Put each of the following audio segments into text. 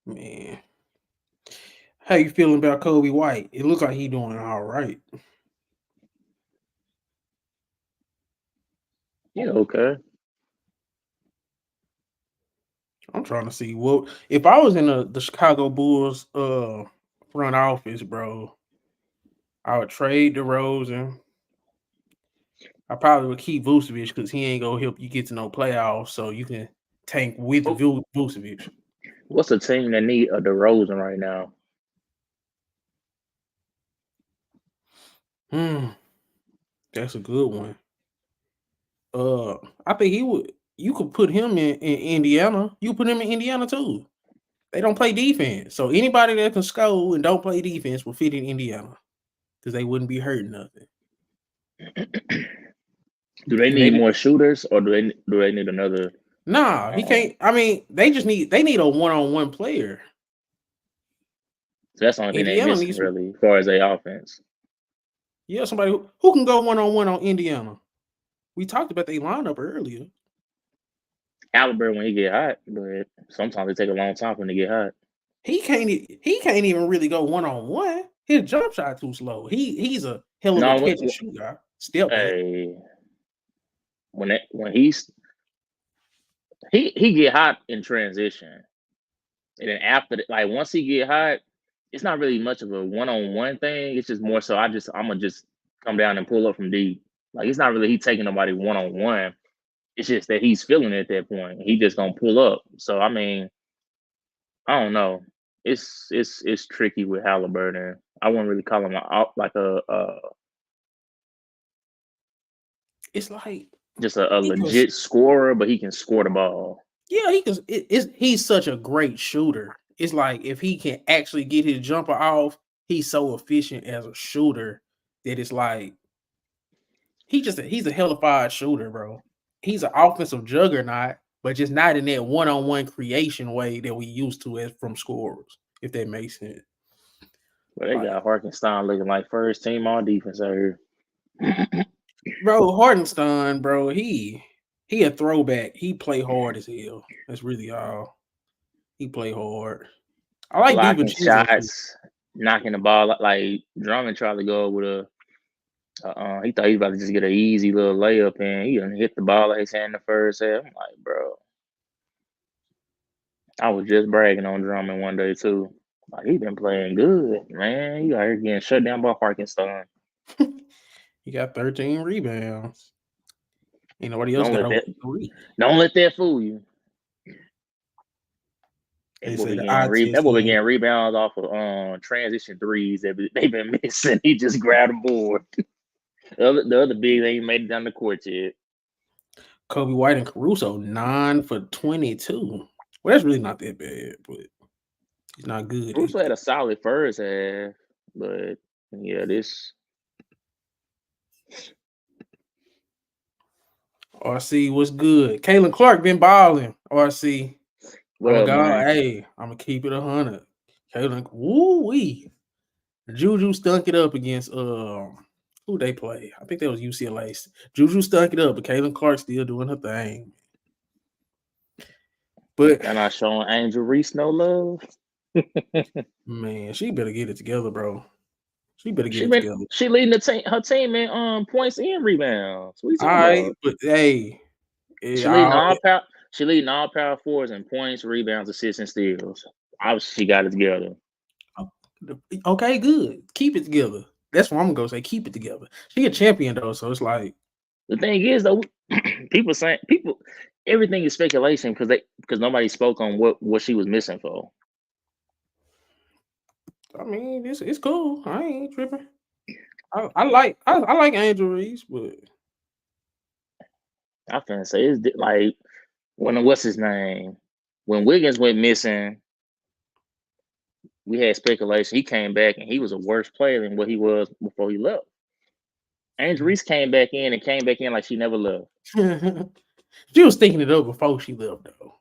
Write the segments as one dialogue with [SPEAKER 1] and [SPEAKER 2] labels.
[SPEAKER 1] Man, how you feeling about Kobe White? It looks like he doing all right.
[SPEAKER 2] Yeah, okay.
[SPEAKER 1] I'm trying to see what if I was in the Chicago Bulls front office, bro. I would trade DeRozan. I probably would keep Vucevic because he ain't gonna help you get to no playoffs, so you can tank with
[SPEAKER 2] Who-
[SPEAKER 1] Vucevic.
[SPEAKER 2] What's the team that need a DeRozan right now?
[SPEAKER 1] Hmm, that's a good one. Uh, I think he would. You could put him in Indiana. You put him in Indiana too. They don't play defense, so anybody that can score and don't play defense will fit in Indiana because they wouldn't be hurting nothing.
[SPEAKER 2] Do they
[SPEAKER 1] And they
[SPEAKER 2] need more shooters, or do they need another?
[SPEAKER 1] nah, he
[SPEAKER 2] Um,
[SPEAKER 1] can't. I mean, they need a one-on-one player.
[SPEAKER 2] so that's the only thing they
[SPEAKER 1] Indiana
[SPEAKER 2] missing
[SPEAKER 1] needs some,
[SPEAKER 2] really, as far as their offense.
[SPEAKER 1] yeah, somebody who can go one-on-one on Indiana. We talked about their lineup earlier.
[SPEAKER 2] Haliburton when he get hot, but sometimes it take a long time for him to get hot.
[SPEAKER 1] He can't even really go one-on-one. His jump shot too slow. He's a hell of a
[SPEAKER 2] No,
[SPEAKER 1] catch and shoot guy. Step back.
[SPEAKER 2] hey, when he get hot in transition, and then after like once he get hot, it's not really much of a one on one thing. It's just more so I'm gonna just come down and pull up from deep. Like it's not really he taking nobody one on one. It's just that he's feeling it at that point. He just gonna pull up. So I mean, I don't know. It's tricky with Halliburton. I wouldn't really call him like a
[SPEAKER 1] It's like
[SPEAKER 2] just a
[SPEAKER 1] he can.
[SPEAKER 2] legit scorer, but he can score the ball.
[SPEAKER 1] Yeah, he can. He's such a great shooter. It's like if he can actually get his jumper off, he's so efficient as a shooter that it's like he's a hellified shooter, bro. He's an offensive juggernaut, but just not in that one-on-one creation way that we used to as from scorers, if that makes sense.
[SPEAKER 2] But they
[SPEAKER 1] Like,
[SPEAKER 2] got Hartenstein looking like first team all defense out here.
[SPEAKER 1] bro, Hartenstein, bro, he a throwback. He play hard as hell. That's really all. He play hard. I like
[SPEAKER 2] Blocking
[SPEAKER 1] DiVincenzo too.
[SPEAKER 2] shots, knocking the ball like Drummond tried to go with he thought he was about to just get an easy little layup and he done hit the ball like his hand in the first half. I'm like, bro, I was just bragging on Drummond one day too. Like he been playing good, man. You out here getting shut down by Hartenstein.
[SPEAKER 1] He got 13 rebounds. Ain't nobody else
[SPEAKER 2] Don't
[SPEAKER 1] got
[SPEAKER 2] let
[SPEAKER 1] over
[SPEAKER 2] that
[SPEAKER 1] three.
[SPEAKER 2] don't let that fool you. That
[SPEAKER 1] They
[SPEAKER 2] boy
[SPEAKER 1] say
[SPEAKER 2] be
[SPEAKER 1] the
[SPEAKER 2] getting
[SPEAKER 1] eye test
[SPEAKER 2] that boy be
[SPEAKER 1] game.
[SPEAKER 2] getting rebounds off of transition threes that they've been missing. He just grabbed the board. The other big ain't made it down the court yet.
[SPEAKER 1] Kobe White and Caruso 9 for 22. Well, that's really not that bad, but he's not good
[SPEAKER 2] Russo
[SPEAKER 1] either.
[SPEAKER 2] had a solid first half, but yeah, this
[SPEAKER 1] RC, what's good? Kalen Clark been balling. RC,
[SPEAKER 2] what
[SPEAKER 1] oh my
[SPEAKER 2] up,
[SPEAKER 1] God,
[SPEAKER 2] man?
[SPEAKER 1] hey, I'm gonna keep it 100. Kalen, woo wee. Juju stunk it up against who they play. I think that was UCLA. Juju stunk it up, but Kalen Clark still doing her thing. But
[SPEAKER 2] Y'all not showing Angel Reese no love.
[SPEAKER 1] man, she better get it together, bro. She better get
[SPEAKER 2] She
[SPEAKER 1] it
[SPEAKER 2] been
[SPEAKER 1] together.
[SPEAKER 2] she leading her team in points and rebounds. What are you
[SPEAKER 1] All
[SPEAKER 2] talking
[SPEAKER 1] right,
[SPEAKER 2] about?
[SPEAKER 1] but hey,
[SPEAKER 2] She leading
[SPEAKER 1] all
[SPEAKER 2] power fours in points, rebounds, assists, and steals. Obviously, she got it together.
[SPEAKER 1] okay, good. Keep it together. That's what I'm gonna say. Keep it together. She a champion though, so it's like,
[SPEAKER 2] The thing is though, people everything is speculation because nobody spoke on what she was missing for.
[SPEAKER 1] I mean, it's cool. I ain't tripping. I like Angel Reese, but
[SPEAKER 2] I finna say like when what's his name when Wiggins went missing, we had speculation. He came back and he was a worse player than what he was before he left. Angel Reese came back in and came back in like she never left.
[SPEAKER 1] she was thinking it up before she left though.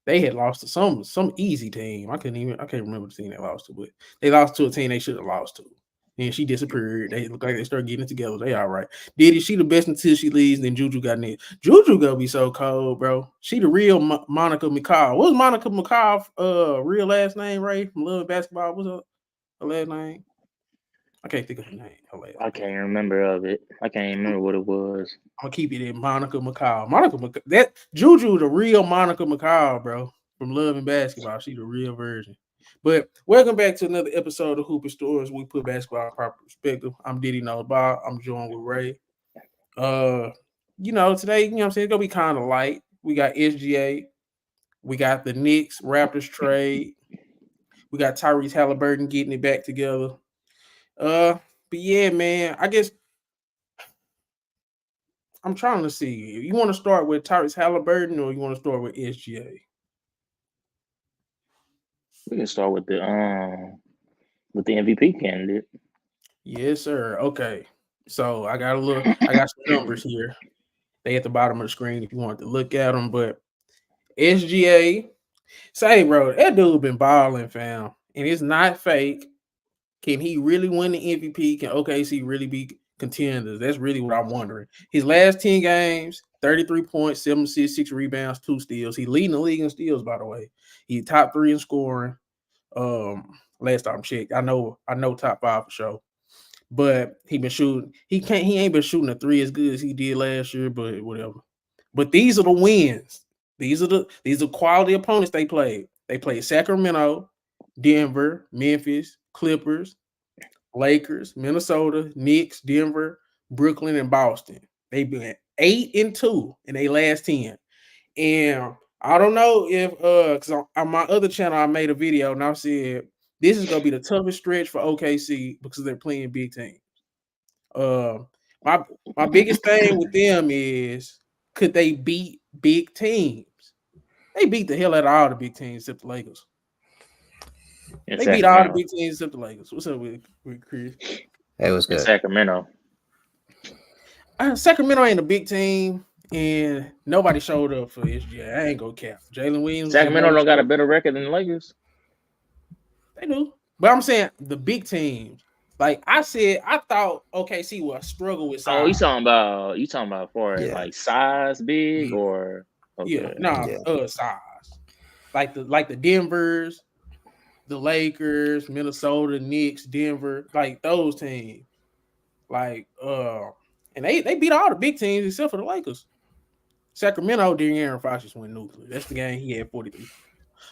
[SPEAKER 1] They had lost to some easy team. I can't remember the team they lost to, but they lost to a team they should have lost to. And she disappeared. They look like they started getting it together. They all right. Diddy, she the best until she leaves. Then Juju got next. Juju gonna be so cold, bro. She the real Monica McCall. What's Monica McCall? Real last name, Ray, from Love Basketball? What's her last name? I can't think of her name.
[SPEAKER 2] I can't remember of it. I can't remember what it was.
[SPEAKER 1] I'm gonna keep it in Monica McCall. That Juju the real Monica McCall, bro, from Love and Basketball. She the real version. But welcome back to another episode of Hooper Stories. We put basketball in proper perspective. I'm Diddy Knows Bob. I'm joined with Ray. Today, I'm saying it's gonna be kind of light. We got SGA, we got the Knicks, Raptors trade, we got Tyrese Haliburton getting it back together. But yeah, man, I guess I'm trying to see. You want to start with Tyrese Haliburton or you want to start with SGA?
[SPEAKER 2] We can start with the MVP candidate.
[SPEAKER 1] Yes, sir. Okay. So I got some numbers here. They at the bottom of the screen if you want to look at them. But SGA, say, bro, that dude been balling, fam. And it's not fake. Can he really win the MVP? Can OKC really be contenders? That's really what I'm wondering. His last 10 games, 33 points, 7 assists, 6 rebounds, 2 steals. He leading the league in steals, by the way. He top 3 in scoring. Last time I checked. I know top 5 for sure. But he been shooting. He ain't been shooting a 3 as good as he did last year, but whatever. But these are the wins. These are quality opponents they played. They played Sacramento, Denver, Memphis, Clippers, Lakers, Minnesota, Knicks, Denver, Brooklyn, and Boston. They've been 8-2 in their last 10. And I don't know if because on my other channel I made a video and I said this is gonna be the toughest stretch for OKC because they're playing big teams. My biggest thing with them is could they beat big teams? They beat the hell out of all the big teams except the Lakers. They beat all the big teams except the Lakers. What's up with Chris?
[SPEAKER 3] It was good.
[SPEAKER 2] Sacramento.
[SPEAKER 1] Sacramento ain't a big team, and nobody showed up for SGA. I ain't gonna cap. Jalen Williams.
[SPEAKER 2] Sacramento don't got a better record than the Lakers.
[SPEAKER 1] They do, but I'm saying the big teams. Like I said, I thought OKC would struggle with size.
[SPEAKER 2] Oh, you talking about for like size, big or
[SPEAKER 1] size. Like the Denvers, the Lakers, Minnesota, Knicks, Denver, like those teams. Like and they beat all the big teams except for the Lakers. Sacramento during Aaron Fox just went nuclear. That's the game he had 43.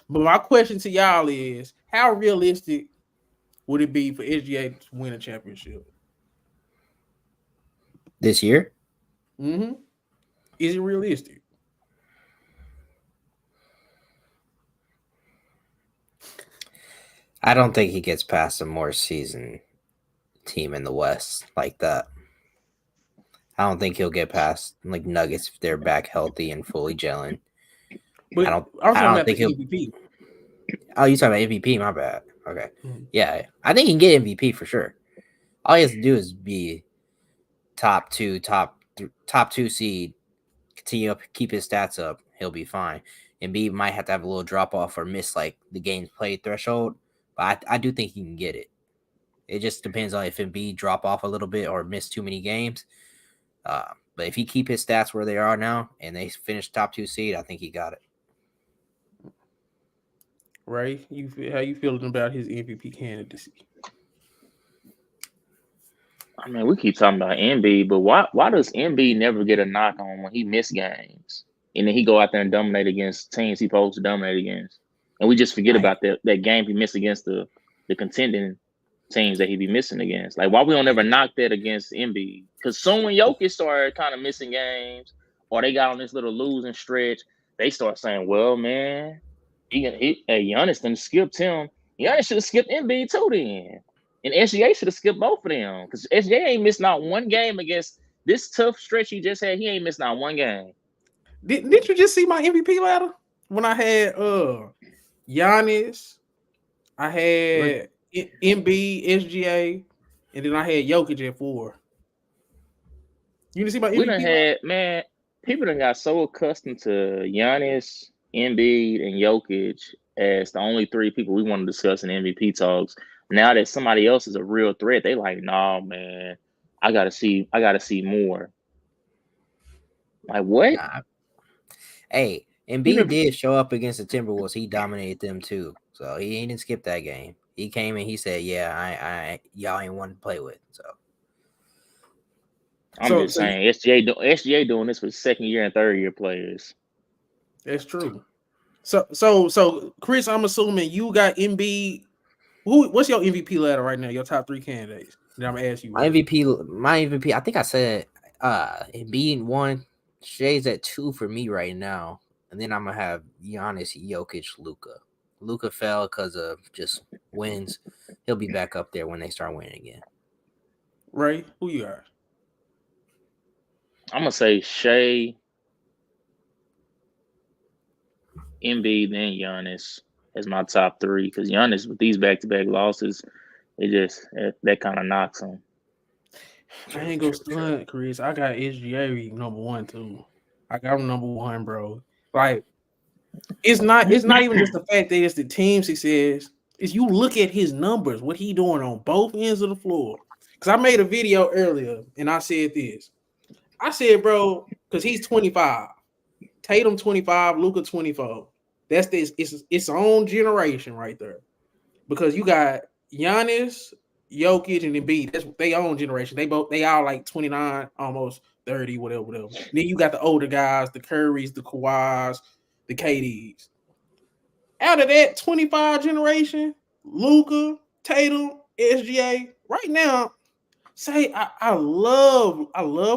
[SPEAKER 1] But my question to y'all is, how realistic would it be for SGA to win a championship
[SPEAKER 3] this year?
[SPEAKER 1] Mm-hmm. Is it realistic?
[SPEAKER 3] I don't think he gets past a more seasoned team in the West like that. I don't think he'll get past like Nuggets if they're back healthy and fully gelling.
[SPEAKER 1] But I don't think he'll MVP.
[SPEAKER 3] Oh, you talking about MVP? My bad. Okay. Mm-hmm. Yeah, I think he can get MVP for sure. All he has to do is be top two seed, continue to keep his stats up. He'll be fine. Embiid might have to have a little drop off or miss like the games played threshold, but I do think he can get it. It just depends on if Embiid drop off a little bit or miss too many games. But if he keep his stats where they are now and they finish top 2 seed, I think he got it.
[SPEAKER 1] Right? How you feeling about his MVP candidacy?
[SPEAKER 2] I mean, we keep talking about Embiid, but why does Embiid never get a knock on when he missed games? And then he go out there and dominate against teams he supposed to dominate against. And we just forget about that game he missed against the contending teams that he be missing against. Like, why we don't ever knock that against Embiid? Because soon when Jokic started kind of missing games or they got on this little losing stretch, they start saying, well, man, Giannis done skipped him. Giannis should have skipped Embiid too then. And SGA should have skipped both of them. Because SGA ain't missed not one game against this tough stretch he just had. He ain't missed not one game.
[SPEAKER 1] Did you just see my MVP ladder? When I had Giannis, I had Embiid, SGA, and then I had Jokic at 4. You didn't see my MVP?
[SPEAKER 2] We done had, man, people done got so accustomed to Giannis, Embiid, and Jokic as the only 3 people we want to discuss in MVP talks Now that somebody else is a real threat, they like, nah, man, I gotta see more. Like what?
[SPEAKER 3] Nah. Hey, Embiid
[SPEAKER 2] Even
[SPEAKER 3] did show up against the Timberwolves. He dominated them too. So he didn't skip that game. He came and he said, "Yeah, I y'all ain't one to play with." So
[SPEAKER 2] I'm just saying, SGA doing this for second year and third year players.
[SPEAKER 1] That's true. So Chris, I'm assuming you got Embiid. What's your MVP ladder right now? Your top 3 candidates. Then I'm gonna ask you.
[SPEAKER 3] my MVP. I think I said Embiid 1, Shay's at 2 for me right now, and then I'm gonna have Giannis, Jokic, Luka. Luka fell because of just wins. He'll be back up there when they start winning again.
[SPEAKER 1] Ray, who you got?
[SPEAKER 2] I'm gonna say Shea, Embiid, then Giannis as my top 3 because Giannis with these back-to-back losses, that kind of knocks him.
[SPEAKER 1] I ain't gonna stunt, Chris. I got SGA number 1 too. I got him number 1, bro. Like it's not even just the fact that it's the team success. Is you look at his numbers, what he doing on both ends of the floor. Because I made a video earlier and I said this. I said, bro, because he's 25. Tatum 25, Luka 24. That's this. It's its own generation right there. Because you got Giannis, Jokic, and Embiid. That's their own generation. They all like 29, almost 30, whatever. Then you got the older guys, the Currys, the Kawhis, the KDs. Out of that 25 generation, Luka, Tatum, SGA, right now, say I love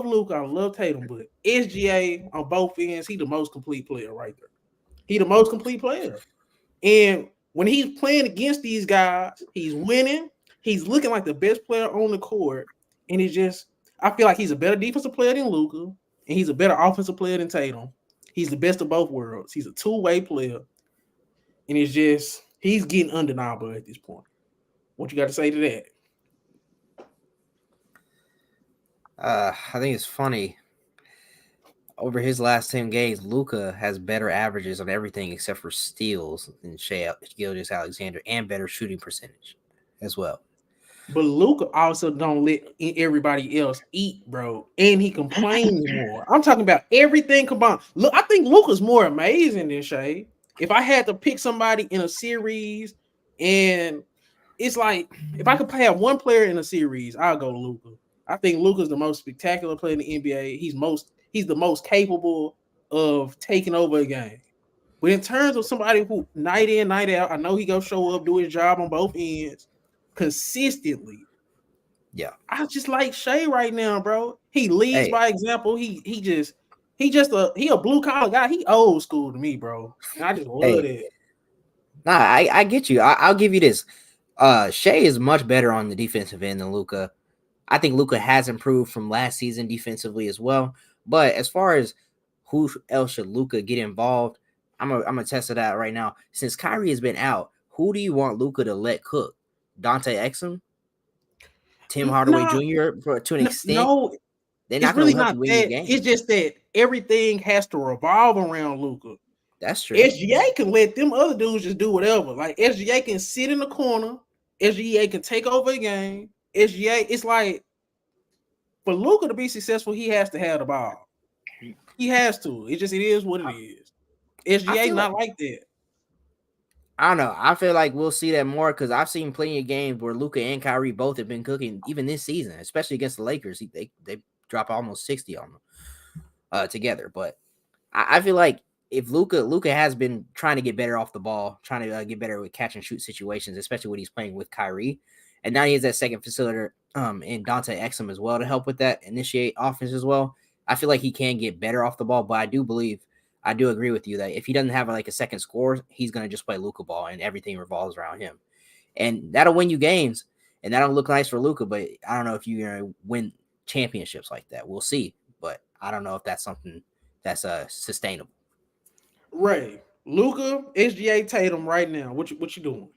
[SPEAKER 1] Luka, I love Tatum, but SGA on both ends, he the most complete player right there. He the most complete player. And when he's playing against these guys, he's winning. He's looking like the best player on the court. And it's just, I feel like he's a better defensive player than Luka, and he's a better offensive player than Tatum. He's the best of both worlds. He's a two-way player. And it's just, he's getting undeniable at this point. What you got to say to that?
[SPEAKER 3] I think it's funny. Over his last 10 games, Luka has better averages on everything except for steals than Shai Gilgeous-Alexander, and better shooting percentage as well.
[SPEAKER 1] But Luka also don't let everybody else eat, bro. And he complains more. I'm talking about everything combined. Look, I think Luka's more amazing than Shai. If I had to pick somebody in a series, and it's like if I could have one player in a series, I'll go Luka. I think Luka's the most spectacular player in the NBA. He's the most capable of taking over a game. But in terms of somebody who night in, night out, I know he go show up, do his job on both ends consistently.
[SPEAKER 3] Yeah.
[SPEAKER 1] I just like Shai right now, bro. He leads by example. He a blue collar guy. He old school to me, bro. And I just love it.
[SPEAKER 3] Nah, I get you. I'll give you this. Shai is much better on the defensive end than Luka. I think Luka has improved from last season defensively as well. But as far as who else should Luka get involved, I'm gonna test it out right now. Since Kyrie has been out, who do you want Luka to let cook? Dante Exum, Tim Hardaway Jr. To an extent.
[SPEAKER 1] No,
[SPEAKER 3] they're not
[SPEAKER 1] really
[SPEAKER 3] going to help
[SPEAKER 1] not
[SPEAKER 3] you win
[SPEAKER 1] that.
[SPEAKER 3] the game.
[SPEAKER 1] It's just that everything has to revolve around Luka.
[SPEAKER 3] That's true.
[SPEAKER 1] SGA can let them other dudes just do whatever. Like SGA can sit in the corner. SGA can take over a game. SGA, it's like for Luka to be successful, he has to have the ball. He has to. It is what it is. SGA not like that.
[SPEAKER 3] I don't know. I feel like we'll see that more because I've seen plenty of games where Luka and Kyrie both have been cooking, even this season, especially against the Lakers. They drop almost 60 on them together. But I feel like if Luka has been trying to get better off the ball, trying to get better with catch and shoot situations, especially when he's playing with Kyrie, and now he has that second facilitator in Dante Exum as well to help with that, initiate offense as well. I feel like he can get better off the ball, but I do agree with you that if he doesn't have like a second score, he's going to just play Luka ball and everything revolves around him. And that'll win you games, and that'll look nice for Luka, but I don't know if you're going to win championships like that. We'll see, but I don't know if that's something that's sustainable.
[SPEAKER 1] Ray, Luka, SGA, Tatum right now. What you doing?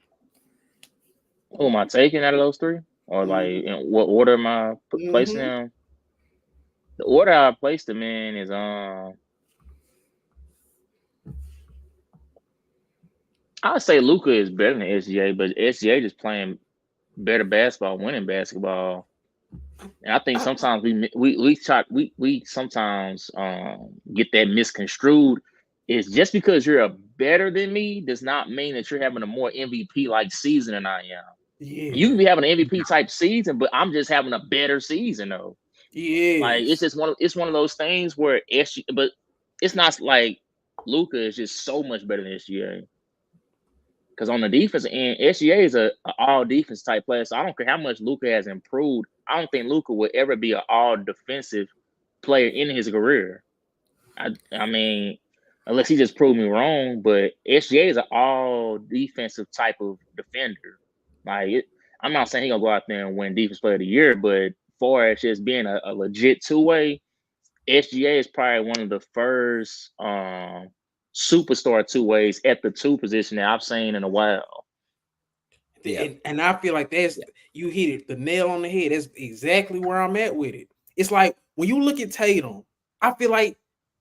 [SPEAKER 2] Who am I taking out of those three? Or like in what order am I placing them? The order I placed them in is I would say Luka is better than SGA, but SGA just playing better basketball, winning basketball. And I think sometimes we sometimes get that misconstrued. Is just because you're a better than me does not mean that you're having a more MVP like season than I am.
[SPEAKER 1] Yeah.
[SPEAKER 2] You can be having an MVP type season, but I'm just having a better season though.
[SPEAKER 1] Yeah.
[SPEAKER 2] Like it's one of those things where but it's not like Luka is just so much better than SGA. Because on the defense end, SGA is a all defense type player. So I don't care how much Luka has improved. I don't think Luka will ever be an all defensive player in his career. I mean, unless he just proved me wrong, but SGA is an all defensive type of defender. I'm not saying he's gonna go out there and win defense player of the year, but for as just being a legit two-way, SGA is probably one of the first superstar two-ways at the two position that I've seen in a while.
[SPEAKER 1] Yeah. And I feel like you hit it the nail on the head. That's exactly where I'm at with it. It's like when you look at Tatum, I feel like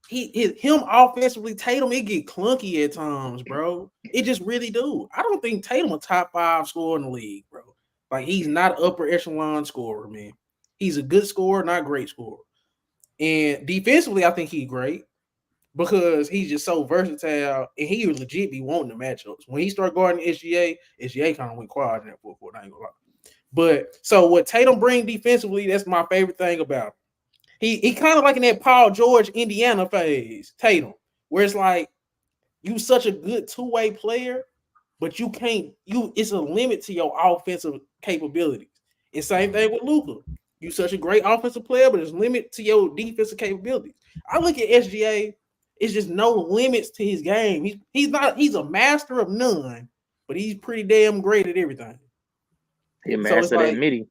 [SPEAKER 1] him offensively, Tatum, it get clunky at times, bro. It just really do. I don't think Tatum a top 5 scorer in the league, bro. Like he's not upper echelon scorer, man. He's a good scorer, not great scorer. And defensively, I think he's great because he's just so versatile and he would legit be wanting the matchups. When he started guarding SGA kind of went quiet in that fourth quarter. I ain't gonna lie. But so what Tatum brings defensively, that's my favorite thing about him. He kind of like in that Paul George Indiana phase, Tatum, where it's like you such a good two-way player, but it's a limit to your offensive capabilities. And same thing with Luka. You such a great offensive player, but there's limit to your defensive capabilities. I look at SGA, it's just no limits to his game. He's a master of none, but he's pretty damn great at everything.
[SPEAKER 2] He mastered that midi.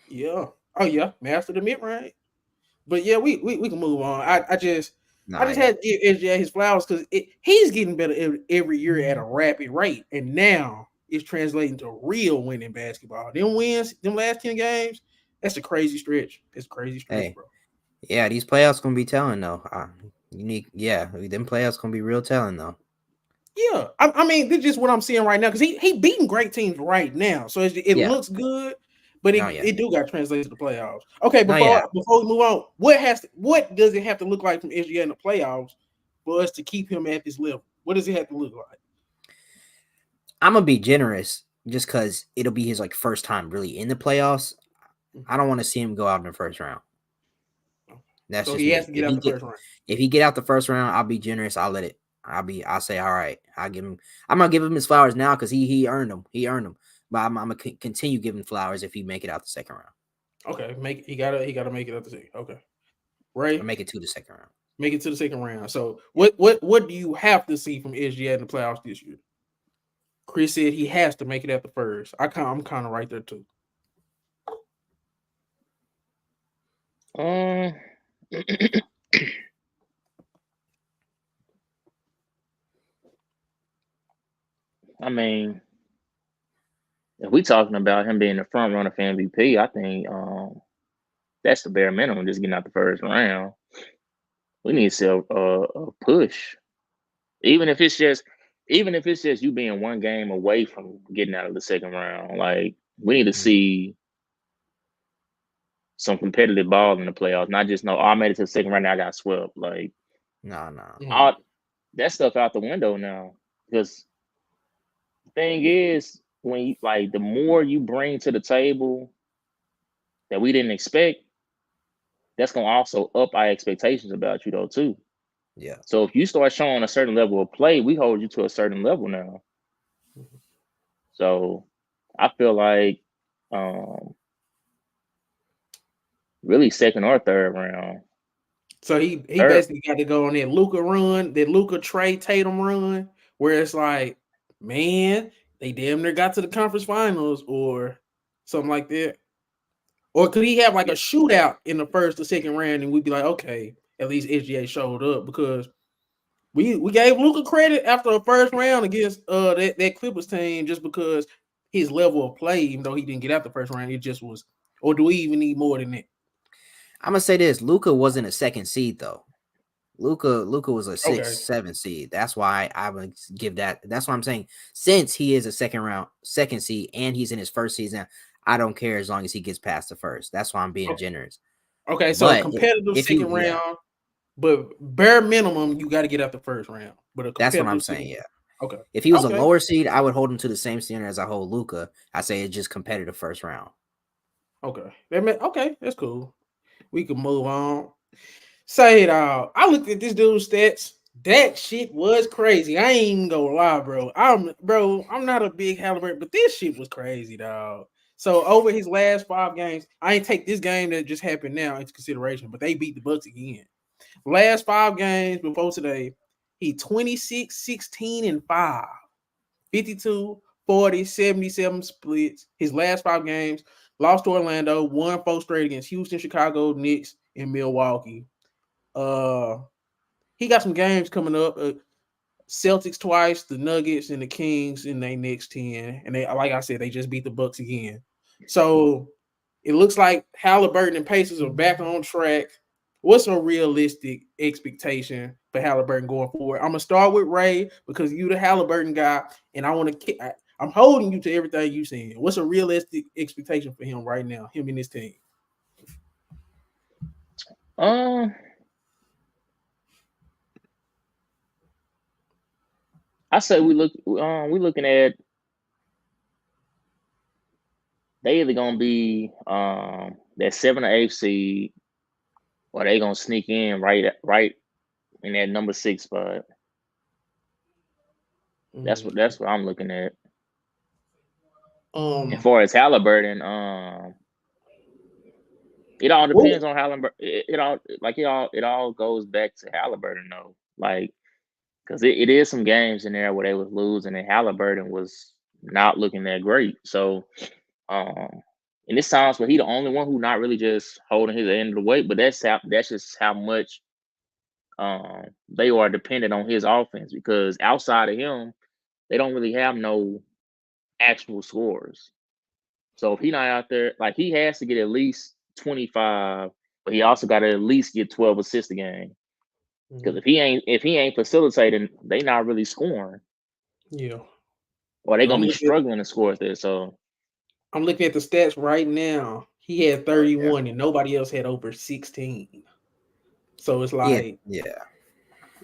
[SPEAKER 1] Yeah. Oh yeah, master the mid-range. But yeah, we can move on. I just had to give SGA his flowers because he's getting better every year at a rapid rate, and now it's translating to real winning basketball. Them last 10 games, that's a crazy stretch. It's a crazy stretch, bro.
[SPEAKER 3] Yeah, these playoffs gonna be telling though. Them playoffs gonna be real telling though.
[SPEAKER 1] Yeah, I mean, this is just what I'm seeing right now because he beating great teams right now, so it looks good. But it do got translated to the playoffs. Okay, before we move on, what does it have to look like from SGA in the playoffs for us to keep him at this level? What does it have to look like?
[SPEAKER 3] I'm gonna be generous just because it'll be his first time really in the playoffs. I don't want to see him go out in the first round. That's so just
[SPEAKER 1] he has to get out the first round.
[SPEAKER 3] If he get out the first round, I'll be generous. I'll say, all right, I'm gonna give him his flowers now because he earned them. He earned them. But I'm gonna continue giving flowers if he make it out the second round.
[SPEAKER 1] Okay, he gotta make it out the second. Okay, right.
[SPEAKER 3] Make it to the second round.
[SPEAKER 1] Make it to the second round. So what do you have to see from SGA in the playoffs this year? Chris said he has to make it at the first. I'm kind of right there too.
[SPEAKER 2] I mean, if we talking about him being the front runner for MVP, I think that's the bare minimum. Just getting out the first round. We need to see a push, even if it's just you being one game away from getting out of the second round. Like we need to see some competitive ball in the playoffs, not just I made it to the second round. I got swept. Like
[SPEAKER 3] no,
[SPEAKER 2] that stuff out the window now. Because the thing is, when you the more you bring to the table that we didn't expect, that's gonna also up our expectations about you though too.
[SPEAKER 3] Yeah.
[SPEAKER 2] So if you start showing a certain level of play, we hold you to a certain level now. So I feel like really second or third round.
[SPEAKER 1] So he basically got to go on that Luka run, that Luka Trey Tatum run, where it's like, man, they damn near got to the conference finals or something like that. Or could he have a shootout in the first or second round and we'd be like, okay, at least SGA showed up because we gave Luka credit after the first round against that Clippers team just because his level of play, even though he didn't get out the first round, it just was. Or do we even need more than that?
[SPEAKER 3] I'm gonna say this: Luka wasn't a second seed though. Luka was a 6,
[SPEAKER 1] Okay.
[SPEAKER 3] 7 seed. That's why I would give that. That's what I'm saying. Since he is a second seed, and he's in his first season, I don't care as long as he gets past the first. That's why I'm being generous.
[SPEAKER 1] Okay, so
[SPEAKER 3] But
[SPEAKER 1] competitive
[SPEAKER 3] if
[SPEAKER 1] second round, but bare minimum you got to get out the first round. But a
[SPEAKER 3] that's what I'm
[SPEAKER 1] competitive
[SPEAKER 3] saying.
[SPEAKER 1] second-
[SPEAKER 3] Yeah.
[SPEAKER 1] Okay.
[SPEAKER 3] If he was a
[SPEAKER 1] Okay.
[SPEAKER 3] lower seed, I would hold him to the same standard as I hold Luka. I say it's just competitive first round.
[SPEAKER 1] Okay. Okay, that's cool. We can move on. Say it all. I looked at this dude's stats. That shit was crazy. I ain't even gonna lie, bro. I'm not a big Haliburton, but this shit was crazy, dog. So over his last 5 games, I ain't take this game that just happened now into consideration, but they beat the Bucks again. Last 5 games before today, he 26, 16, and 5. 52, 40, 77 splits. His last 5 games, lost to Orlando, won 4 straight against Houston, Chicago, Knicks, and Milwaukee. He got some games coming up. Celtics twice, the Nuggets and the Kings in their next 10. And they, like I said, they just beat the Bucks again. So it looks like Haliburton and Pacers are back on track. What's a realistic expectation for Haliburton going forward? I'm gonna start with Ray because you the Haliburton guy, and I'm holding you to everything you saying. What's a realistic expectation for him right now? Him and his team.
[SPEAKER 2] I say we looking at they either gonna be that 7 or 8 seed, or they gonna sneak in right in that number 6 spot. That's what I'm looking at. As far as Haliburton, it all depends on Haliburton. It all goes back to Haliburton though, like because it is some games in there where they was losing and Haliburton was not looking that great. So, in this times where he the only one who not really just holding his end of the weight, but that's just how much they are dependent on his offense because outside of him, they don't really have no actual scores. So if he not out there, like he has to get at least 25, but he also got to at least get 12 assists a game. Because if he ain't facilitating, they not really scoring.
[SPEAKER 1] Yeah.
[SPEAKER 2] Or they gonna be struggling to score at this. So
[SPEAKER 1] I'm looking at the stats right now. He had 31 and nobody else had over 16. So it's like
[SPEAKER 3] yeah.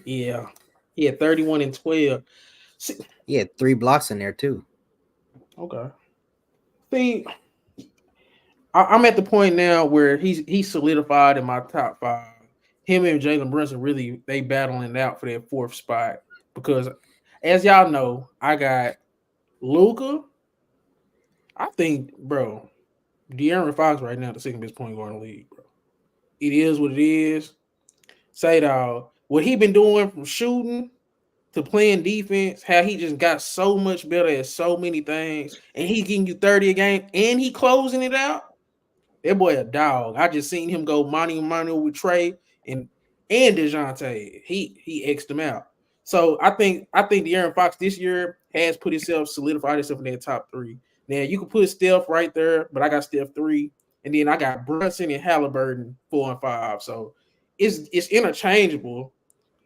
[SPEAKER 1] He had 31 and 12.
[SPEAKER 3] He had 3 blocks in there too.
[SPEAKER 1] Okay. See, I'm at the point now where he's solidified in my top 5. Him and Jalen Brunson really they battling out for that 4th spot because, as y'all know, I got Luka. I think, bro, De'Aaron Fox right now the second best point guard in the league, bro. It is what it is. Say dog, what he been doing from shooting to playing defense, how he just got so much better at so many things, and he getting you 30 a game, and he closing it out. That boy a dog. I just seen him go money with Trey and DeJounte. He X'd him out. So I think De'Aaron Fox this year has solidified himself in that top 3. Now you can put Steph right there, but I got Steph 3, and then I got Brunson and Haliburton 4 and 5. So it's interchangeable,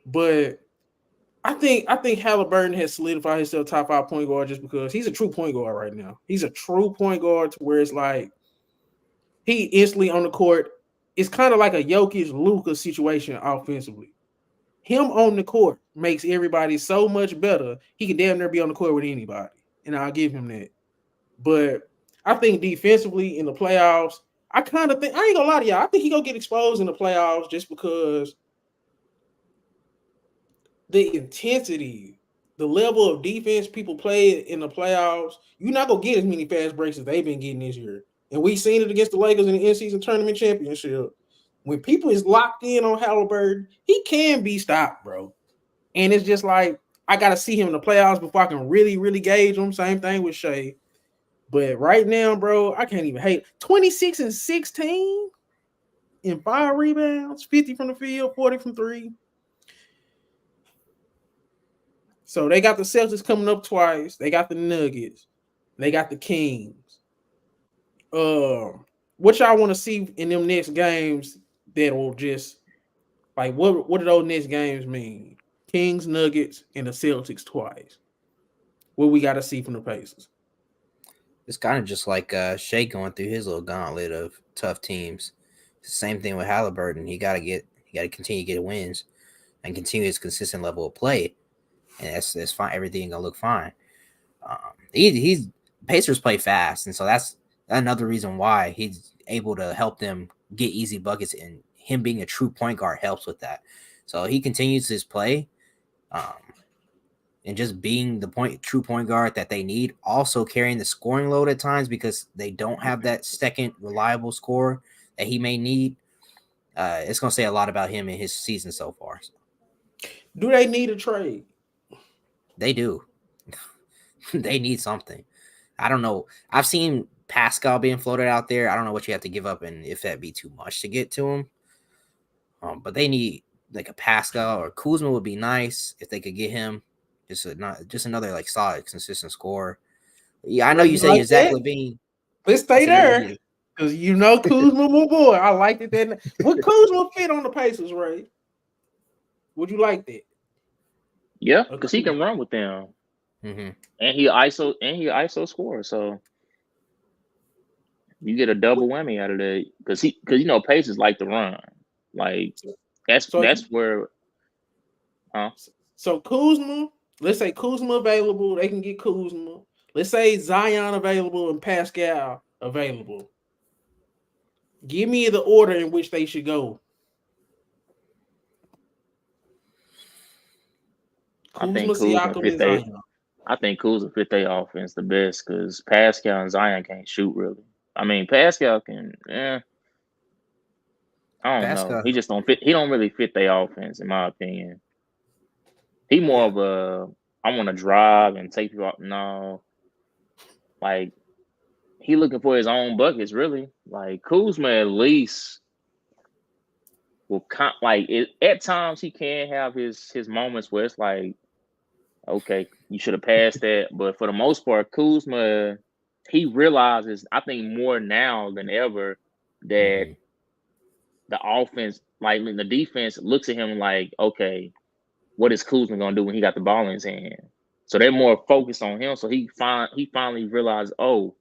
[SPEAKER 1] but I think Haliburton has solidified himself top 5 point guard just because he's a true point guard right now. He's a true point guard to where it's like he instantly on the court. It's kind of like a Jokic Luka situation offensively. Him on the court makes everybody so much better. He can damn near be on the court with anybody, and I'll give him that. But I think defensively in the playoffs, I ain't gonna lie to y'all. I think he gonna get exposed in the playoffs just because the intensity, the level of defense people play in the playoffs, you're not gonna get as many fast breaks as they've been getting this year. And we seen it against the Lakers in the in-season tournament championship. When people is locked in on Haliburton, he can be stopped, bro. And it's just like I gotta see him in the playoffs before I can really, really gauge him. Same thing with Shea. But right now, bro, I can't even hate 26 and 16 and 5 rebounds, 50 from the field, 40 from 3. So they got the Celtics coming up twice. They got the Nuggets. They got the Kings. What y'all want to see in them next games that will just Like, what do those next games mean? Kings, Nuggets, and the Celtics twice. What we got to see from the Pacers?
[SPEAKER 3] It's kind of just like Shea going through his little gauntlet of tough teams. Same thing with Haliburton. He got to continue to get wins and continue his consistent level of play, and that's fine. Everything gonna look fine. He's Pacers play fast, and so that's another reason why he's able to help them get easy buckets, and him being a true point guard helps with that. So he continues his play, and just being the true point guard that they need, also carrying the scoring load at times because they don't have that second reliable scorer that he may need. It's gonna say a lot about him in his season so far.
[SPEAKER 1] Do they need a trade?
[SPEAKER 3] They do. They need something. I don't know. I've seen Pascal being floated out there. I don't know what you have to give up and if that'd be too much to get to him. But they need like a Pascal or Kuzma would be nice if they could get him. Just another like solid, consistent scorer. Yeah, I know you say you're Zach Lavine.
[SPEAKER 1] Let's stay there because you know Kuzma, my boy. I liked it. That would Kuzma fit on the Pacers, Ray? Would you like that?
[SPEAKER 2] Yeah, because he can run with them.
[SPEAKER 3] Mm-hmm.
[SPEAKER 2] And he ISO scorer, so you get a double whammy out of that. Because you know Pacers like to run, like that's where.
[SPEAKER 1] So Kuzma, let's say Kuzma available, they can get Kuzma. Let's say Zion available and Pascal available. Give me the order in which they should go. Kuzma, Siakam, and Zion.
[SPEAKER 2] I think Kuzma fit their offense the best because Pascal and Zion can't shoot really. I mean, Pascal can, I don't know. He just don't fit. He don't really fit their offense, in my opinion. He more of a, I want to drive and take you out. No, like he looking for his own buckets, really. Like Kuzma at least will at times he can have his moments where it's like, okay, you should have passed that. But for the most part, Kuzma, he realizes, I think more now than ever, that the offense, like the defense, looks at him like, okay, what is Kuzma gonna do when he got the ball in his hand? So they're more focused on him. So he finally realized, oh,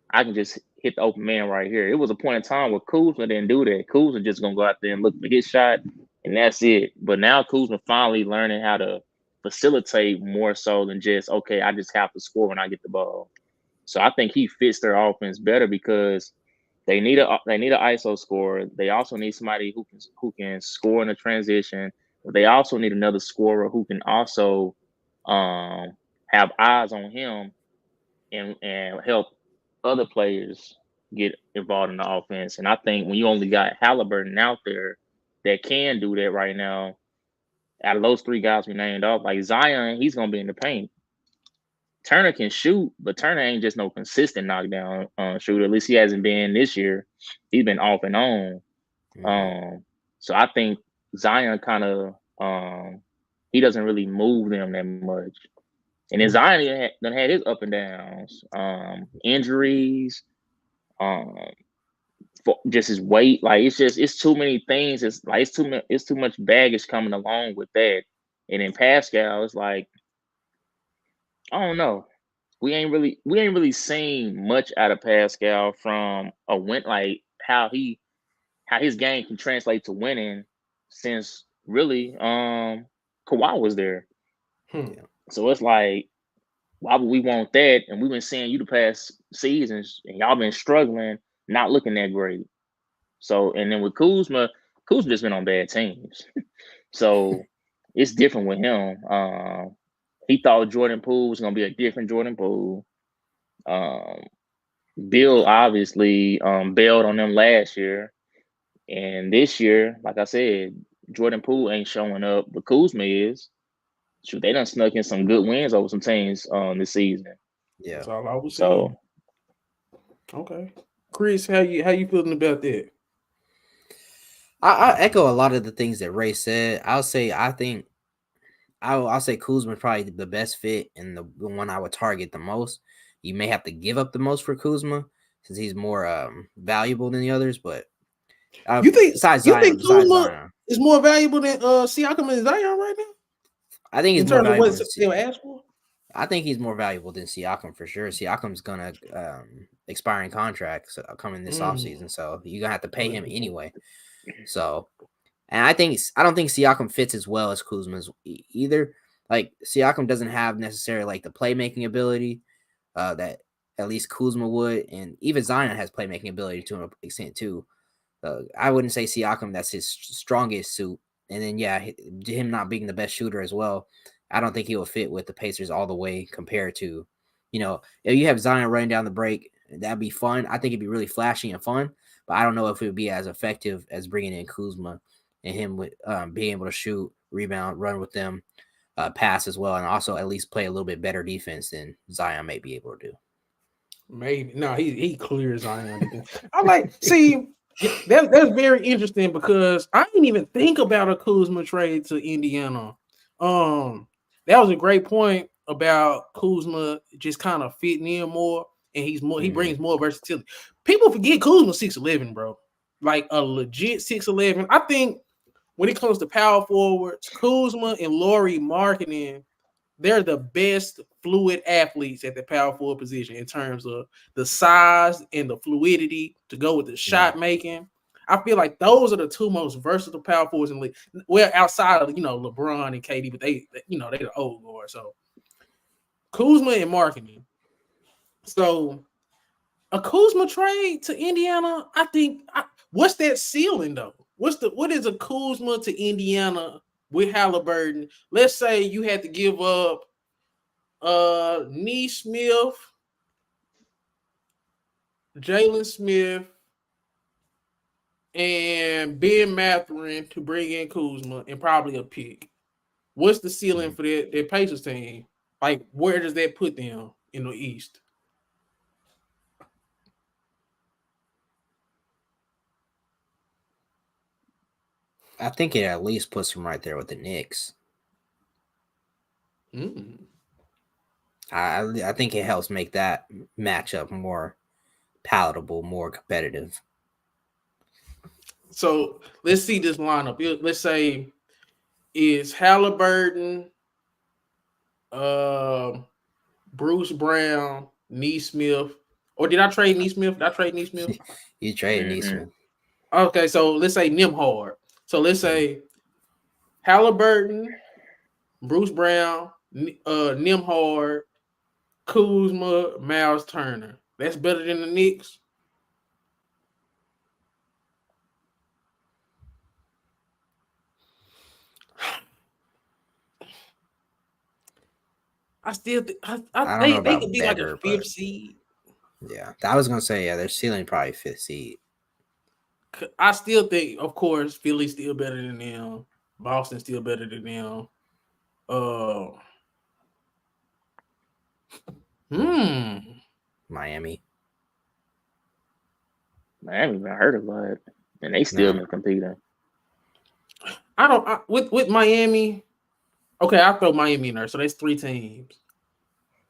[SPEAKER 2] I can just hit the open man right here. It was a point in time where Kuzma didn't do that. Kuzma just gonna go out there and look for his shot, and that's it. But now Kuzma finally learning how to facilitate more so than just, okay, I just have to score when I get the ball. So I think he fits their offense better because they need an ISO scorer. They also need somebody who can score in a transition. But they also need another scorer who can also have eyes on him and help other players get involved in the offense. And I think when you only got Haliburton out there that can do that right now, out of those three guys we named off, like Zion, he's gonna be in the paint. Turner can shoot, but Turner ain't just no consistent knockdown shooter. At least he hasn't been this year. He's been off and on. So I think Zion kind of he doesn't really move them that much. And then Zion done had his up and downs, injuries, just his weight. Like it's too many things. It's too much baggage coming along with that. And then Pascal, it's like, I don't know. We ain't really seen much out of Pascal from a win, like how his game can translate to winning since really Kawhi was there. So it's like, why would we want that? And we've been seeing you the past seasons, and y'all been struggling, not looking that great. So, and then with Kuzma just been on bad teams. So it's different with him. He thought Jordan Poole was going to be a different Jordan Poole. Bill obviously bailed on them last year. And this year, like I said, Jordan Poole ain't showing up, but Kuzma is. Shoot, they done snuck in some good wins over some teams this season.
[SPEAKER 3] Yeah.
[SPEAKER 1] That's all I was saying. Okay. Chris, how you feeling about that?
[SPEAKER 3] I echo a lot of the things that Ray said. I'll say Kuzma probably the best fit and the one I would target the most. You may have to give up the most for Kuzma since he's more valuable than the others, but
[SPEAKER 1] you think Kuzma is more valuable than Siakam and Zion right now?
[SPEAKER 3] I think he's
[SPEAKER 1] In
[SPEAKER 3] more
[SPEAKER 1] terms of
[SPEAKER 3] valuable.
[SPEAKER 1] what they'll ask for?
[SPEAKER 3] I think he's more valuable than Siakam for sure. Siakam's gonna expiring contracts coming this offseason, so you're gonna have to pay him anyway. So, and I don't think Siakam fits as well as Kuzma's either. Like Siakam doesn't have necessarily like the playmaking ability that at least Kuzma would, and even Zion has playmaking ability to an extent too. I wouldn't say Siakam that's his strongest suit, and then him not being the best shooter as well. I don't think he will fit with the Pacers all the way compared to, if you have Zion running down the break, that'd be fun. I think it'd be really flashy and fun, but I don't know if it would be as effective as bringing in Kuzma and him with being able to shoot, rebound, run with them, pass as well, and also at least play a little bit better defense than Zion may be able to do.
[SPEAKER 1] Maybe no, he clears Zion. I like see that's very interesting because I didn't even think about a Kuzma trade to Indiana. That was a great point about Kuzma just kind of fitting in more, and he brings more versatility. People forget Kuzma 6'11", bro. Like a legit 6'11". I think when it comes to power forwards, Kuzma and Lauri Markkanen, they're the best fluid athletes at the power forward position in terms of the size and the fluidity to go with the shot making. I feel like those are the two most versatile power forwards in the league. Well, outside of LeBron and KD, but they're the old guard. So Kuzma and Markkanen. So a Kuzma trade to Indiana, I think. What's that ceiling though? What is a Kuzma to Indiana with Haliburton? Let's say you had to give up Nesmith, Jalen Smith, and Ben Mathurin to bring in Kuzma and probably a pick. What's the ceiling for their Pacers team? Like, where does that put them in the East?
[SPEAKER 3] I think it at least puts them right there with the Knicks. I think it helps make that matchup more palatable, more competitive.
[SPEAKER 1] So let's see this lineup. Let's say is Haliburton, Bruce Brown, Nesmith, or did I trade Nesmith? Did I trade Nesmith?
[SPEAKER 3] You traded Nesmith.
[SPEAKER 1] Okay, so let's say Nembhard. So let's say Haliburton, Bruce Brown, Nembhard, Kuzma, Miles Turner. That's better than the Knicks. I still think they could be better, like a fifth seed.
[SPEAKER 3] Yeah, I was gonna say their ceiling probably fifth seed.
[SPEAKER 1] I still think, of course, Philly's still better than them. Boston's still better than them.
[SPEAKER 3] Miami
[SPEAKER 2] been hurt a lot, and they still been competing.
[SPEAKER 1] With Miami. Okay, I'll throw Miami in there. So that's 3 teams.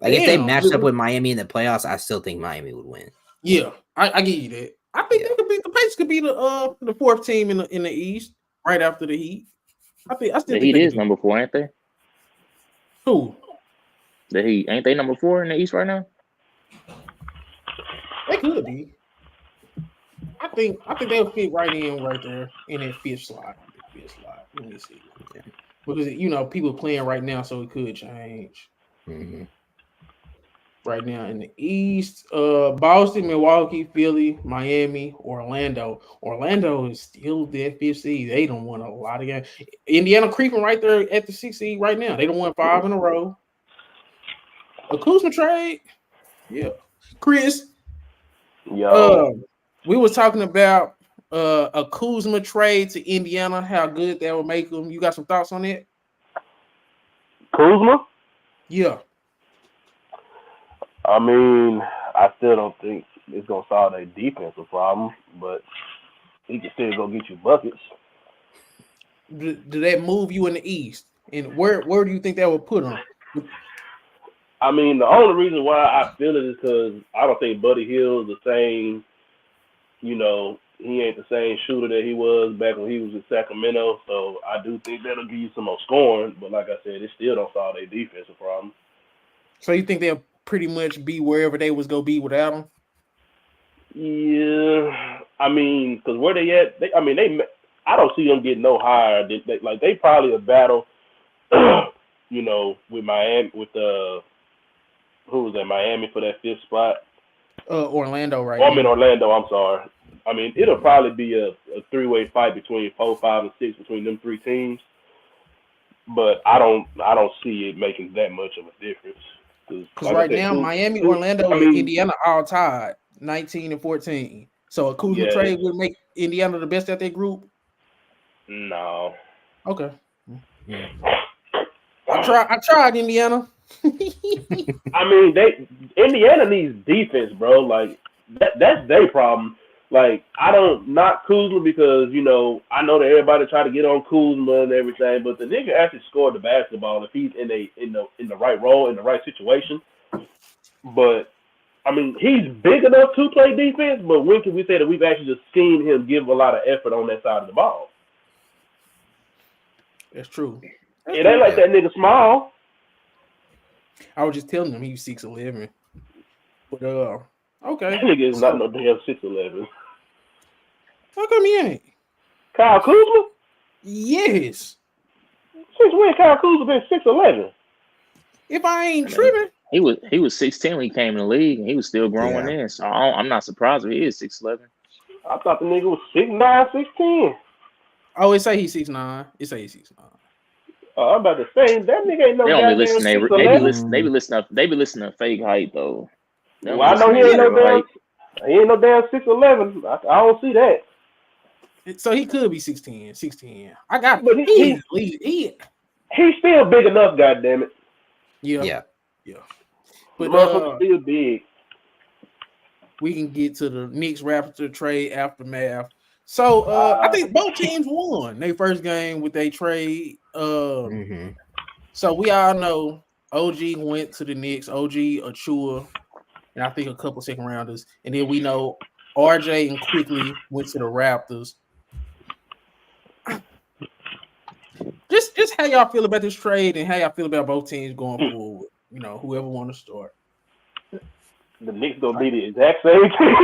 [SPEAKER 3] Like if they matched up with Miami in the playoffs, I still think Miami would win.
[SPEAKER 1] Yeah, I give you that. I think the Pacers could be the 4th team in the East right after the Heat. I still think
[SPEAKER 2] the Heat is number 4, ain't they?
[SPEAKER 1] Who?
[SPEAKER 2] The Heat ain't they number 4 in the East right now?
[SPEAKER 1] They could be. I think they'll fit right there in that 5th slot. Let me see. Yeah. Because people playing right now, so it could change. Right now in the East, Boston, Milwaukee, Philly, Miami, Orlando. Orlando is still the 5th seed. They don't win a lot of games. Indiana creeping right there at the 6th seed right now. They don't win 5 in a row. A Kuzma trade, yeah. Chris, we was talking about a Kuzma trade to Indiana. How good that would make them. You got some thoughts on that?
[SPEAKER 4] Kuzma?
[SPEAKER 1] Yeah.
[SPEAKER 4] I mean, I still don't think it's gonna solve their defensive problem, but he can still go get you buckets.
[SPEAKER 1] Do that move you in the East? And where do you think that would put them?
[SPEAKER 4] I mean, the only reason why I feel it is because I don't think Buddy Hield is the same. he ain't the same shooter that he was back when he was in Sacramento. So I do think that'll give you some more scoring. But like I said, it still don't solve their defensive problem.
[SPEAKER 1] So you think they'll pretty much be wherever they was gonna be without him?
[SPEAKER 4] Yeah, I mean, because where they at? I don't see them getting no higher. They probably a battle, with Miami, who was at Miami for that 5th spot?
[SPEAKER 1] Orlando, right?
[SPEAKER 4] I'm in Orlando. I'm sorry. I mean, it'll probably be a 3-way fight between 4, 5, and 6 between them 3 teams. But I don't see it making that much of a difference.
[SPEAKER 1] Because right now, Miami, Orlando, and Indiana all tied, 19 and 14. So a Kuzma trade would make Indiana the best at their group.
[SPEAKER 4] No.
[SPEAKER 1] Okay. Yeah. I tried Indiana.
[SPEAKER 4] I mean, Indiana needs defense, bro. Like that's their problem. Like I don't knock Kuzma because I know that everybody try to get on Kuzma and everything, but the nigga actually scored the basketball if he's in the right role in the right situation. But I mean, he's big enough to play defense. But when can we say that we've actually just seen him give a lot of effort on that side of the ball?
[SPEAKER 1] That's true.
[SPEAKER 4] It ain't like that nigga small.
[SPEAKER 1] I was just telling him he's 6'11". But okay.
[SPEAKER 4] That nigga is not no damn 6'11".
[SPEAKER 1] How come he ain't?
[SPEAKER 4] Kyle Kuzma?
[SPEAKER 1] Yes.
[SPEAKER 4] Since when Kyle Kuzma been 6'11"?
[SPEAKER 1] If I ain't tripping.
[SPEAKER 2] He was 6'10" when he came in the league, and he was still growing in. So I'm not surprised if he is 6'11".
[SPEAKER 4] I thought the nigga was 6'9", 6'10".
[SPEAKER 1] Oh, it say he's 6'9". It say he's 6'9".
[SPEAKER 4] I'm about to say that nigga ain't no
[SPEAKER 2] they
[SPEAKER 4] goddamn
[SPEAKER 2] listen. They
[SPEAKER 4] 6'11".
[SPEAKER 2] be listening to fake height though.
[SPEAKER 4] Well, I know he ain't no damn 6'11". I don't see that.
[SPEAKER 1] So he could be 6'10", 6'10". I got it.
[SPEAKER 4] But he's still big enough, goddammit.
[SPEAKER 1] Yeah.
[SPEAKER 4] But still big.
[SPEAKER 1] We can get to the Knicks Raptors trade aftermath. So I think both teams won their first game with their trade. So we all know OG went to the Knicks, OG, Achua, and I think a couple second rounders. And then we know RJ and Quickly went to the Raptors. Just how y'all feel about this trade and how y'all feel about both teams going forward. Whoever want to start.
[SPEAKER 4] The Knicks gonna be the exact same team.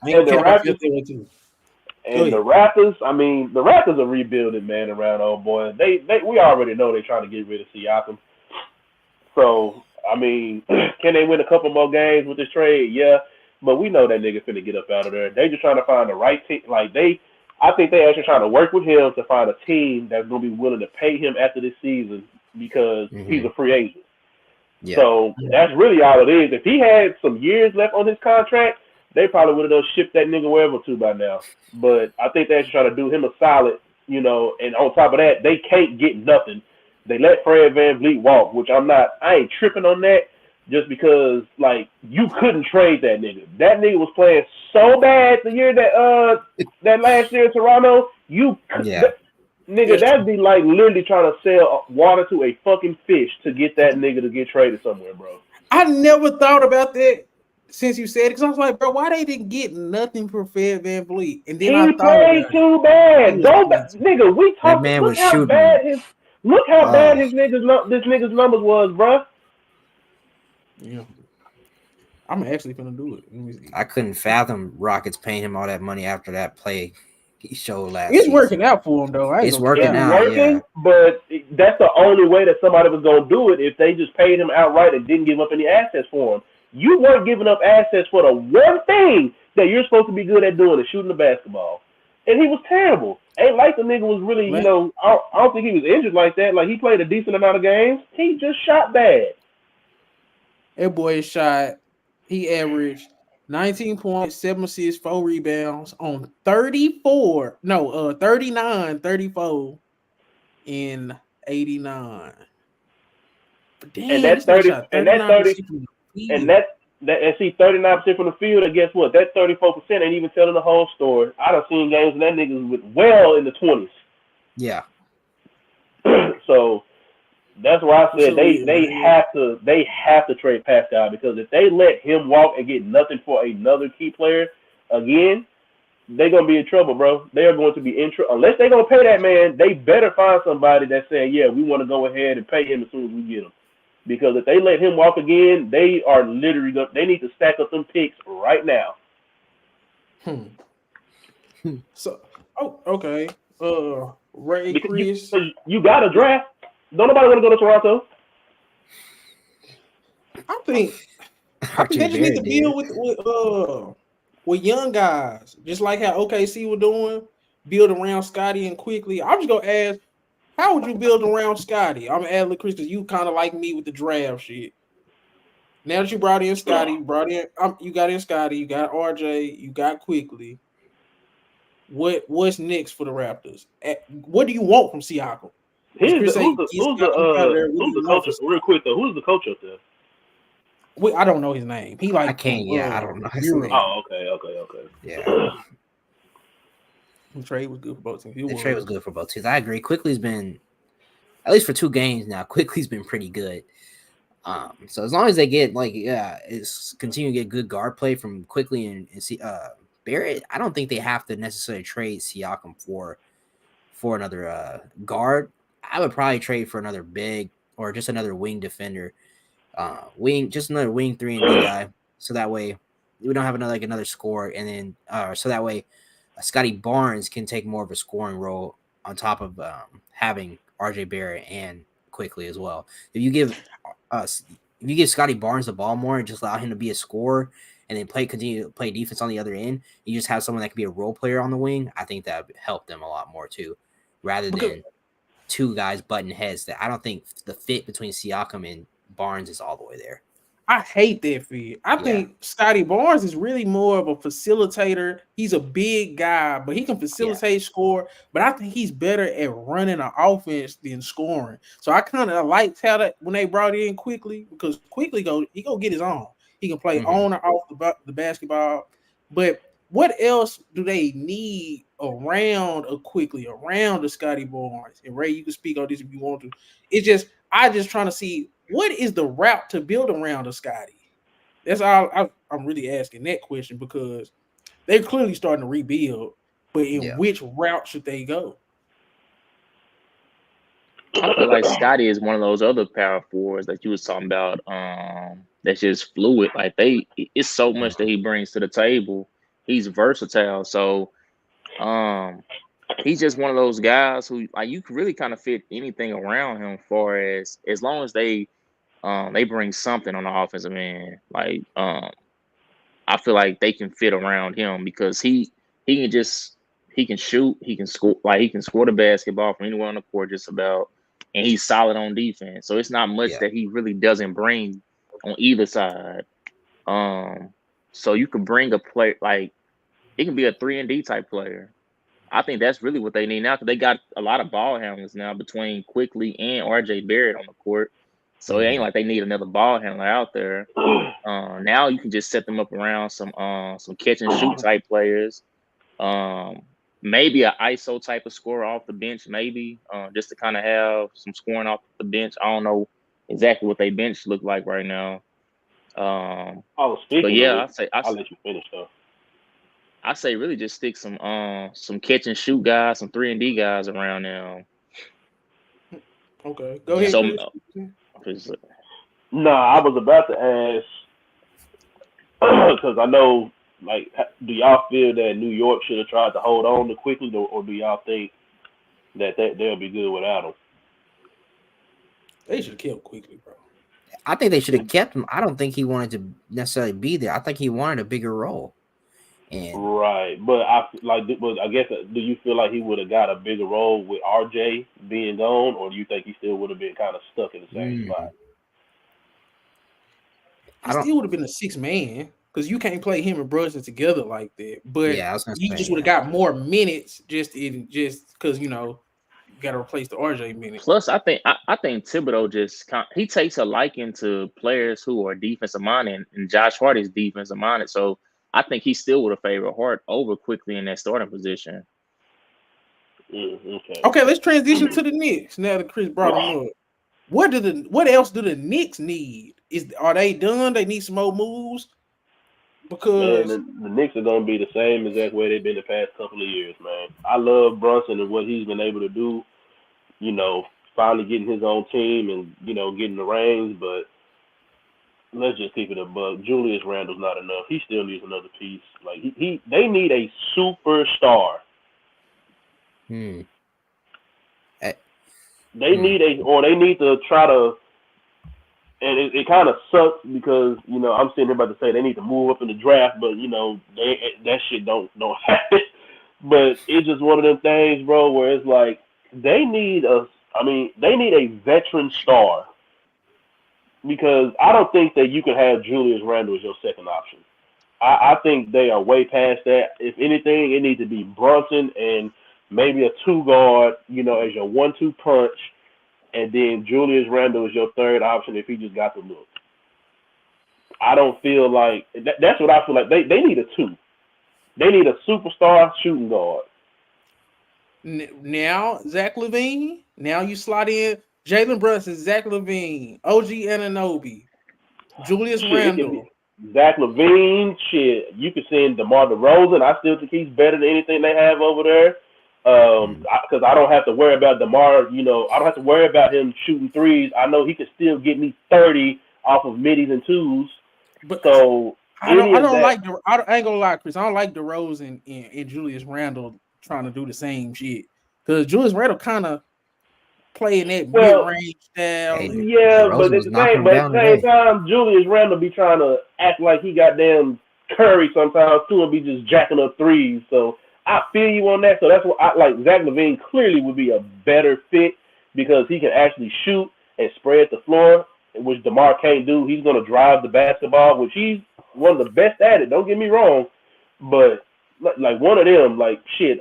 [SPEAKER 4] And the Raptors, I mean, the Raptors are rebuilding, man, around old boy. We already know they're trying to get rid of Siakam. So, I mean, can they win a couple more games with this trade? Yeah. But we know that nigga finna get up out of there. They just trying to find the right team. I think they actually trying to work with him to find a team that's gonna be willing to pay him after this season because he's a free agent. Yeah. So that's really all it is. If he had some years left on his contract, they probably would have shipped that nigga wherever to by now. But I think they're trying to do him a solid, and on top of that, they can't get nothing. They let Fred VanVleet walk, which I ain't tripping on that just because, you couldn't trade that nigga. That nigga was playing so bad the year that last year in Toronto. Nigga, that'd be like literally trying to sell water to a fucking fish to get that nigga to get traded somewhere, bro.
[SPEAKER 1] I never thought about that. Since you said it, because I was like, bro, why they didn't get nothing for Fred VanVleet? And then
[SPEAKER 4] he played too bad. Nigga, we talked. Look how bad his nigga's numbers was, bro.
[SPEAKER 1] Yeah, I'm actually gonna do it.
[SPEAKER 3] I couldn't fathom Rockets paying him all that money after that play he showed last.
[SPEAKER 1] It's working out for him though.
[SPEAKER 3] It's working out. Yeah.
[SPEAKER 4] But that's the only way that somebody was gonna do it if they just paid him outright and didn't give up any assets for him. You weren't giving up assets for the one thing that you're supposed to be good at doing, is shooting the basketball. And he was terrible. Ain't like the nigga was really, I don't think he was injured like that. Like, he played a decent amount of games. He just shot bad.
[SPEAKER 1] That boy shot, he averaged 19 points, 7 assists, 4 rebounds on 39, 34 in 89. But damn,
[SPEAKER 4] and that's 30, and that's 30. And and see 39% from the field, and guess what? That 34% ain't even telling the whole story. I done seen games and that nigga was well in the 20s.
[SPEAKER 3] Yeah.
[SPEAKER 4] So That's why I said they have to trade Pascal, because if they let him walk and get nothing for another key player again, they're gonna be in trouble, bro. They are going to be in trouble unless they're gonna pay that man. They better find somebody that's saying, yeah, we want to go ahead and pay him as soon as we get him. Because if they let him walk again, they are literally they need to stack up some picks right now.
[SPEAKER 1] So, okay. Ray,
[SPEAKER 4] because
[SPEAKER 1] Chris,
[SPEAKER 4] you got to draft. Don't nobody want to go to Toronto.
[SPEAKER 1] I think they just need to build with young guys, just like how OKC were doing. Build around Scotty and quickly. I'm just gonna ask, how would you build around Scotty? I'm gonna add Chris because you kind of like me with the draft shit. Now that you brought in Scotty, you got in Scotty, you got RJ, you got quickly. What's next for the Raptors? What do you want from Siakam?
[SPEAKER 4] Who's the coach? Real quick though, who's the coach up there?
[SPEAKER 1] I don't know his name. He like
[SPEAKER 3] I can't. I don't know his name.
[SPEAKER 4] Oh, okay.
[SPEAKER 3] Yeah.
[SPEAKER 1] The trade was good for both teams.
[SPEAKER 3] The trade was good for both teams. I agree. Quickly's been, at least for 2 games now, Quickly's been pretty good. So as long as they get it's continue to get good guard play from Quickly and Barrett, I don't think they have to necessarily trade Siakam for another guard. I would probably trade for another big or just another wing defender, just another wing 3 and D guy. So that way we don't have another scorer, and then so that way Scotty Barnes can take more of a scoring role on top of having RJ Barrett and Quickly as well. If you give Scotty Barnes the ball more and just allow him to be a scorer, and then continue to play defense on the other end, you just have someone that can be a role player on the wing, I think that would help them a lot more too, rather than 2 guys butting heads. That I don't think the fit between Siakam and Barnes is all the way there.
[SPEAKER 1] I hate that fit. I think Scotty Barnes is really more of a facilitator. He's a big guy, but he can facilitate, score. But I think he's better at running an offense than scoring. So I kind of liked how that when they brought in Quickly, because Quickly he go get his own. He can play on or off the basketball. But what else do they need around the Scotty Barnes? And Ray, you can speak on this if you want to. I just trying to see what is the route to build around a Scotty. That's all I'm really asking that question, because they're clearly starting to rebuild. But in which route should they go?
[SPEAKER 2] I feel like Scotty is one of those other power forwards that you was talking about. That's just fluid. Like it's so much that he brings to the table. He's versatile. So, he's just one of those guys who you can really kind of fit anything around him. As long as they bring something on the offensive end. I feel like they can fit around him because he can shoot, he can score, he can score the basketball from anywhere on the court just about. And he's solid on defense. So it's not much that he really doesn't bring on either side. So you can bring a player, it can be a 3-and-D type player. I think that's really what they need now, because they got a lot of ball handlers now between Quickly and RJ Barrett on the court. So it ain't like they need another ball handler out there. Now you can just set them up around some catch and shoot type players. Maybe an ISO type of scorer off the bench, maybe, just to kind of have some scoring off the bench. I don't know exactly what their bench look like right now. But yeah, I'll let you finish though. I say really just stick some catch and shoot guys, some 3-and-D guys around them.
[SPEAKER 1] Okay, go ahead.
[SPEAKER 4] No, I was about to ask because I know. Do y'all feel that New York should have tried to hold on to Quickly, or do y'all think that they'll be good without him?
[SPEAKER 1] They should have killed Quickly, bro.
[SPEAKER 3] I think they should have kept him. I don't think he wanted to necessarily be there. I think he wanted a bigger role.
[SPEAKER 4] Right, but I guess, do you feel like he would have got a bigger role with RJ being gone, or do you think he still would have been kind of stuck in the same spot?
[SPEAKER 1] He still would have been a 6-man. Because you can't play him and Brunson together like that. But he just would have got more minutes just because, you got to replace the RJ minutes.
[SPEAKER 2] Plus, I think Thibodeau he takes a liking to players who are defensive minded, and Josh Hart is defensive minded. So I think he still would have favored Hart over Quickly in that starting position.
[SPEAKER 1] Okay, let's transition to the Knicks now that Chris brought him up. What else do the Knicks need? Are they done? They need some more moves because
[SPEAKER 4] the Knicks are gonna be the same exact way they've been the past couple of years, man. I love Brunson and what he's been able to do. You know, finally getting his own team and getting the reins, but let's just keep it a buck. Julius Randle's not enough. He still needs another piece. Like they need a superstar. They need they need to try to, and it kind of sucks because I'm sitting here about to say they need to move up in the draft, but that shit don't happen. But it's just one of them things, bro, where it's like they need a veteran star, because I don't think that you can have Julius Randle as your second option. I think they are way past that. If anything, it needs to be Brunson and maybe a 2-guard, as your 1-2 punch, and then Julius Randle is your third option if he just got the look. I don't feel like that's what I feel like. They need a 2. They need a superstar shooting guard.
[SPEAKER 1] Now Zach Lavine. Now you slot in Jalen Brunson, Zach Lavine, OG Anunoby, Julius Randle.
[SPEAKER 4] Zach Lavine, shit. You could send DeMar DeRozan. I still think he's better than anything they have over there. Because I don't have to worry about DeMar. I don't have to worry about him shooting threes. I know he can still get me 30 off of middies and twos.
[SPEAKER 1] But
[SPEAKER 4] so
[SPEAKER 1] I ain't gonna lie, Chris. I don't like DeRozan and Julius Randle trying to do the same shit, because Julius Randle kind of playing that mid-range style.
[SPEAKER 4] Yeah, but at the same time, Julius Randle be trying to act like he got damn Curry sometimes too, and be just jacking up threes. So I feel you on that. So that's what I like. Zach Lavine clearly would be a better fit because he can actually shoot and spread the floor, which DeMar can't do. He's going to drive the basketball, which he's one of the best at it. Don't get me wrong. But like one of them, like shit,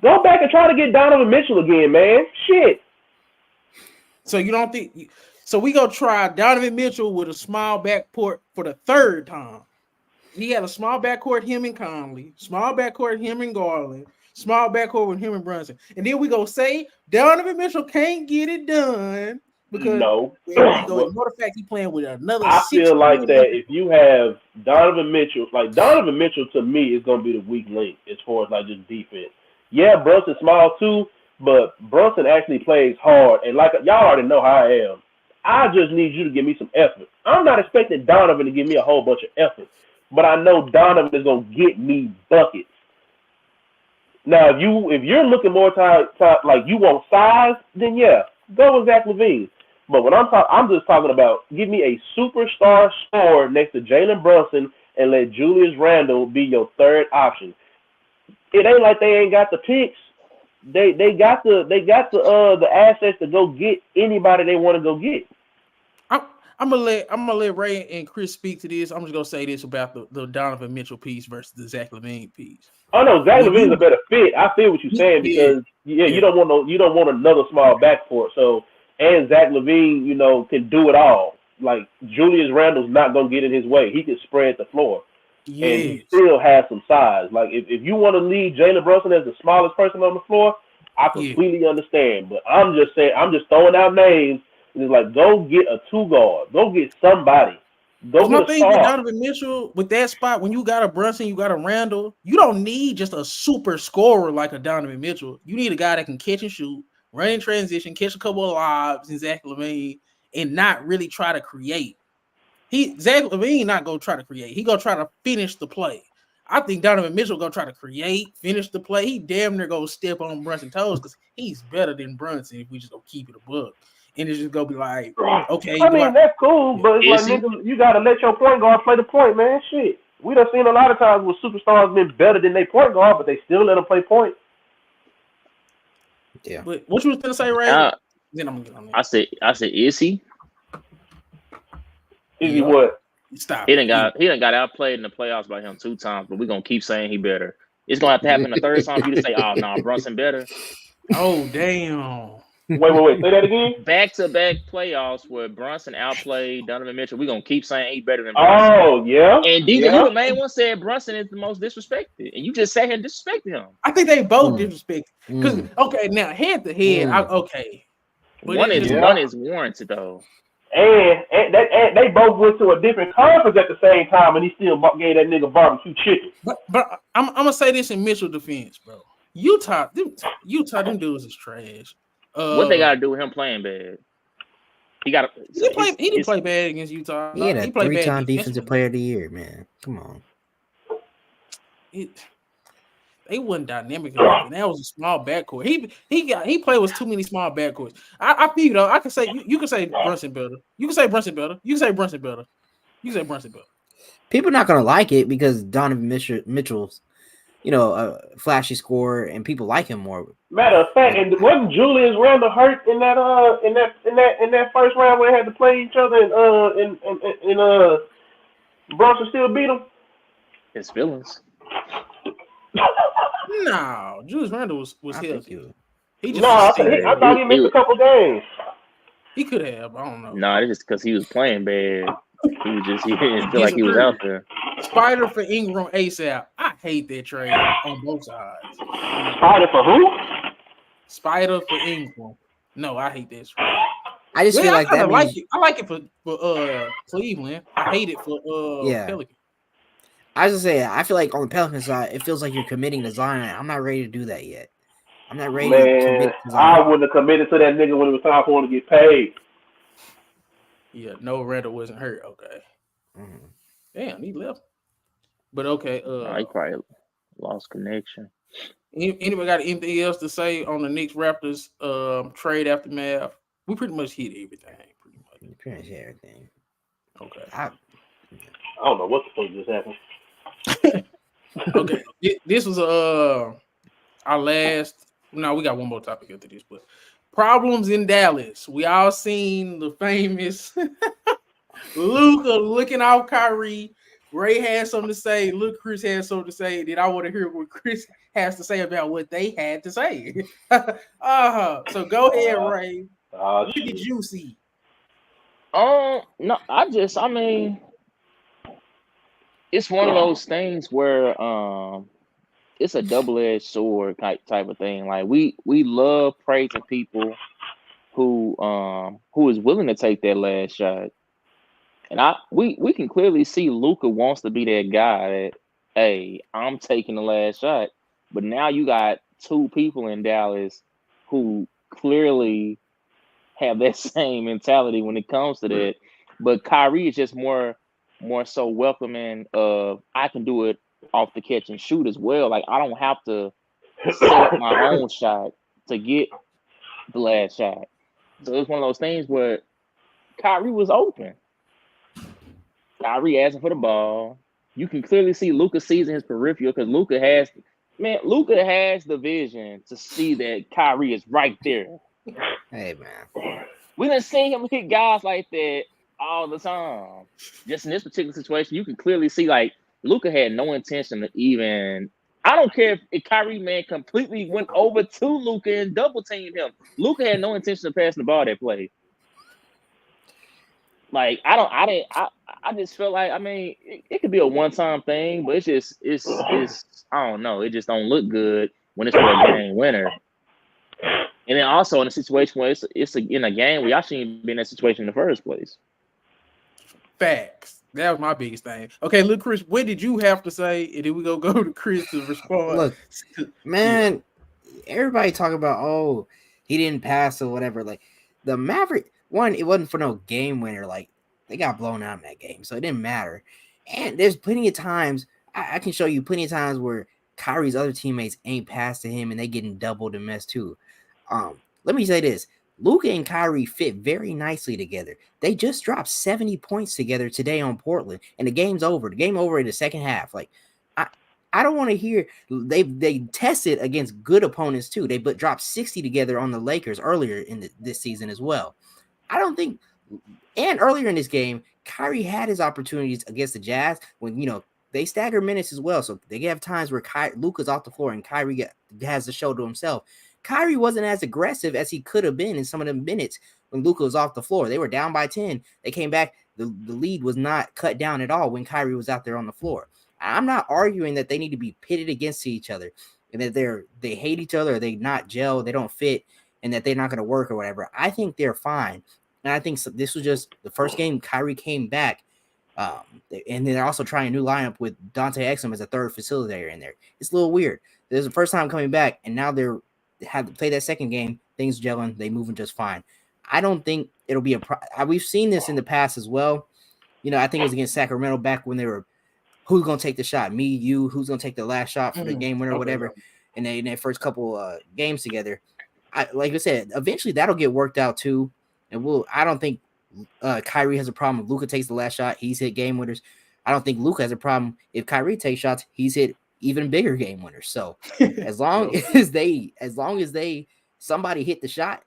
[SPEAKER 4] go back and try to get Donovan Mitchell again, man. Shit.
[SPEAKER 1] So you don't think? So we gonna try Donovan Mitchell with a small backcourt for the third time. He had a small backcourt, him and Conley, small backcourt, him and Garland, small backcourt with him and Brunson, and then we go say Donovan Mitchell can't get it done because
[SPEAKER 4] no.
[SPEAKER 1] Ignore the fact he playing with another.
[SPEAKER 4] I feel like that if you have Donovan Mitchell, to me is gonna be the weak link as far as like just defense. Yeah, Brunson small too, but Brunson actually plays hard, and like y'all already know how I am. I just need you to give me some effort. I'm not expecting Donovan to give me a whole bunch of effort, but I know Donovan is gonna get me buckets. Now, if you're looking more like you want size, then yeah, go with Zach Lavine. But when I'm just talking about give me a superstar scorer next to Jalen Brunson and let Julius Randle be your third option. It ain't like they ain't got the picks. They got the assets to go get anybody they want to go get.
[SPEAKER 1] I'm gonna let Ray and Chris speak to this. I'm just gonna say this about the Donovan Mitchell piece versus the Zach Lavine piece.
[SPEAKER 4] Oh no, Zach Lavine's a better fit. I feel what you're saying because you don't want another small backcourt. So and Zach Lavine, can do it all. Like Julius Randle's not gonna get in his way. He can spread the floor. Yes. And he still has some size. Like if you want to leave Jalen Brunson as the smallest person on the floor, I completely understand. But I'm just saying, I'm just throwing out names. It's like go get a 2-guard. Go get somebody. Go get a star.
[SPEAKER 1] With Donovan Mitchell with that spot, when you got a Brunson, you got a Randle, you don't need just a super scorer like a Donovan Mitchell. You need a guy that can catch and shoot, run in transition, catch a couple of lobs in Zach Lavine, and not really try to create. Zach Lavine not gonna try to create. He gonna try to finish the play. I think Donovan Mitchell gonna try to create, finish the play. He damn near gonna step on Brunson's toes because he's better than Brunson if we just gonna keep it a buck. And it's just gonna be like, okay.
[SPEAKER 4] I mean, that's cool, but it's like, nigga, you gotta let your point guard play the point, man. Shit. We done seen a lot of times where superstars been better than their point guard, but they still let them play point.
[SPEAKER 3] Yeah.
[SPEAKER 1] But what you was gonna say, Ray? Then I'm gonna get on that.
[SPEAKER 2] I said, is he?
[SPEAKER 4] Is he what?
[SPEAKER 2] Stop. He done got outplayed in the playoffs by him 2 times, but we're gonna keep saying he better. It's gonna have to happen the third time for you to say, oh no, Brunson better.
[SPEAKER 1] Oh damn.
[SPEAKER 4] Wait. Say that again.
[SPEAKER 2] Back-to-back playoffs where Brunson outplayed Donovan Mitchell. We're gonna keep saying he's better than Brunson.
[SPEAKER 4] Oh yeah.
[SPEAKER 2] And you the main one said Brunson is the most disrespected, and you just sat here and disrespected him.
[SPEAKER 1] I think they both disrespected. Because okay, now head to head,
[SPEAKER 2] One is warranted though.
[SPEAKER 4] And they both went to a different conference at the same time, and he still gave that nigga barbecue chicken.
[SPEAKER 1] But I'm gonna say this in Mitchell defense, bro. Utah, them dudes is trash.
[SPEAKER 2] What they got to do with him playing bad? He didn't
[SPEAKER 1] play bad against Utah.
[SPEAKER 3] He had a 3-time defensive player of the year, man. Come on.
[SPEAKER 1] They wasn't dynamic enough, and that was a small backcourt. He played with too many small backcourts. I feel though. I can say you can say Brunson better. You can say Brunson better. You can say Brunson better. You can say Brunson better.
[SPEAKER 3] People not gonna like it because Donovan Mitchell's, a flashy scorer, and people like him more.
[SPEAKER 4] Matter of fact, and wasn't Julius Randle hurt in that first round where they had to play each other and Brunson still beat him?
[SPEAKER 2] His feelings.
[SPEAKER 1] No, Julius Randle was healthy. I
[SPEAKER 4] thought he missed a couple games.
[SPEAKER 1] He could have. I don't know.
[SPEAKER 2] No, it's just because he was playing bad. He didn't feel like he was out there.
[SPEAKER 1] Spider for Ingram ASAP. I hate that trade on both sides.
[SPEAKER 4] Spider for who?
[SPEAKER 1] Spider for Ingram. No, I hate that trade.
[SPEAKER 3] I just feel like that.
[SPEAKER 1] I like it for Cleveland. I hate it for Pelicans.
[SPEAKER 3] I was gonna say, I feel like on the Pelicans side, it feels like you're committing to Zion. I'm not ready to do that yet. I'm not ready to commit to Zion.
[SPEAKER 4] I wouldn't have committed to that nigga when it was time for him to get paid.
[SPEAKER 1] Yeah, no, Randall wasn't hurt. Okay.
[SPEAKER 3] Mm-hmm.
[SPEAKER 1] Damn, he left. But okay.
[SPEAKER 2] He probably lost connection.
[SPEAKER 1] Anybody got anything else to say on the Knicks Raptors trade aftermath? We pretty much hit everything.
[SPEAKER 3] Pretty much everything.
[SPEAKER 1] Okay.
[SPEAKER 4] I don't know what the fuck just happened.
[SPEAKER 1] Okay, this was our last. No, we got one more topic after this, but problems in Dallas. We all seen the famous Luka looking out Kyrie. Ray had something to say. Look, Chris had something to say. Then I want to hear what Chris has to say about what they had to say. So go ahead, Ray. What did you see?
[SPEAKER 2] No, I mean, it's one of those things where it's a double-edged sword type of thing. Like we love praising people who is willing to take that last shot. And we can clearly see Luka wants to be that guy that, hey, I'm taking the last shot. But now you got two people in Dallas who clearly have that same mentality when it comes to that. But Kyrie is just more so welcoming of I can do it off the catch and shoot as well. Like I don't have to set up my own shot to get the last shot. So it's one of those things where Kyrie was open. Kyrie asking for the ball. You can clearly see Luka sees in his peripheral because Luka has the vision to see that Kyrie is right there.
[SPEAKER 3] Hey man,
[SPEAKER 2] we done seen him hit guys like that all the time. Just in this particular situation, you can clearly see like Luka had no intention to even. I don't care if Kyrie man completely went over to Luka and double teamed him. Luka had no intention of passing the ball that play. Like I just feel like I mean it could be a one-time thing, but it's I don't know. It just don't look good when it's for a game winner. And then also in a situation where it's in a game where y'all shouldn't be in that situation in the first place.
[SPEAKER 1] Facts. That was my biggest thing. Okay, look, Chris, what did you have to say? And then we go to Chris to respond.
[SPEAKER 3] Look, man, everybody talk about he didn't pass or whatever. Like the Maverick one, it wasn't for no game winner. Like they got blown out in that game, so it didn't matter. And there's plenty of times I can show you plenty of times where Kyrie's other teammates ain't passed to him and they getting doubled and messed too. Let me say this. Luka and Kyrie fit very nicely together. They just dropped 70 points together today on Portland, and the game's over. The game over in the second half. Like, I don't want to hear they tested against good opponents too. They dropped 60 together on the Lakers earlier in this season as well. I don't think, and earlier in this game, Kyrie had his opportunities against the Jazz when they stagger minutes as well, so they have times where Luka's off the floor and Kyrie has the show to himself. Kyrie wasn't as aggressive as he could have been in some of the minutes when Luka was off the floor. They were down by 10. They came back. The lead was not cut down at all when Kyrie was out there on the floor. I'm not arguing that they need to be pitted against each other and that they hate each other or they not gel, they don't fit. and that they're not going to work or whatever. I think they're fine. And I think this was just the first game Kyrie came back. And they're also trying a new lineup with Dante Exum as a third facilitator in there. It's a little weird. This is the first time coming back, and now they have to play that second game. Things gelling, they moving just fine. I don't think it'll be we've seen this in the past as well. I think it was against Sacramento back when they were, who's going to take the shot? Me, you, who's going to take the last shot for the game winner or whatever. And in their first couple games together. Like I said, eventually that'll get worked out too. And I don't think Kyrie has a problem if Luka takes the last shot. He's hit game winners. I don't think Luka has a problem if Kyrie takes shots. He's hit even bigger game winners. So as long as somebody hit the shot,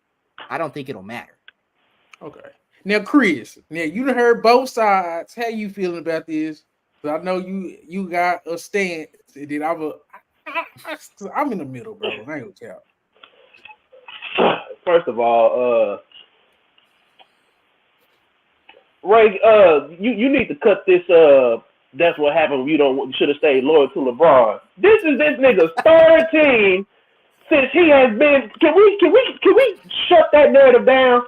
[SPEAKER 3] I don't think it'll matter.
[SPEAKER 1] Okay. Now, Chris, you done heard both sides. How you feeling about this? I know you got a stance, and then I'm in the middle, bro. I ain't gonna tell.
[SPEAKER 4] First of all, Ray, you need to cut this. That's what happened. You should have stayed loyal to LeBron. This is this nigga's third team since he has been. Can we shut that narrative down?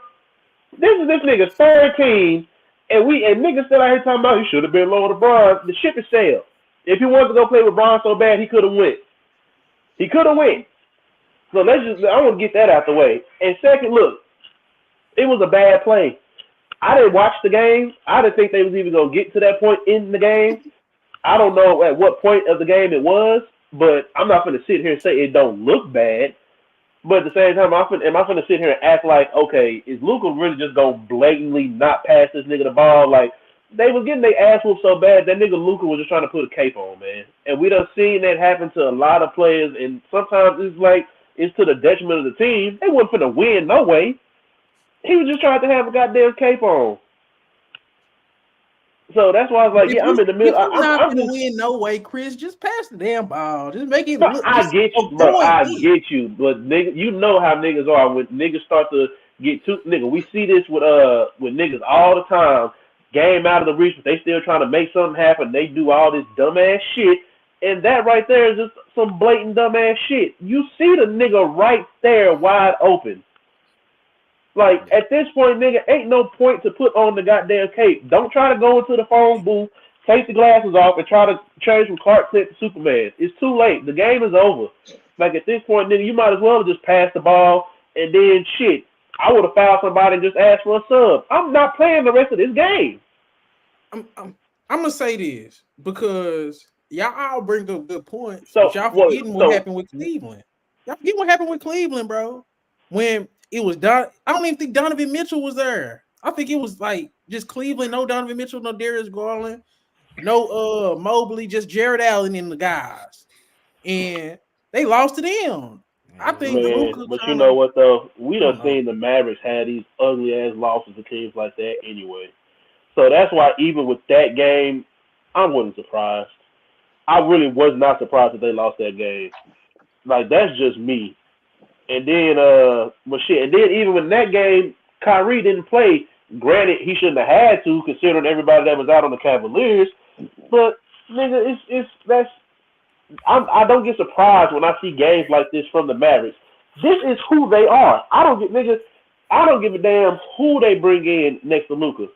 [SPEAKER 4] This is this nigga's third team, and niggas still out here talking about he should have been loyal to LeBron. The ship is sailed. If he wanted to go play with LeBron so bad, he could have went. He could have went. So I want to get that out the way. And second, look, it was a bad play. I didn't watch the game. I didn't think they was even going to get to that point in the game. I don't know at what point of the game it was, but I'm not going to sit here and say it don't look bad. But at the same time, am I going to sit here and act like, okay, is Luka really just going to blatantly not pass this nigga the ball? Like, they was getting their ass whooped so bad, that nigga Luka was just trying to put a cape on, man. And we done seen that happen to a lot of players, and sometimes it's to the detriment of the team. They wasn't finna win no way. He was just trying to have a goddamn cape on. So that's why I was like, I'm in the middle.
[SPEAKER 1] I'm not going to win no way, Chris. Just pass the damn ball. Just make it look.
[SPEAKER 4] I get you, bro. I get you. But nigga, you know how niggas are when niggas start to get too nigga. We see this with niggas all the time. Game out of the reach, but they still trying to make something happen. They do all this dumbass shit. And that right there is just some blatant dumbass shit. You see the nigga right there wide open. Like, at this point, nigga, ain't no point to put on the goddamn cape. Don't try to go into the phone booth, take the glasses off, and try to change from Clark Kent to Superman. It's too late. The game is over. Like, at this point, nigga, you might as well just pass the ball, and then, shit, I would have fouled somebody and just asked for a sub. I'm not playing the rest of this game.
[SPEAKER 1] I'm going to say this, because y'all all bring up good points,
[SPEAKER 4] so,
[SPEAKER 1] but y'all forgetting what happened with Cleveland. Y'all forget what happened with Cleveland, bro. When it was I don't even think Donovan Mitchell was there. I think it was like just Cleveland, no Donovan Mitchell, no Darius Garland, no Mobley, just Jared Allen and the guys. And they lost to them. I think
[SPEAKER 4] but you know what though? We done seen the Mavericks had these ugly ass losses to teams like that anyway. So that's why even with that game, I wasn't surprised. I really was not surprised that they lost that game. Like, that's just me. And then, and then even when that game, Kyrie didn't play. Granted, he shouldn't have had to, considering everybody that was out on the Cavaliers. But nigga, I don't get surprised when I see games like this from the Mavericks. This is who they are. I don't give a damn who they bring in next to Luka.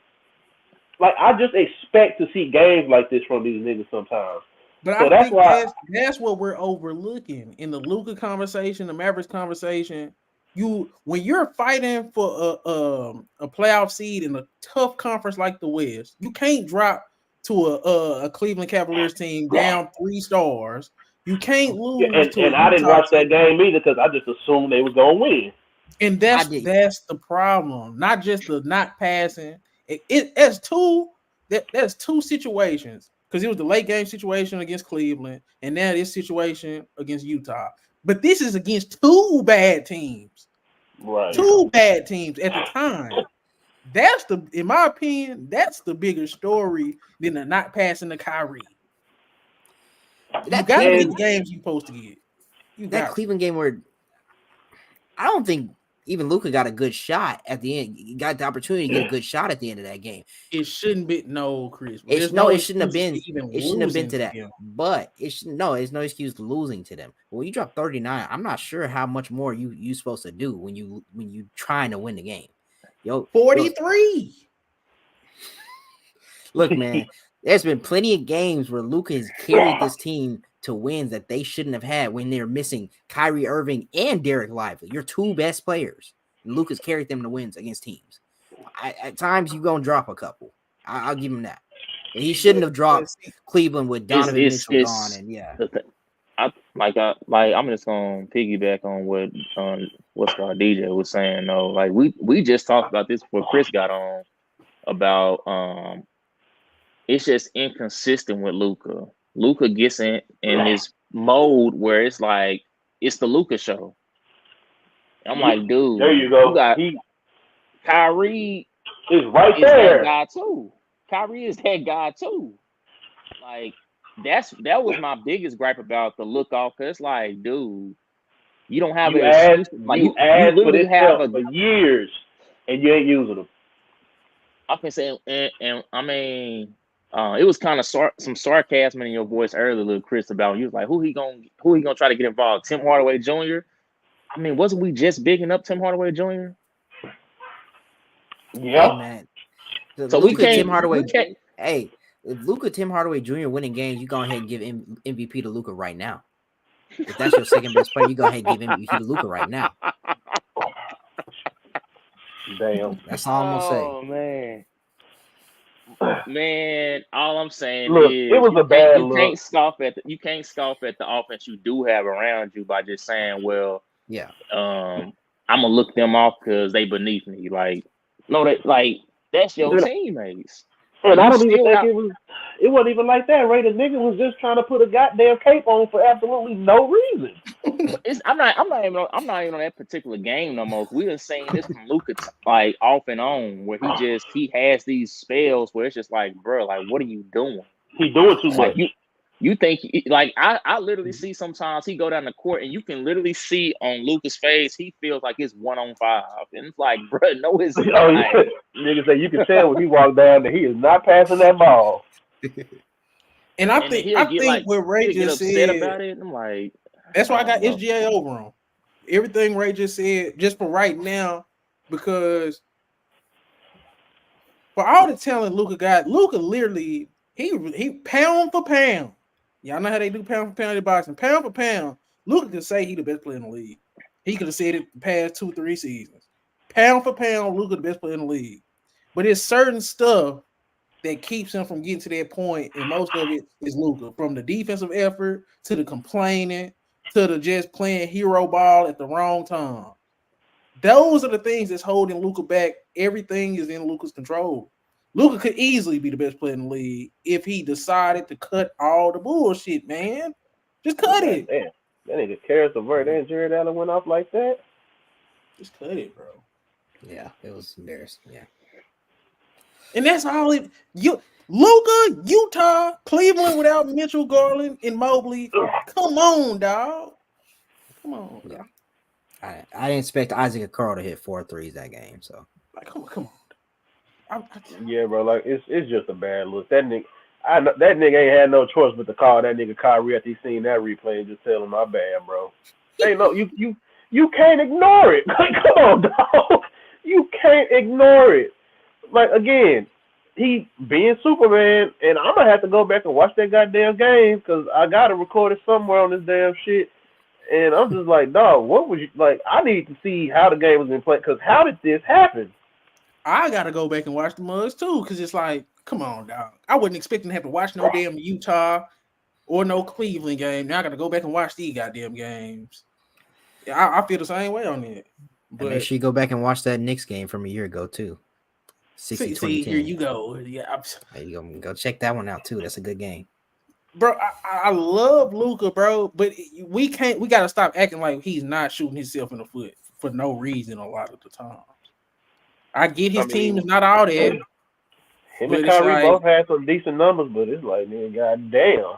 [SPEAKER 4] Like, I just expect to see games like this from these niggas sometimes.
[SPEAKER 1] But so I think that's what we're overlooking in the Luka conversation, the Mavericks conversation. When you're fighting for a playoff seed in a tough conference like the West, you can't drop to a Cleveland Cavaliers team down 3 stars. You can't lose.
[SPEAKER 4] And I didn't watch that game either because I just assumed they was gonna win.
[SPEAKER 1] And that's the problem. Not just the not passing. That's two situations. Because it was the late game situation against Cleveland, and now this situation against Utah. But this is against 2 bad teams.
[SPEAKER 4] Right.
[SPEAKER 1] 2 bad teams at the time. In my opinion, that's the bigger story than the not passing to Kyrie. You got to get the games you're supposed to get.
[SPEAKER 3] That Cleveland game where I don't think even Luka got a good shot at the end. He got the opportunity to get a good shot at the end of that game.
[SPEAKER 1] It shouldn't be Chris.
[SPEAKER 3] It shouldn't have been. It shouldn't have been to that.
[SPEAKER 1] Him.
[SPEAKER 3] But there's no excuse to losing to them. When you drop 39, I'm not sure how much more you supposed to do when you trying to win the game.
[SPEAKER 1] 43.
[SPEAKER 3] Look, man, there's been plenty of games where Luka has carried this team to wins that they shouldn't have had when they're missing Kyrie Irving and Derek Lively, your two best players. And Luka's carried them to wins against teams. At times, you're going to drop a couple. I'll give him that. And he shouldn't have dropped Cleveland with Donovan Mitchell gone. And yeah.
[SPEAKER 2] I'm just gonna piggyback on what's called DJ was saying though. Like we just talked about this before Chris got on about it's just inconsistent with Luka. Luka gets in this mode where it's like it's the Luka show. I'm like, dude,
[SPEAKER 4] there you go.
[SPEAKER 2] Kyrie
[SPEAKER 4] is right
[SPEAKER 2] is
[SPEAKER 4] there.
[SPEAKER 2] That guy too. Kyrie is that guy too. Like that was my biggest gripe about the look off. Cause it's like, dude, you don't have
[SPEAKER 4] you
[SPEAKER 2] an excuse.
[SPEAKER 4] Like you literally have for years, and you ain't using them.
[SPEAKER 2] I've been saying, and I mean, it was kind of some sarcasm in your voice earlier, little Chris, about you was like, who he gonna try to get involved? Tim Hardaway Jr. I mean, wasn't we just bigging up Tim Hardaway Jr.?
[SPEAKER 4] Yeah,
[SPEAKER 3] man.
[SPEAKER 2] So
[SPEAKER 3] Luka, Tim Hardaway. Hey, if Luka, Tim Hardaway Jr. winning games, you go ahead and give MVP to Luka right now. If that's your second best player, you go ahead and give MVP to Luka right now.
[SPEAKER 4] Damn.
[SPEAKER 3] That's all I'm gonna say.
[SPEAKER 2] Oh man, all I'm saying
[SPEAKER 4] look,
[SPEAKER 2] is
[SPEAKER 4] it was a bad look.
[SPEAKER 2] You can't scoff at the offense you do have around you by just saying, well,
[SPEAKER 3] yeah,
[SPEAKER 2] I'm gonna look them off because they beneath me. Like, no, that's your teammates.
[SPEAKER 4] And I don't even think it wasn't even like that, Ray. The nigga was just trying to put a goddamn cape on for absolutely no reason.
[SPEAKER 2] I'm not even on that particular game no more. We done seen this from Luka like off and on, where he has these spells where it's just like, bro, like what are you doing?
[SPEAKER 4] He doing too much.
[SPEAKER 2] You think like I literally see sometimes he go down the court and you can literally see on Luka's face he feels like it's 1-on-5, and it's like, bro, no, it's not.
[SPEAKER 4] Oh, yeah. Nigga say you can tell when he walked down that he is not passing that ball.
[SPEAKER 1] And I think what Ray just said
[SPEAKER 2] about it, I'm like,
[SPEAKER 1] that's why I got SGA over on everything Ray just said, just for right now, because for all the talent Luka got, Luka literally he pound for pound. Y'all know how they do pound for pound in boxing. Pound for pound, Luka can say he the best player in the league. He could have said it the past 2-3 seasons. Pound for pound, Luka the best player in the league. But there's certain stuff that keeps him from getting to that point, and most of it is Luka. From the defensive effort to the complaining to the just playing hero ball at the wrong time. Those are the things that's holding Luka back. Everything is in Luka's control. Luka could easily be the best player in the league if he decided to cut all the bullshit, man. Just cut it.
[SPEAKER 4] Damn. That nigga Karis LeVert and Jared Allen went off like that.
[SPEAKER 1] Just cut it, bro.
[SPEAKER 3] Yeah, it was embarrassing. Yeah.
[SPEAKER 1] And that's all it. Luka, Utah, Cleveland without Mitchell, Garland, and Mobley. Come on, dog. Come on.
[SPEAKER 3] Yeah. I didn't expect Isaac Okoro to hit 4 threes that game. So,
[SPEAKER 1] like, come on.
[SPEAKER 4] Yeah, bro. Like it's just a bad look. That nigga, that nigga ain't had no choice but to call that nigga Kyrie after he seen that replay and just tell him my bad, bro. Ain't no you can't ignore it. Like, come on, dog. You can't ignore it. Like, again, he being Superman, and I'm gonna have to go back and watch that goddamn game because I gotta record it somewhere on this damn shit. And I'm just like, dog, what was you like? I need to see how the game was in play because how did this happen?
[SPEAKER 1] I gotta go back and watch the Mugs too, because it's like, come on, dog. I wasn't expecting to have to watch no damn Utah or no Cleveland game. Now I gotta go back and watch these goddamn games. Yeah, I feel the same way on it.
[SPEAKER 3] But make sure you go back and watch that Knicks game from a year ago too. 60-20.
[SPEAKER 1] Here you go. Yeah,
[SPEAKER 3] there you go check that one out too. That's a good game,
[SPEAKER 1] bro. I love Luka, bro, but we gotta stop acting like he's not shooting himself in the foot for no reason a lot of the time. I get his team is not all that.
[SPEAKER 4] Him and Kyrie both had some decent numbers, but it's like, man, goddamn.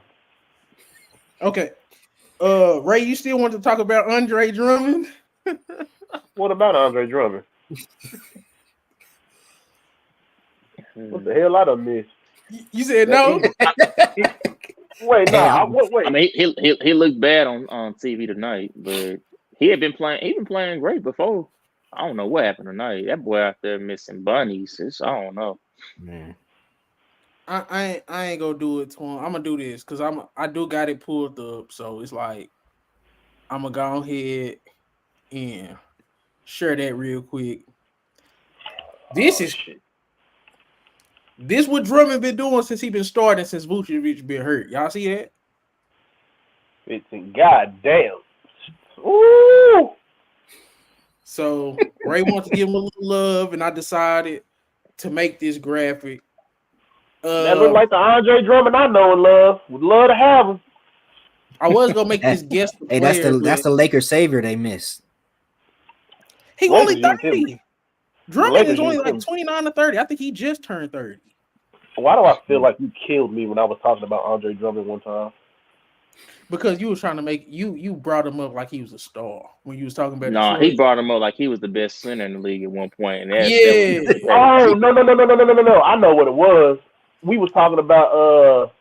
[SPEAKER 1] Okay. Ray, you still want to talk about Andre Drummond?
[SPEAKER 4] What about Andre Drummond? What the hell I done missed?
[SPEAKER 1] You said no?
[SPEAKER 4] Wait, wait.
[SPEAKER 2] I mean, he looked bad on TV tonight, but he had been playing. He been playing great before. I don't know what happened tonight. That boy out there missing bunnies. I don't know.
[SPEAKER 3] Man.
[SPEAKER 1] I ain't gonna do it to him. I'm gonna do this because I do got it pulled up. So it's like I'm gonna go ahead and share that real quick. This what Drummond been doing since he been starting since Vucevic been hurt. Y'all see that?
[SPEAKER 4] It's goddamn. Ooh.
[SPEAKER 1] So Ray wants to give him a little love, and I decided to make this graphic.
[SPEAKER 4] That look like the Andre Drummond I know and love. Would love to have him.
[SPEAKER 1] I was gonna make this guest.
[SPEAKER 3] Hey, that's the Lakers savior they missed.
[SPEAKER 1] He
[SPEAKER 4] Lakers
[SPEAKER 1] only 30. Drummond
[SPEAKER 4] Lakers
[SPEAKER 1] is only
[SPEAKER 4] used
[SPEAKER 1] like
[SPEAKER 4] him.
[SPEAKER 1] 29 to 30. I think he just turned 30.
[SPEAKER 4] Why do I feel like you killed me when I was talking about Andre Drummond one time?
[SPEAKER 1] Because you was trying to make you brought him up like he was a star when you was talking about.
[SPEAKER 2] No,
[SPEAKER 1] Detroit.
[SPEAKER 2] he brought him up like he was the best center in the league at one point. And
[SPEAKER 1] Yeah.
[SPEAKER 4] Oh no! I know what it was. We was talking about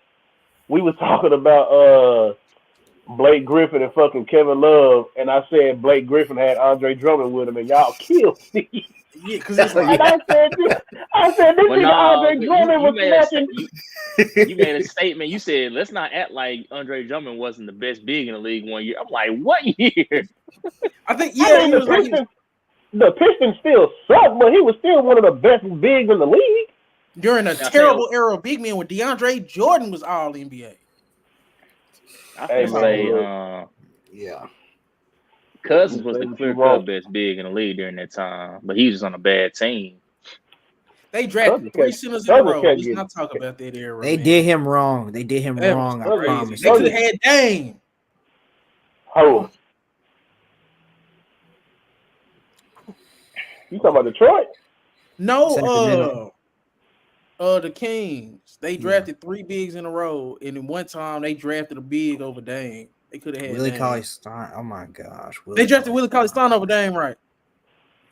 [SPEAKER 4] Blake Griffin and fucking Kevin Love, and I said Blake Griffin had Andre Drummond with him, and y'all killed me.
[SPEAKER 1] Yeah, because it's like,
[SPEAKER 4] And I said this
[SPEAKER 2] Well,
[SPEAKER 4] nigga
[SPEAKER 2] no,
[SPEAKER 4] Andre Drummond was matching.
[SPEAKER 2] You made a statement. You said, let's not act like Andre Drummond wasn't the best big in the league one year. I'm like, what year?
[SPEAKER 1] I think
[SPEAKER 4] I mean, the Pistons still suck, but he was still one of the best bigs in the league.
[SPEAKER 1] during a terrible era of big men when DeAndre Jordan was all NBA.
[SPEAKER 2] I feel say
[SPEAKER 3] Yeah.
[SPEAKER 2] Cousins was the clear-cut best big in the league during that time, but he was on a bad team.
[SPEAKER 1] They drafted 3 centers in a row. Let's not talk about that era.
[SPEAKER 3] They did him wrong. They did him wrong. I promise.
[SPEAKER 1] They could have had Dame.
[SPEAKER 4] Oh. You talking about Detroit?
[SPEAKER 1] No, the Kings. They drafted 3 bigs in a row, and in one time they drafted a big over Dame. They could have had
[SPEAKER 3] Willie
[SPEAKER 1] Dame.
[SPEAKER 3] Cauley-Stein. Oh my gosh.
[SPEAKER 1] They drafted Willie Cauley-Stein over Dame, right?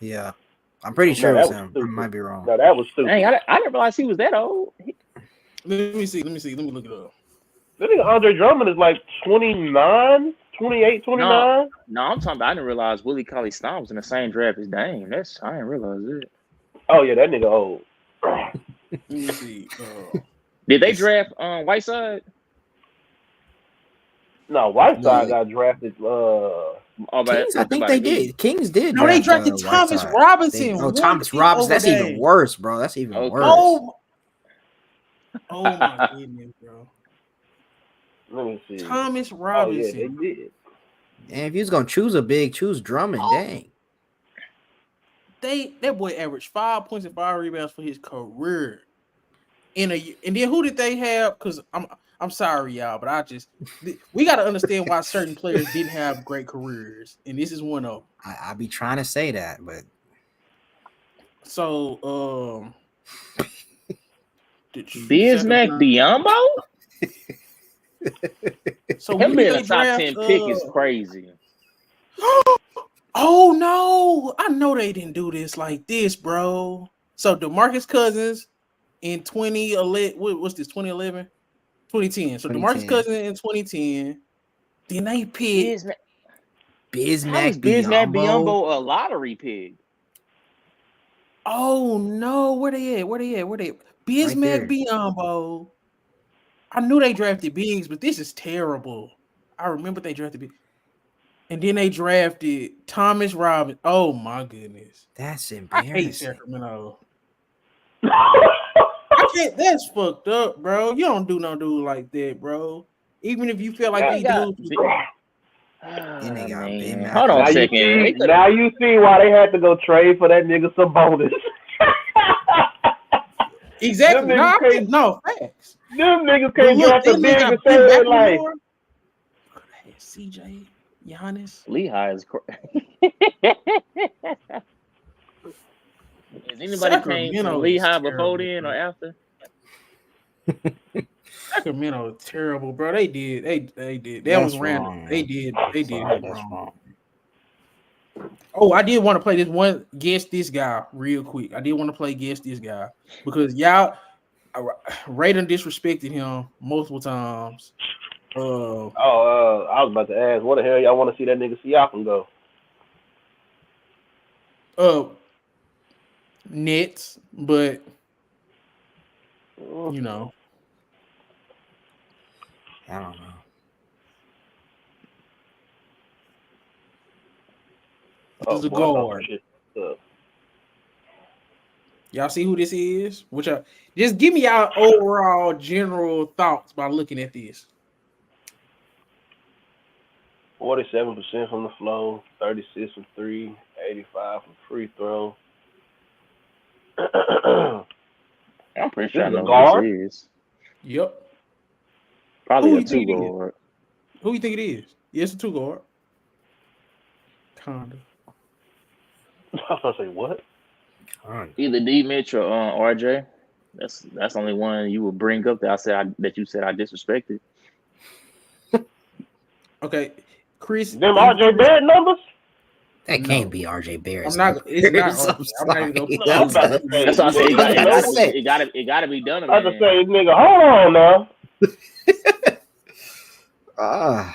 [SPEAKER 3] Yeah. I'm pretty sure it was him. I might be wrong.
[SPEAKER 4] No, that was stupid.
[SPEAKER 2] Dang, I didn't realize he was that old.
[SPEAKER 1] Let me see. Let me look it up.
[SPEAKER 4] I think Andre Drummond is like 29, 28, 29.
[SPEAKER 2] No, I'm talking about I didn't realize Willie Cauley-Stein was in the same draft as Dame. I didn't realize it.
[SPEAKER 4] Oh, yeah, that nigga old.
[SPEAKER 1] Let me see.
[SPEAKER 2] Did they draft Whiteside?
[SPEAKER 4] No, Whiteside got drafted.
[SPEAKER 3] Kings, I think they did. Kings did.
[SPEAKER 1] No, they drafted Thomas Robinson.
[SPEAKER 3] Thomas Robinson. That's even worse, bro. That's even worse.
[SPEAKER 1] Oh my goodness, bro.
[SPEAKER 4] Let me see.
[SPEAKER 1] Thomas Robinson.
[SPEAKER 4] Oh, yeah, they did.
[SPEAKER 3] And if you was gonna choose a big, choose Drummond. Dang.
[SPEAKER 1] That boy averaged 5 points and 5 rebounds for his career. And then who did they have? Because I'm sorry, y'all, but we got to understand why certain players didn't have great careers, and this is one of them.
[SPEAKER 3] I be trying to say that, but
[SPEAKER 1] so
[SPEAKER 2] Bismack Biyombo?
[SPEAKER 1] So
[SPEAKER 2] him being a top 10 pick is crazy.
[SPEAKER 1] Oh no, I know they didn't do this like this, bro. So Demarcus Cousins in 2011, what's this? 2011, 2010. So 2010. Demarcus Cousins in 2010. Then they picked
[SPEAKER 3] Bismack
[SPEAKER 2] Biyombo a lottery pick.
[SPEAKER 1] Oh no, where they at? Bismack Biyombo. I knew they drafted bigs, but this is terrible. I remember they drafted bigs. And then they drafted Thomas Robinson. Oh my goodness.
[SPEAKER 3] That's embarrassing.
[SPEAKER 1] I hate Sacramento. I can't, that's fucked up, bro. You don't do no dude like that, bro. Even if you feel like they do.
[SPEAKER 2] Hold on a second.
[SPEAKER 4] Now you see why they had to go trade for that nigga some bonus.
[SPEAKER 1] Exactly. No, facts.
[SPEAKER 4] Them niggas can't draft a big and save their life.
[SPEAKER 1] CJ, Giannis.
[SPEAKER 2] Lehigh is crazy. Is anybody came from Lehigh before then or after?
[SPEAKER 1] Sacramento is terrible, bro. They did. They did. That was random. They did. They did.
[SPEAKER 3] That's wrong.
[SPEAKER 1] Oh, I did want to play this one. Guess this guy real quick. I did want to play guess this guy because y'all Raiden disrespected him multiple times.
[SPEAKER 4] I was about to ask, what the hell y'all want to see that nigga Siakam go?
[SPEAKER 1] Nets, but you know,
[SPEAKER 3] I don't know.
[SPEAKER 1] This is a guard. Y'all see who this is? Just give me y'all overall general thoughts by looking at this.
[SPEAKER 4] 47% from the floor, 36 from three, 85 from free throw.
[SPEAKER 2] I'm pretty sure I know
[SPEAKER 4] guard?
[SPEAKER 2] who this is.
[SPEAKER 1] Yep.
[SPEAKER 2] Probably a two guard.
[SPEAKER 1] Who you think it is? Yes, a two guard. Kinda.
[SPEAKER 4] I was gonna say what?
[SPEAKER 2] Either D Mitch or RJ. That's only one you would bring up that you said I disrespected.
[SPEAKER 1] Okay, Chris.
[SPEAKER 4] Them RJ Barrett numbers?
[SPEAKER 3] That can't be RJ Barrett.
[SPEAKER 1] It's not. I'm not even gonna.
[SPEAKER 2] That's what I said. It gotta be Donovan.
[SPEAKER 4] I just say, nigga, hold on now.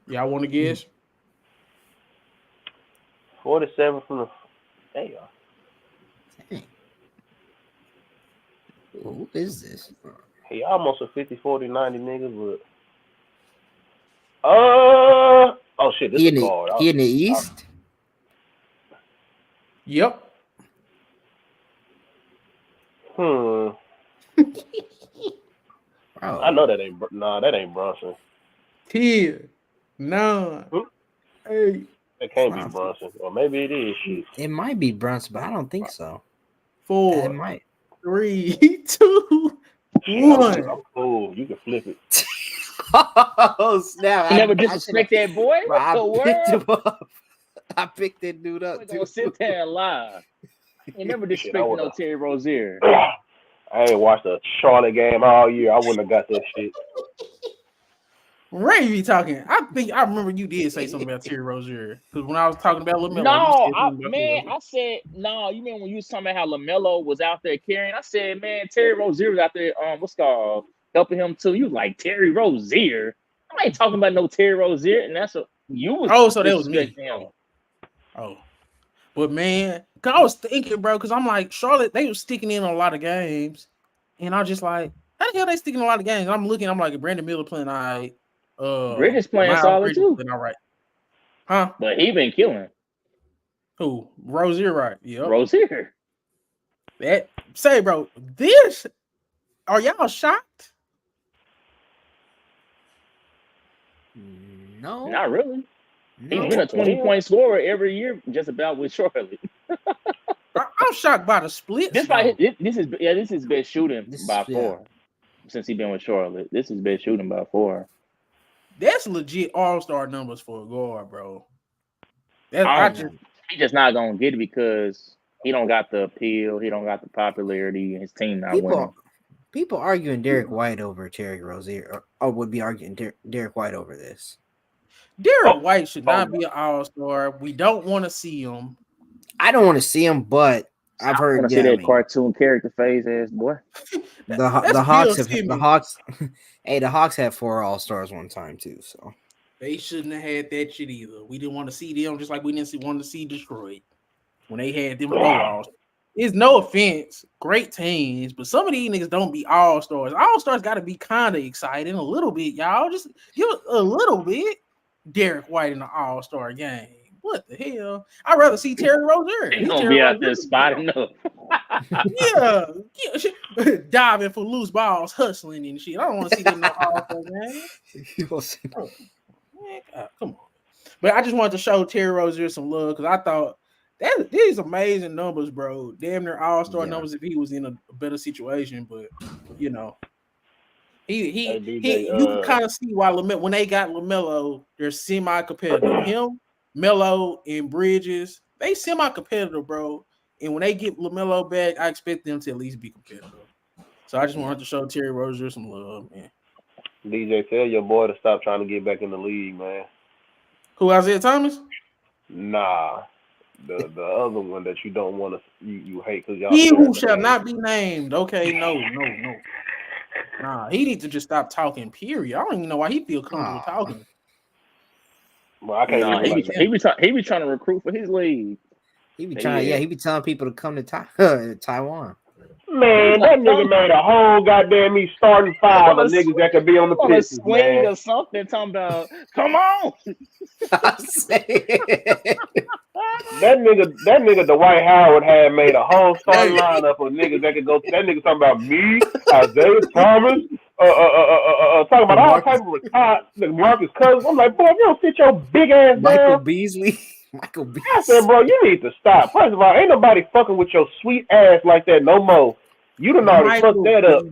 [SPEAKER 1] Y'all want to guess?
[SPEAKER 4] 47 from the. There you are.
[SPEAKER 3] Who is this?
[SPEAKER 4] He almost a 50, 40, 90 niggas, but. Oh shit! This is guard.
[SPEAKER 3] He in the East.
[SPEAKER 1] Yep.
[SPEAKER 3] Bro.
[SPEAKER 4] I know that ain't. Nah, that ain't Brunson.
[SPEAKER 1] 10, 9, 8.
[SPEAKER 4] It can't be Brunson, or maybe it is. Shit.
[SPEAKER 3] It might be Brunson, but I don't think so.
[SPEAKER 1] 4,
[SPEAKER 3] it might.
[SPEAKER 1] 3, 2, 1.
[SPEAKER 4] I'm cool. You can flip it.
[SPEAKER 3] Oh snap!
[SPEAKER 2] You never disrespect that boy.
[SPEAKER 3] Bro, I picked him up. I picked that dude up too.
[SPEAKER 2] Sit there and lie. You never disrespect no Terry Rozier.
[SPEAKER 4] I ain't watched a Charlotte game all year. I wouldn't have got that shit.
[SPEAKER 1] Ray be talking. I remember you did say something about Terry Rozier because when I was talking about LaMelo,
[SPEAKER 2] I said no. You mean when you was talking about how LaMelo was out there carrying? I said, man, Terry Rozier was out there. What's called helping him too. You was like Terry Rozier. I ain't talking about no Terry Rozier, and that's what you was.
[SPEAKER 1] Oh, so that was me.
[SPEAKER 2] Him.
[SPEAKER 1] Oh, but man, cause I was thinking, bro, because I'm like Charlotte, they was sticking in a lot of games, and I was just like, how the hell they sticking in a lot of games? I'm looking, I'm like, Brandon Miller playing all right.
[SPEAKER 2] Bridges playing solid too.
[SPEAKER 1] All right. Huh?
[SPEAKER 2] But he been killing.
[SPEAKER 1] Who? Rozier, right? Yeah.
[SPEAKER 2] Rozier.
[SPEAKER 1] That say, bro, this are y'all shocked?
[SPEAKER 3] No.
[SPEAKER 2] Not really.
[SPEAKER 3] No.
[SPEAKER 2] He's been a 20-point scorer every year, just about with Charlotte.
[SPEAKER 1] I'm shocked by the split.
[SPEAKER 2] This is his best shooting by far. Since he's been with Charlotte. This is best shooting by far.
[SPEAKER 1] That's legit all-star numbers for a guard, bro.
[SPEAKER 2] He just not gonna get it because he don't got the appeal, he don't got the popularity, and his team not winning.
[SPEAKER 3] People arguing Derek White over Terry Rozier, or would be arguing Derek White over this.
[SPEAKER 1] Derek White should not be an all-star. We don't want to see him.
[SPEAKER 3] I don't want to see him, but I've heard.
[SPEAKER 2] I want to see that cartoon character face ass boy.
[SPEAKER 3] The Hawks. Hey, the Hawks had 4 all-stars one time too, so
[SPEAKER 1] they shouldn't have had that shit either. We didn't want to see them, just like we didn't want to see Detroit when they had them 4 all-stars. It's no offense, great teams, but some of these niggas don't be all-stars. All-stars got to be kind of exciting a little bit, y'all. Just give it a little bit. Derek White in the all-star game. What the hell? I'd rather see Terry Rozier.
[SPEAKER 2] He's gonna be out there spotting up.
[SPEAKER 1] yeah, diving for loose balls, hustling and shit. I don't want to see them in the all-star game. God, come on. But I just wanted to show Terry Rozier some love because I thought these amazing numbers, bro. Damn near all-star numbers if he was in a better situation. But you know, you can kind of see why when they got LaMelo, they're semi-competitive. Him, Melo, and Bridges, they semi-competitive, bro. And when they get LaMelo back, I expect them to at least be competitive. So I just wanted to show Terry Rozier some love, man.
[SPEAKER 4] DJ, tell your boy to stop trying to get back in the league, man.
[SPEAKER 1] Who, Isaiah Thomas?
[SPEAKER 4] Nah. The other one that you don't want to you hate because y'all.
[SPEAKER 1] He who shall not be named. Okay, no. Nah, he needs to just stop talking. Period. I don't even know why he feel comfortable talking.
[SPEAKER 4] Well, I can't.
[SPEAKER 2] No,
[SPEAKER 4] even
[SPEAKER 2] he be trying to recruit for his league.
[SPEAKER 3] He be trying. Yeah, he be telling people to come to Taiwan.
[SPEAKER 4] Man, that nigga made a whole goddamn starting five of niggas that could be on the Pistons,
[SPEAKER 2] swing
[SPEAKER 4] man.
[SPEAKER 2] or something. Talking about, come on.
[SPEAKER 4] That nigga Dwight Howard had made a whole starting lineup of niggas that could go. That nigga talking about me, Isaiah Thomas, talking about all types of retired Demarcus Cousins. I'm like, boy, if you don't sit your big ass
[SPEAKER 3] Michael
[SPEAKER 4] down.
[SPEAKER 3] Beasley.
[SPEAKER 4] I said, bro, you need to stop. First of all, ain't nobody fucking with your sweet ass like that no more. You done already fucked that up.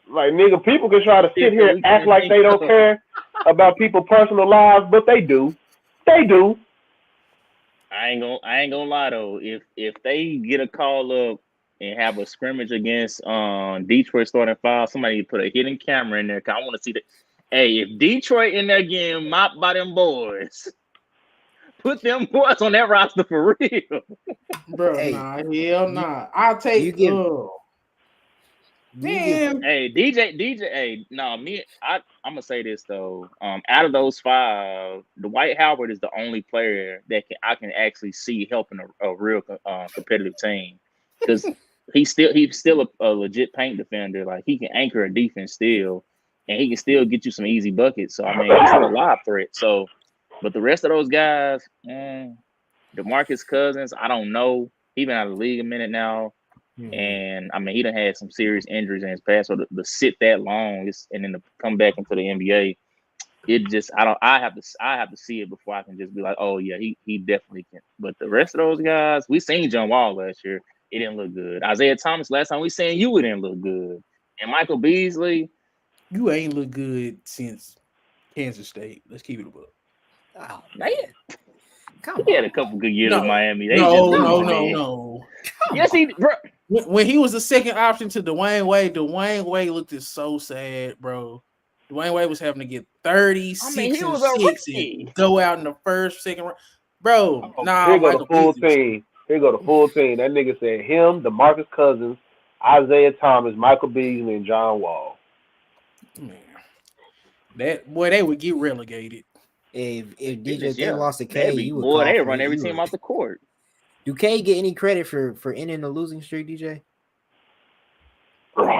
[SPEAKER 4] Like, nigga, people can try to sit here and act like they don't care about people's personal lives, but they do. They do.
[SPEAKER 2] I ain't gonna lie though. If they get a call up and have a scrimmage against Detroit starting five, somebody put a hidden camera in there. Cause I want to see that. Hey, if Detroit in there getting mopped by them boys, put them boys on that roster for real.
[SPEAKER 1] Bro, hell nah. I'll take
[SPEAKER 2] Man. Hey, DJ, hey, no, I'm gonna say this though. Out of those five, Dwight Howard is the only player that I can actually see helping a real competitive team, because he's still a legit paint defender. Like, he can anchor a defense still, and he can still get you some easy buckets. So I mean, he's still a live threat. So, but the rest of those guys, Demarcus Cousins, I don't know. He's been out of the league a minute now. And I mean, he done had some serious injuries in his past. So to sit that long and then to come back into the NBA, it just I have to see it before I can just be like, oh yeah, he definitely can. But the rest of those guys, we seen John Wall last year, it didn't look good. Isaiah Thomas last time we seen you, it didn't look good. And Michael Beasley,
[SPEAKER 1] you ain't look good since Kansas State. Let's keep it a book.
[SPEAKER 3] Oh man.
[SPEAKER 2] He had a couple good years in Miami.
[SPEAKER 1] No.
[SPEAKER 2] Yes, he bro.
[SPEAKER 1] When he was the second option to Dwayne Wade looked so sad, bro. Dwayne Wade was having to get 36 and 6 and go out in the first, second round. Bro,
[SPEAKER 4] Here go the full team. That nigga said him, DeMarcus Cousins, Isaiah Thomas, Michael Beasley, and John Wall.
[SPEAKER 1] Man. They would get relegated.
[SPEAKER 3] If DJ they lost to Cade,
[SPEAKER 2] they run every team off the court.
[SPEAKER 3] Do Cade get any credit for ending the losing streak, DJ?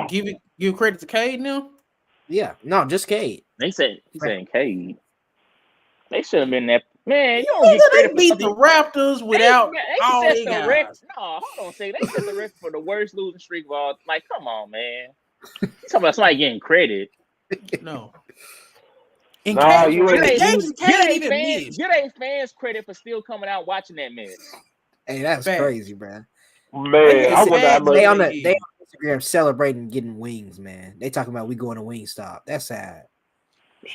[SPEAKER 1] Give credit to Cade now?
[SPEAKER 3] Yeah, no, just Cade.
[SPEAKER 2] He's saying Cade. They should have been that. Man, you don't get credit for
[SPEAKER 1] beat the Raptors without all
[SPEAKER 2] they guys. No, hold on, say they set the record for the worst losing streak of all. Like, come on, man. You talking about somebody getting credit?
[SPEAKER 1] No.
[SPEAKER 2] Give a fans credit for still coming out watching that match.
[SPEAKER 3] Hey, that's crazy, bro.
[SPEAKER 4] Man, I wonder how much
[SPEAKER 3] they on Instagram celebrating getting wings, man. They talking about we going to Wingstop. That's sad.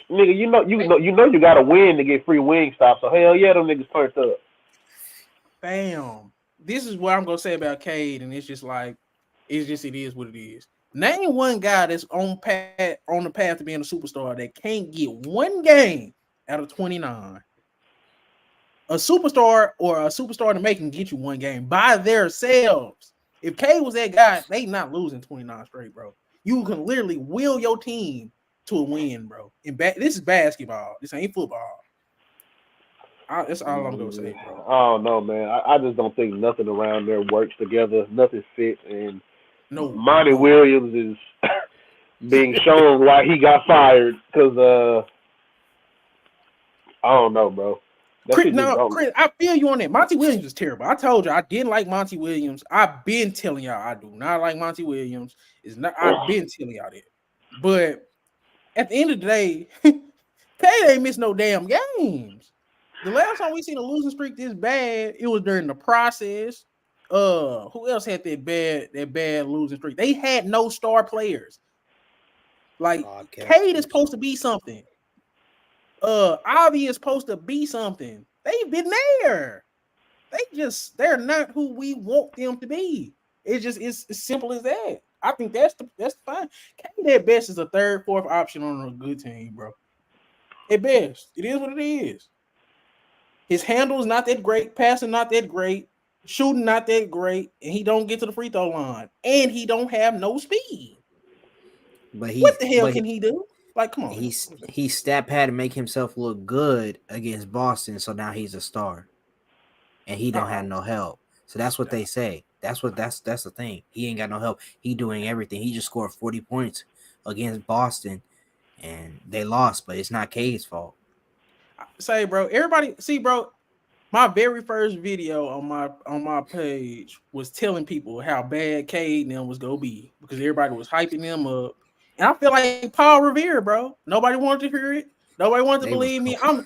[SPEAKER 4] Nigga, you know you gotta win to get free Wingstop. So hell yeah, them niggas turned up.
[SPEAKER 1] Bam. This is what I'm gonna say about Cade, and it's just like it is what it is. Name one guy that's on the path to being a superstar that can't get one game out of 29. A superstar to make can get you one game by themselves. If Cade was that guy, they not losing 29 straight, bro. You can literally will your team to a win, bro. This is basketball. This ain't football. That's all I'm gonna say, bro.
[SPEAKER 4] Oh no, man. I just don't think nothing around there works together. Nothing fits, and Monty Williams is being shown why he got fired because I don't know, bro.
[SPEAKER 1] Chris, I feel you on that. Monty Williams is terrible. I told you I didn't like Monty Williams. I've been telling y'all I do not like Monty Williams. I've been telling y'all that. But at the end of the day, Cade ain't missed no damn games. The last time we seen a losing streak this bad, it was during the process. Who else had that bad losing streak? They had no star players. Like Cade is supposed to be something. Avi is supposed to be something. They've been there. They're not who we want them to be. It's as simple as that. I think that's fine. Cade at best is a third, fourth option on a good team, bro. At best, it is what it is. His handle is not that great, passing not that great, shooting not that great, and he don't get to the free throw line, and he don't have no speed.
[SPEAKER 3] But
[SPEAKER 1] What the hell can he do? Like, come on.
[SPEAKER 3] He stat pad to make himself look good against Boston, so now he's a star, and he don't have no help. So that's what they say. That's the thing. He ain't got no help. He doing everything. He just scored 40 points against Boston, and they lost. But it's not Cade's fault.
[SPEAKER 1] Say, bro, everybody see, bro. My very first video on my page was telling people how bad Cade and them was gonna be because everybody was hyping them up. And I feel like Paul Revere, bro. Nobody wanted to hear it. Nobody wanted to believe me. I'm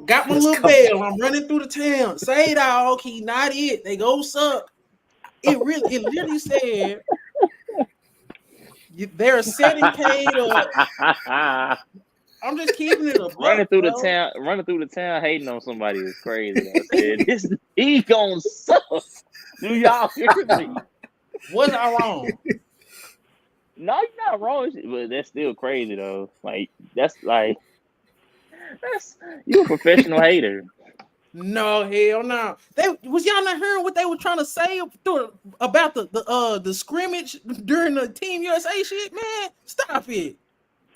[SPEAKER 1] got my little bell. I'm running through the town. Say dog, he not it. They go suck. It literally said they're setting Cade up. I'm just keeping it up.
[SPEAKER 2] Running through the town, hating on somebody is crazy. I said, he gonna suck. Do y'all hear me?
[SPEAKER 1] Was I wrong?
[SPEAKER 2] No, you're not wrong, but that's still crazy though. Like that's you a professional hater.
[SPEAKER 1] No, hell no. Was y'all not hearing what they were trying to say about the scrimmage during the Team USA shit, man? Stop it.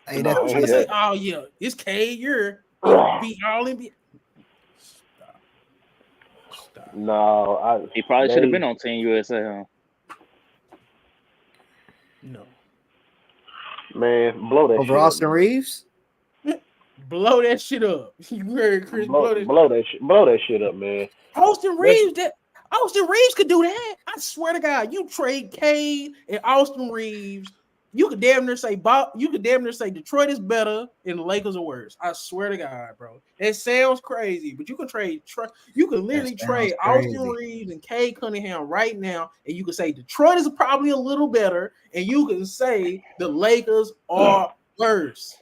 [SPEAKER 1] Hey, I was trying to say, oh yeah, it's Cade. You're be all in. Stop.
[SPEAKER 4] No,
[SPEAKER 2] he probably should have been on Team USA. Huh?
[SPEAKER 1] No,
[SPEAKER 4] man, blow that.
[SPEAKER 3] Over Austin Reeves.
[SPEAKER 1] Blow that shit up. You heard Chris?
[SPEAKER 4] Blow that shit up, man.
[SPEAKER 1] Austin Reeves could do that. I swear to God, you trade Cade and Austin Reeves. You could damn near say Detroit is better and the Lakers are worse. I swear to God, bro. It sounds crazy, but you can trade. You could literally trade Austin Reeves and Cade Cunningham right now, and you could say Detroit is probably a little better, and you can say the Lakers are worse.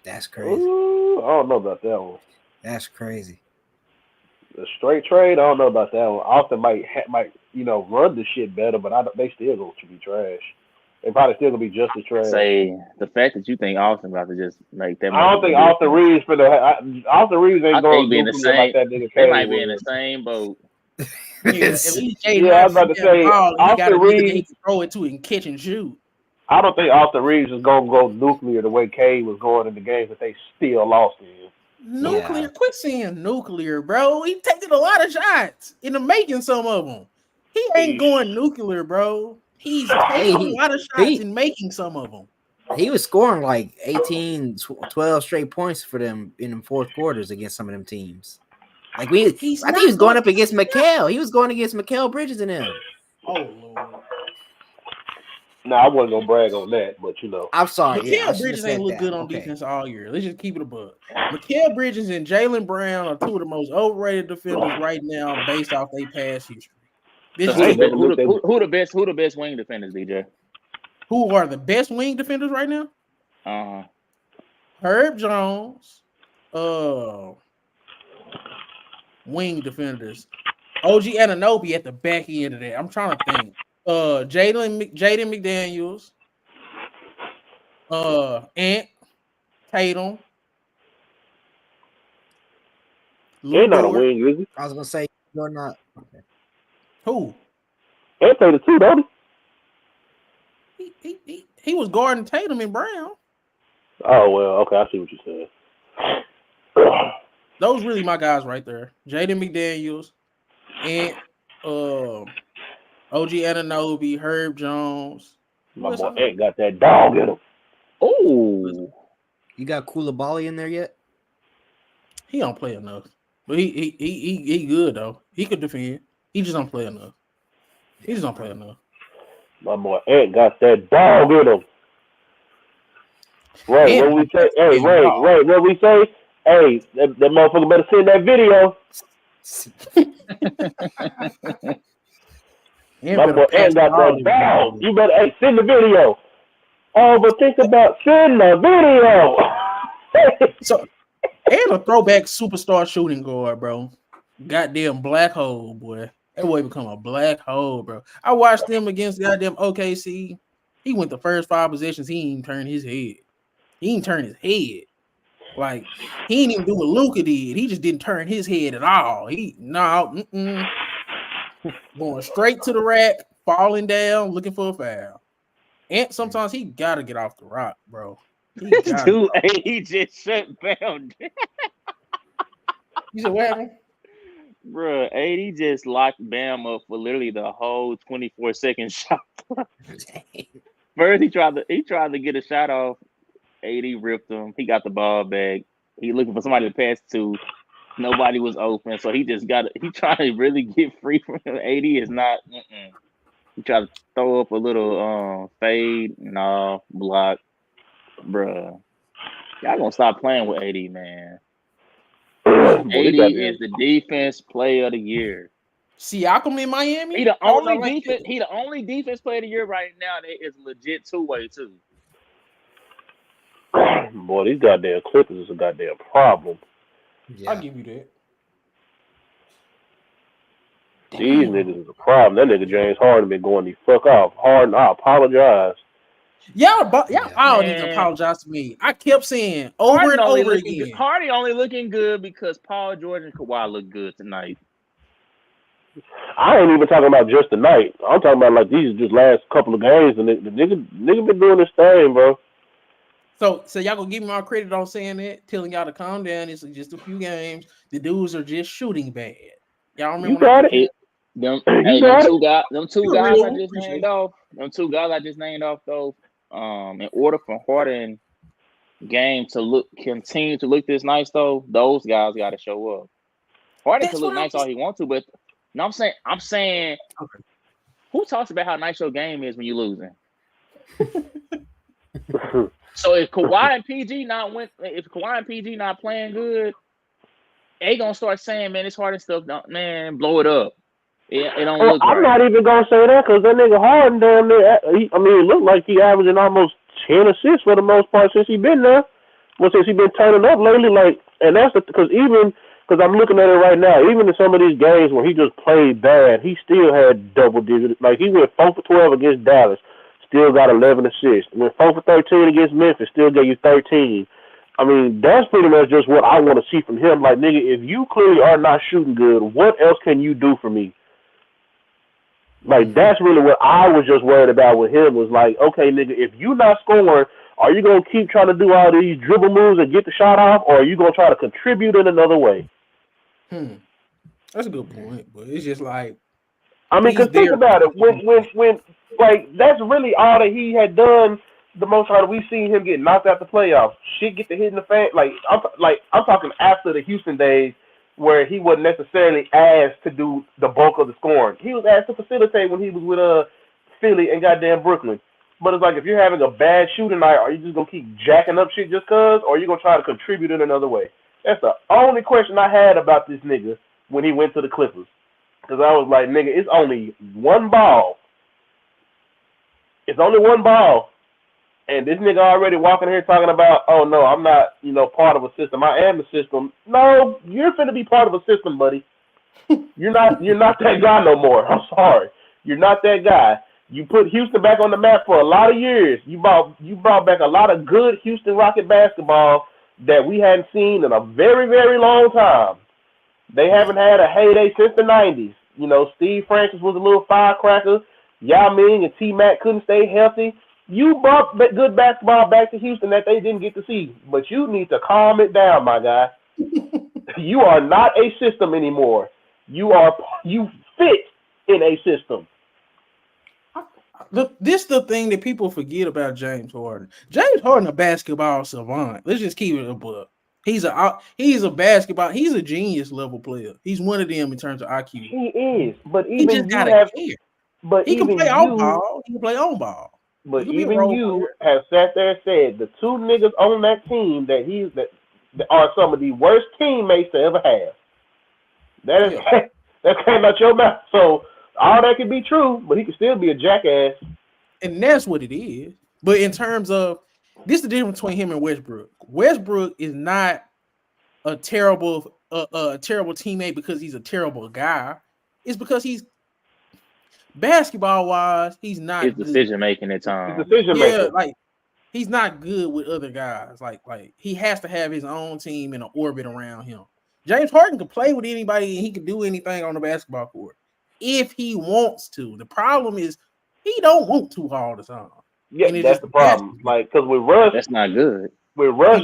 [SPEAKER 3] That's crazy.
[SPEAKER 4] Ooh, I don't know about that one.
[SPEAKER 3] That's crazy.
[SPEAKER 4] The straight trade, I don't know about that one. Austin might run the shit better, but they still going to be trash. They probably still gonna be just as trash.
[SPEAKER 2] Say the fact that you think Austin about to just make that.
[SPEAKER 4] I don't think Austin Reeves Austin Reeves ain't going to be in the same. Like that nigga
[SPEAKER 2] they might be in the same boat.
[SPEAKER 1] At least
[SPEAKER 4] I was about to say Austin Reeves
[SPEAKER 1] can throw it to and catch and shoot.
[SPEAKER 4] I don't think Austin Reeves is gonna go nuclear the way Cade was going in the games that they still lost in.
[SPEAKER 1] Nuclear, quit saying nuclear, bro. He taking a lot of shots into making some of them. He ain't going nuclear, bro. He's taking a lot of shots and making some of them.
[SPEAKER 3] He was scoring like 18, 12 straight points for them in the fourth quarters against some of them teams. Like I think he was going up against Mikal. He was going against Mikal Bridges and him.
[SPEAKER 1] Oh Lord.
[SPEAKER 4] No, I wasn't gonna brag on that, but
[SPEAKER 3] I'm sorry.
[SPEAKER 1] Mikal Bridges ain't look good on defense all year. Let's just keep it a buck. Mikal Bridges and Jaylen Brown are two of the most overrated defenders right now, based off their past history.
[SPEAKER 2] Who the best wing defenders, DJ?
[SPEAKER 1] Who are the best wing defenders right now? Herb Jones, wing defenders. OG Anunoby at the back end of that. I'm trying to think. Jaden McDaniels, Ant, Tatum.
[SPEAKER 4] They're not a wing, is he?
[SPEAKER 3] I was gonna say you're not. Okay.
[SPEAKER 1] Who?
[SPEAKER 4] Ant played the two, don't
[SPEAKER 1] he? He was guarding Tatum and Brown.
[SPEAKER 4] Oh well, okay, I see what you're saying.
[SPEAKER 1] Those really my guys right there. Jaden McDaniels, Ant, OG Anunoby, Herb Jones.
[SPEAKER 4] My boy Ant got that dog in him.
[SPEAKER 3] Oh, you got Koulibaly in there yet?
[SPEAKER 1] He don't play enough, but he good though. He could defend. He just don't play enough.
[SPEAKER 4] My boy Ant got that dog in him. Ray, what we say? Hey, Ray, what we say? Hey, that motherfucker better send that video. My boy Ant got that dog. You better send the video. Oh, but think about sending the video.
[SPEAKER 1] So, and a throwback superstar shooting guard, bro. Goddamn black hole, boy. That boy become a black hole, bro. I watched him against goddamn OKC. He went the first 5 possessions. He ain't even turned his head. Like he didn't even do what Luka did. He just didn't turn his head at all. Going straight to the rack, falling down, looking for a foul. And sometimes he gotta get off the rock, bro.
[SPEAKER 2] This dude, he just shut down.
[SPEAKER 1] You said what happened?
[SPEAKER 2] Bro, AD just locked Bam up for literally the whole 24-second shot. First, he tried to get a shot off. AD ripped him. He got the ball back. He looking for somebody to pass to. Nobody was open, so he tried to really get free from him. AD is not. He tried to throw up a little fade. No, block. Bruh. Y'all gonna stop playing with AD, man. AD is the defense player of the year.
[SPEAKER 1] Siakam in Miami?
[SPEAKER 2] He the only defense player of the year right now that is legit two-way too.
[SPEAKER 4] Boy, these goddamn Clippers is a goddamn problem.
[SPEAKER 1] Yeah. I'll give you that.
[SPEAKER 4] These niggas is a problem. That nigga James Harden been going the fuck off. Harden, I apologize.
[SPEAKER 1] Y'all all need to apologize to me. I kept saying over and over again.
[SPEAKER 2] Harden only looking good because Paul George and Kawhi look good tonight.
[SPEAKER 4] I ain't even talking about just tonight. I'm talking about like these just last couple of games, and the nigga been doing this thing, bro.
[SPEAKER 1] So y'all gonna give me my credit on saying that, telling y'all to calm down. It's just a few games. The dudes are just shooting bad. Y'all remember?
[SPEAKER 4] You got it.
[SPEAKER 2] Them two guys I just named off though. In order for Harden game to continue to look this nice though, those guys got to show up. Harden can look nice all he wants to, but no, I'm saying, okay. Who talks about how nice your game is when you're losing? So if Kawhi and PG not playing good, they gonna start saying, man, this Harden stuff, man, blow it up. It don't look
[SPEAKER 4] I'm
[SPEAKER 2] right.
[SPEAKER 4] not even gonna say that because that nigga Harden damn near. It looked like he averaging almost 10 assists for the most part since he been there. Well, since he been turning up lately, like, and that's because I'm looking at it right now. Even in some of these games where he just played bad, he still had double digits. Like he went 4 for 12 against Dallas, still got 11 assists. Went 4 for 13 against Memphis, still gave you 13. I mean, that's pretty much just what I want to see from him. Like, nigga, if you clearly are not shooting good, what else can you do for me? Like, that's really what I was just worried about with him was like, okay, nigga, if you not scoring, are you going to keep trying to do all these dribble moves and get the shot off, or are you going to try to contribute in another way?
[SPEAKER 1] That's a good point, but it's just like,
[SPEAKER 4] I mean, because think about it. When like, that's really all that he had done the most part. We've seen him get knocked out the playoffs. Shit get to hit in the fan. I'm talking after the Houston days, where he wasn't necessarily asked to do the bulk of the scoring. He was asked to facilitate when he was with Philly and goddamn Brooklyn. But it's like, if you're having a bad shooting night, are you just going to keep jacking up shit just because, or are you going to try to contribute in another way? That's the only question I had about this nigga when he went to the Clippers. Because I was like, nigga, it's only one ball. It's only one ball. And this nigga already walking here talking about, oh, no, I'm not, part of a system. I am the system. No, you're finna be part of a system, buddy. You're not that guy no more. I'm sorry. You're not that guy. You put Houston back on the map for a lot of years. You brought back a lot of good Houston Rocket basketball that we hadn't seen in a very, very long time. They haven't had a heyday since the 90s. Steve Francis was a little firecracker. Yao Ming and T-Mac couldn't stay healthy. You brought good basketball back to Houston that they didn't get to see. But you need to calm it down, my guy. You are not a system anymore. You fit in a system.
[SPEAKER 1] This is the thing that people forget about James Harden. James Harden, a basketball savant. Let's just keep it above. He's a basketball. He's a genius level player. He's one of them in terms of IQ.
[SPEAKER 4] He is, but even
[SPEAKER 1] he just gotta care.
[SPEAKER 4] But
[SPEAKER 1] he can play on ball. He can play on ball.
[SPEAKER 4] But even you have sat there and said the two niggas on that team that are some of the worst teammates to ever have. That came out your mouth. So all that can be true, but he can still be a jackass. And
[SPEAKER 1] that's what it is. But in terms of this, is the difference between him and Westbrook. Westbrook is not a terrible teammate because he's a terrible guy. It's because he's basketball wise, he's not
[SPEAKER 2] his decision making at times.
[SPEAKER 1] Yeah, like He's not good with other guys. Like he has to have his own team in an orbit around him. James Harden can play with anybody and he can do anything on the basketball court if he wants to. The problem is he don't want to all the time.
[SPEAKER 4] Yeah, that's the problem. Like, because with Russ,
[SPEAKER 2] that's not good.
[SPEAKER 4] With Russ,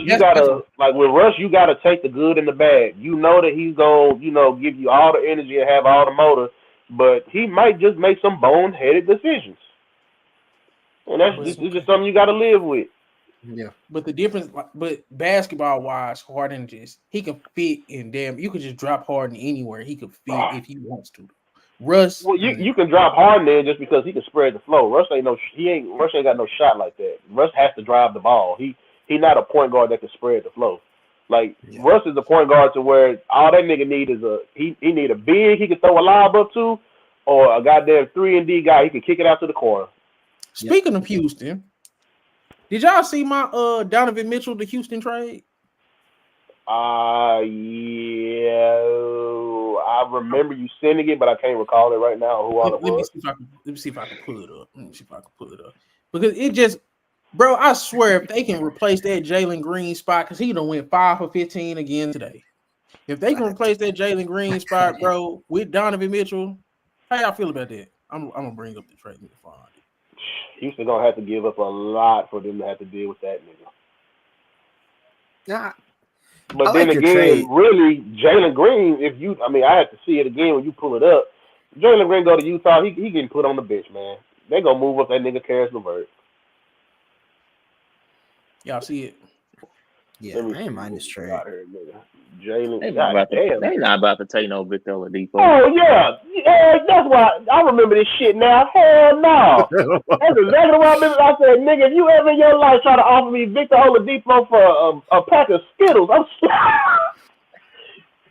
[SPEAKER 4] you gotta take the good and the bad. You know that he's gonna, give you all the energy and have all the motor, but he might just make some boneheaded decisions, and that's just something you gotta live with.
[SPEAKER 3] Yeah,
[SPEAKER 1] but the difference, but basketball wise, Harden he can fit in. You could just drop Harden anywhere. He could fit if he wants to. Russ,
[SPEAKER 4] well, you can drop Harden in just because he can spread the flow. Russ ain't got no shot like that. Russ has to drive the ball. He's not a point guard that can spread the flow. Like, Russ is a point guard to where all that nigga need is he need a big he can throw a lob up to, or a goddamn 3-and-D guy he can kick it out to the corner.
[SPEAKER 1] Speaking of Houston, did y'all see my Donovan Mitchell to Houston trade?
[SPEAKER 4] Yeah, I remember you sending it, but I can't recall it right now. Let me
[SPEAKER 1] see if I can pull it up. Because it just, bro, I swear if they can replace that Jalen Green spot, because he done went 5 for 15 again today. If they can replace that Jalen Green spot, bro, with Donovan Mitchell, how y'all feel about that? I'm gonna bring up the trade.
[SPEAKER 4] Houston gonna have to give up a lot for them to have to deal with that nigga.
[SPEAKER 3] Nah.
[SPEAKER 4] But then again, really, Jalen Green, I have to see it again when you pull it up. Jalen Green go to Utah, he getting put on the bench, man. They gonna move up that nigga Karis LeVert.
[SPEAKER 1] Y'all see it?
[SPEAKER 3] Yeah, I ain't mind this trade.
[SPEAKER 4] Jalen,
[SPEAKER 2] they not about to take no Victor Oladipo.
[SPEAKER 4] Oh yeah, that's why I remember this shit now. Hell no, that's exactly what I remember. I said, nigga, if you ever in your life try to offer me Victor Oladipo for a pack of Skittles,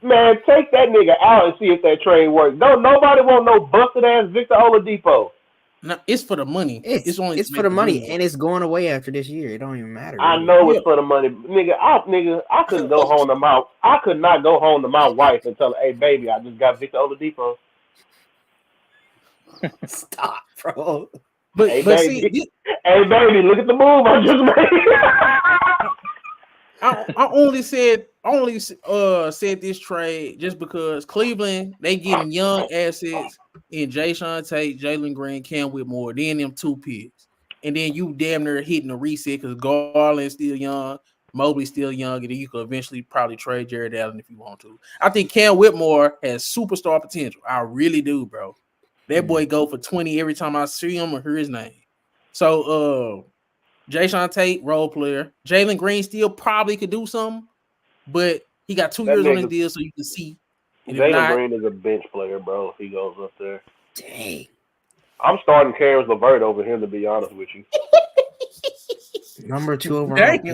[SPEAKER 4] man, take that nigga out and see if that trade works. Don't nobody want no busted ass Victor Oladipo.
[SPEAKER 1] No, it's for the money. It's
[SPEAKER 3] for the money, and it's going away after this year. It don't even matter.
[SPEAKER 4] Really. I know it's for the money, nigga. I couldn't go home to my. I could not go home to my wife and tell her, "Hey, baby, I just got Victor Oladipo."
[SPEAKER 3] Stop, bro.
[SPEAKER 4] Hey, baby, look at the move I just made.
[SPEAKER 1] I only said this trade just because Cleveland, they getting young assets in Jason Tate, Jalen Green, Cam Whitmore, then them 2 picks. And then you damn near hitting a reset because Garland's still young, Mobley's still young, and then you could eventually probably trade Jared Allen if you want to. I think Cam Whitmore has superstar potential. I really do, bro. That boy go for 20 every time I see him or hear his name. So Jason Tate, role player. Jalen Green still probably could do something, but he got 2 years on his deal, so you can see.
[SPEAKER 4] Jalen Green is a bench player, bro. If he goes up there.
[SPEAKER 3] Dang.
[SPEAKER 4] I'm starting Karis LeVert over him, to be honest with you.
[SPEAKER 3] Number 2 overall pick.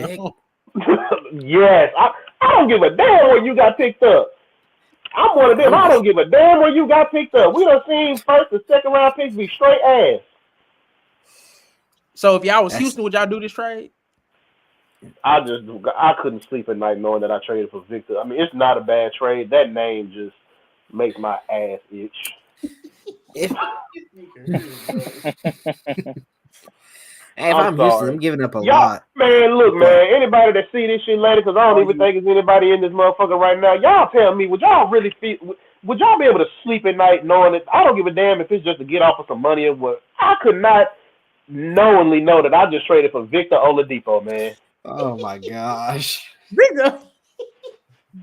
[SPEAKER 4] Yes. I don't give a damn where you got picked up. I'm one of them. I don't give a damn where you got picked up. We done seen first and second round picks be straight ass.
[SPEAKER 1] So if y'all was Houston, would y'all do this trade?
[SPEAKER 4] I couldn't sleep at night knowing that I traded for Victor. I mean, it's not a bad trade. That name just makes my ass itch.
[SPEAKER 3] Hey, if I'm Houston, I'm giving up a lot.
[SPEAKER 4] Man, look, man, anybody that see this shit later, because I don't even think there's anybody in this motherfucker right now, y'all tell me, would y'all be able to sleep at night knowing that I don't give a damn if it's just to get off of some money or what? I could not knowingly know that I just traded for Victor Oladipo, man.
[SPEAKER 3] Oh my gosh.
[SPEAKER 1] Victor.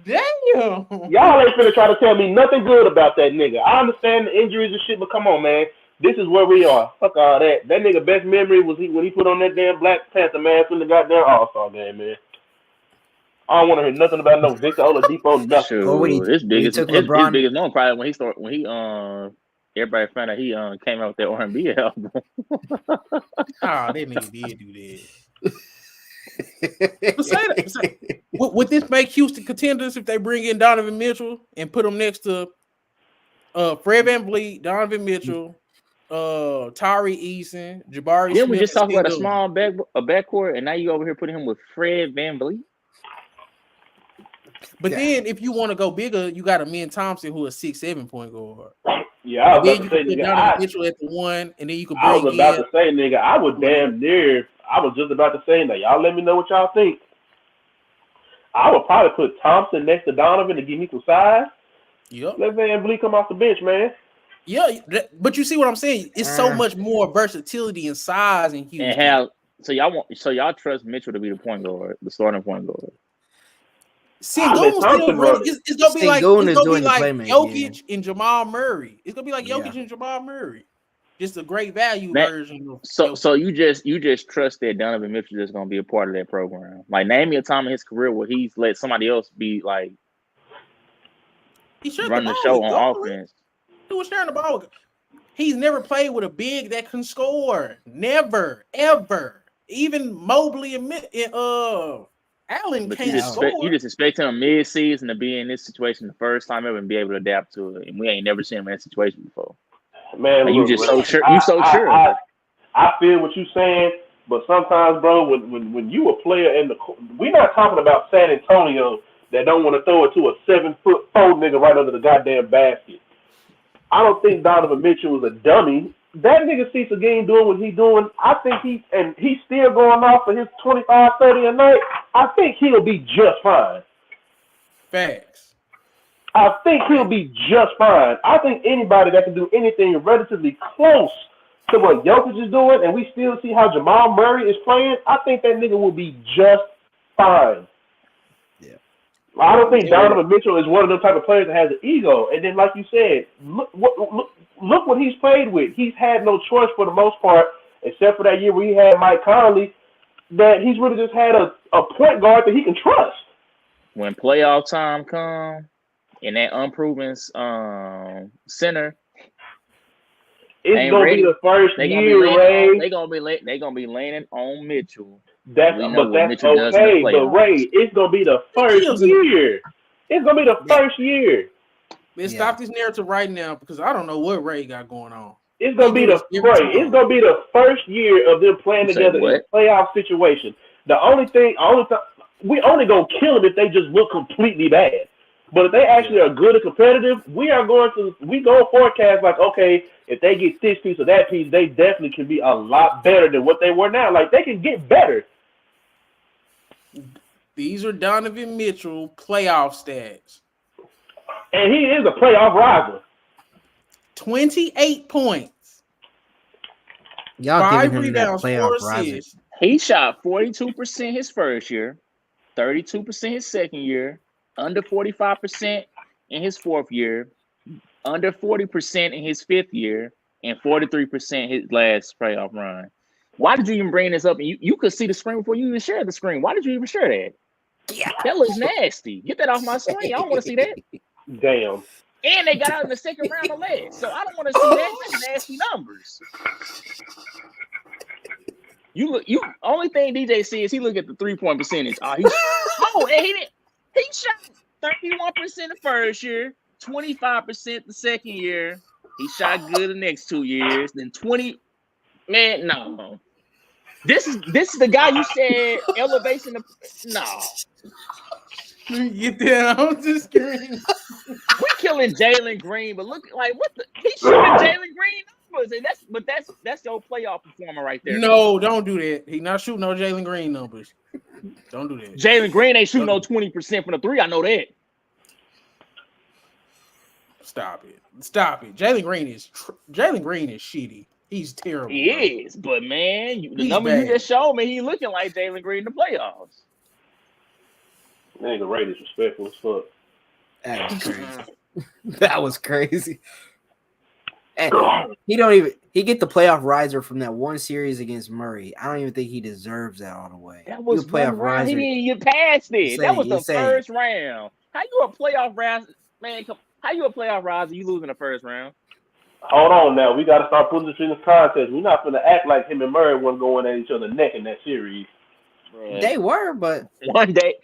[SPEAKER 1] Damn.
[SPEAKER 4] Y'all ain't finna try to tell me nothing good about that nigga. I understand the injuries and shit, but come on, man. This is where we are. Fuck all that. That nigga best memory was when he put on that damn Black Panther mask in the goddamn All-Star game, man. I don't want to hear nothing about no Victor Oladipo, nothing.
[SPEAKER 2] His biggest known probably when everybody found out he came out with that R&B album.
[SPEAKER 1] That nigga did do that. Would this make Houston contenders if they bring in Donovan Mitchell and put him next to Fred VanVleet, Donovan Mitchell, Tyree Eason, Jabari Smith?
[SPEAKER 2] We just talked about a small backcourt, and now you over here putting him with Fred VanVleet.
[SPEAKER 1] But then, if you want to go bigger, you got Amen Thompson, who is 6'7" point guard.
[SPEAKER 4] Yeah, I was about to say,
[SPEAKER 1] Donovan Mitchell at the 1, and then you can bring
[SPEAKER 4] I was about to say, nigga, I would damn near. I was just about to say that. Y'all let me know what y'all think. I would probably put Thompson next to Donovan to give me some size.
[SPEAKER 1] Yep.
[SPEAKER 4] Let Van Vliet come off the bench, man.
[SPEAKER 1] Yeah, but you see what I'm saying? It's so much more versatility and size in Houston.
[SPEAKER 2] And y'all trust Mitchell to be the point guard, the starting point guard.
[SPEAKER 1] Sengun still running. It's gonna be like Jokic and Jamal Murray. It's gonna be like Jokic and Jamal Murray. Just a great value version of
[SPEAKER 2] so you just trust that Donovan Mitchell is gonna be a part of that program. Like, name me a time in his career where he's let somebody else be like running the show on offense.
[SPEAKER 1] He was sharing the ball. He's never played with a big that can score. Never, ever. Even Mobley and Allen can't score.
[SPEAKER 2] You just expect him mid-season to be in this situation the first time ever and be able to adapt to it. And we ain't never seen him in that situation before.
[SPEAKER 4] Man,
[SPEAKER 2] like,
[SPEAKER 4] look,
[SPEAKER 2] you just so sure. You so sure.
[SPEAKER 4] I feel what you're saying, but sometimes, bro, when you a player in the, we're not talking about San Antonio that don't want to throw it to a 7'4" nigga right under the goddamn basket. I don't think Donovan Mitchell was a dummy. That nigga sees a game doing what he's doing. I think he's still going off for his 25, 30 a night. I think he'll be just fine.
[SPEAKER 1] Facts.
[SPEAKER 4] I think he'll be just fine. I think anybody that can do anything relatively close to what Jokic is doing, and we still see how Jamal Murray is playing, I think that nigga will be just fine. Yeah. I don't think Donovan Mitchell is one of those type of players that has an ego. And then, like you said, look what he's played with. He's had no choice for the most part, except for that year where he had Mike Conley, that he's really just had a point guard that he can trust.
[SPEAKER 2] When playoff time comes, in that unproven center,
[SPEAKER 4] it's gonna be the first year, Ray.
[SPEAKER 2] They gonna be landing on Mitchell.
[SPEAKER 4] That's okay, but Ray, it's gonna be the first year. It's gonna be the first year.
[SPEAKER 1] Let's stop this narrative right now because I don't know what Ray got going on.
[SPEAKER 4] It's gonna be the first year of them playing together in a playoff situation. We only gonna kill them if they just look completely bad. But if they actually are good and competitive, we go forecast like, okay, if they get this piece or that piece, they definitely can be a lot better than what they were now. Like, they can get better.
[SPEAKER 1] These are Donovan Mitchell playoff stats.
[SPEAKER 4] And he is a playoff riser.
[SPEAKER 1] 28 points.
[SPEAKER 3] Y'all
[SPEAKER 1] 5
[SPEAKER 3] giving him
[SPEAKER 1] rebounds,
[SPEAKER 3] that playoff riser.
[SPEAKER 2] He shot 42% his first year, 32% his second year, under 45% in his fourth year, under 40% in his fifth year, and 43% his last playoff run. Why did you even bring this up? And you could see the screen before you even shared the screen. Why did you even share that? Yeah. That looks nasty. Get that off my screen. I don't want to see that.
[SPEAKER 4] Damn.
[SPEAKER 2] And they got out in the second round of lead. So I don't want to see that. That's nasty numbers. You only thing DJ sees is he look at the 3-point percentage. And he shot 31% the first year, 25% the second year. He shot good the next 2 years. Then 20. Man, no. This is the guy you said elevation. No.
[SPEAKER 1] Get that on the screen.
[SPEAKER 2] We killing Jalen Green, but look like what the he's shooting Jalen Green numbers, and that's your playoff performer right there.
[SPEAKER 1] No, don't do that. He's not shooting no Jalen Green numbers. Don't do that.
[SPEAKER 2] Jalen Green ain't shooting no 20% from the three. I know that.
[SPEAKER 1] Stop it. Jalen Green is shitty. He's terrible.
[SPEAKER 2] He is, but man, the numbers you just showed me, he looking like Jalen Green in the playoffs.
[SPEAKER 4] Nigga, Ray disrespectful as fuck.
[SPEAKER 3] That was crazy. That was crazy. And he get the playoff riser from that one series against Murray. I don't even think he deserves that all the way.
[SPEAKER 2] That was playoff riser. He didn't get past it. That was the first round. How you a playoff riser, man? How you a playoff riser? You lose in the first round.
[SPEAKER 4] Hold on now. We got to start putting this in this contest. We're not going to act like him and Murray weren't going at each other's neck in that series.
[SPEAKER 3] Bro. They were, but
[SPEAKER 2] one day.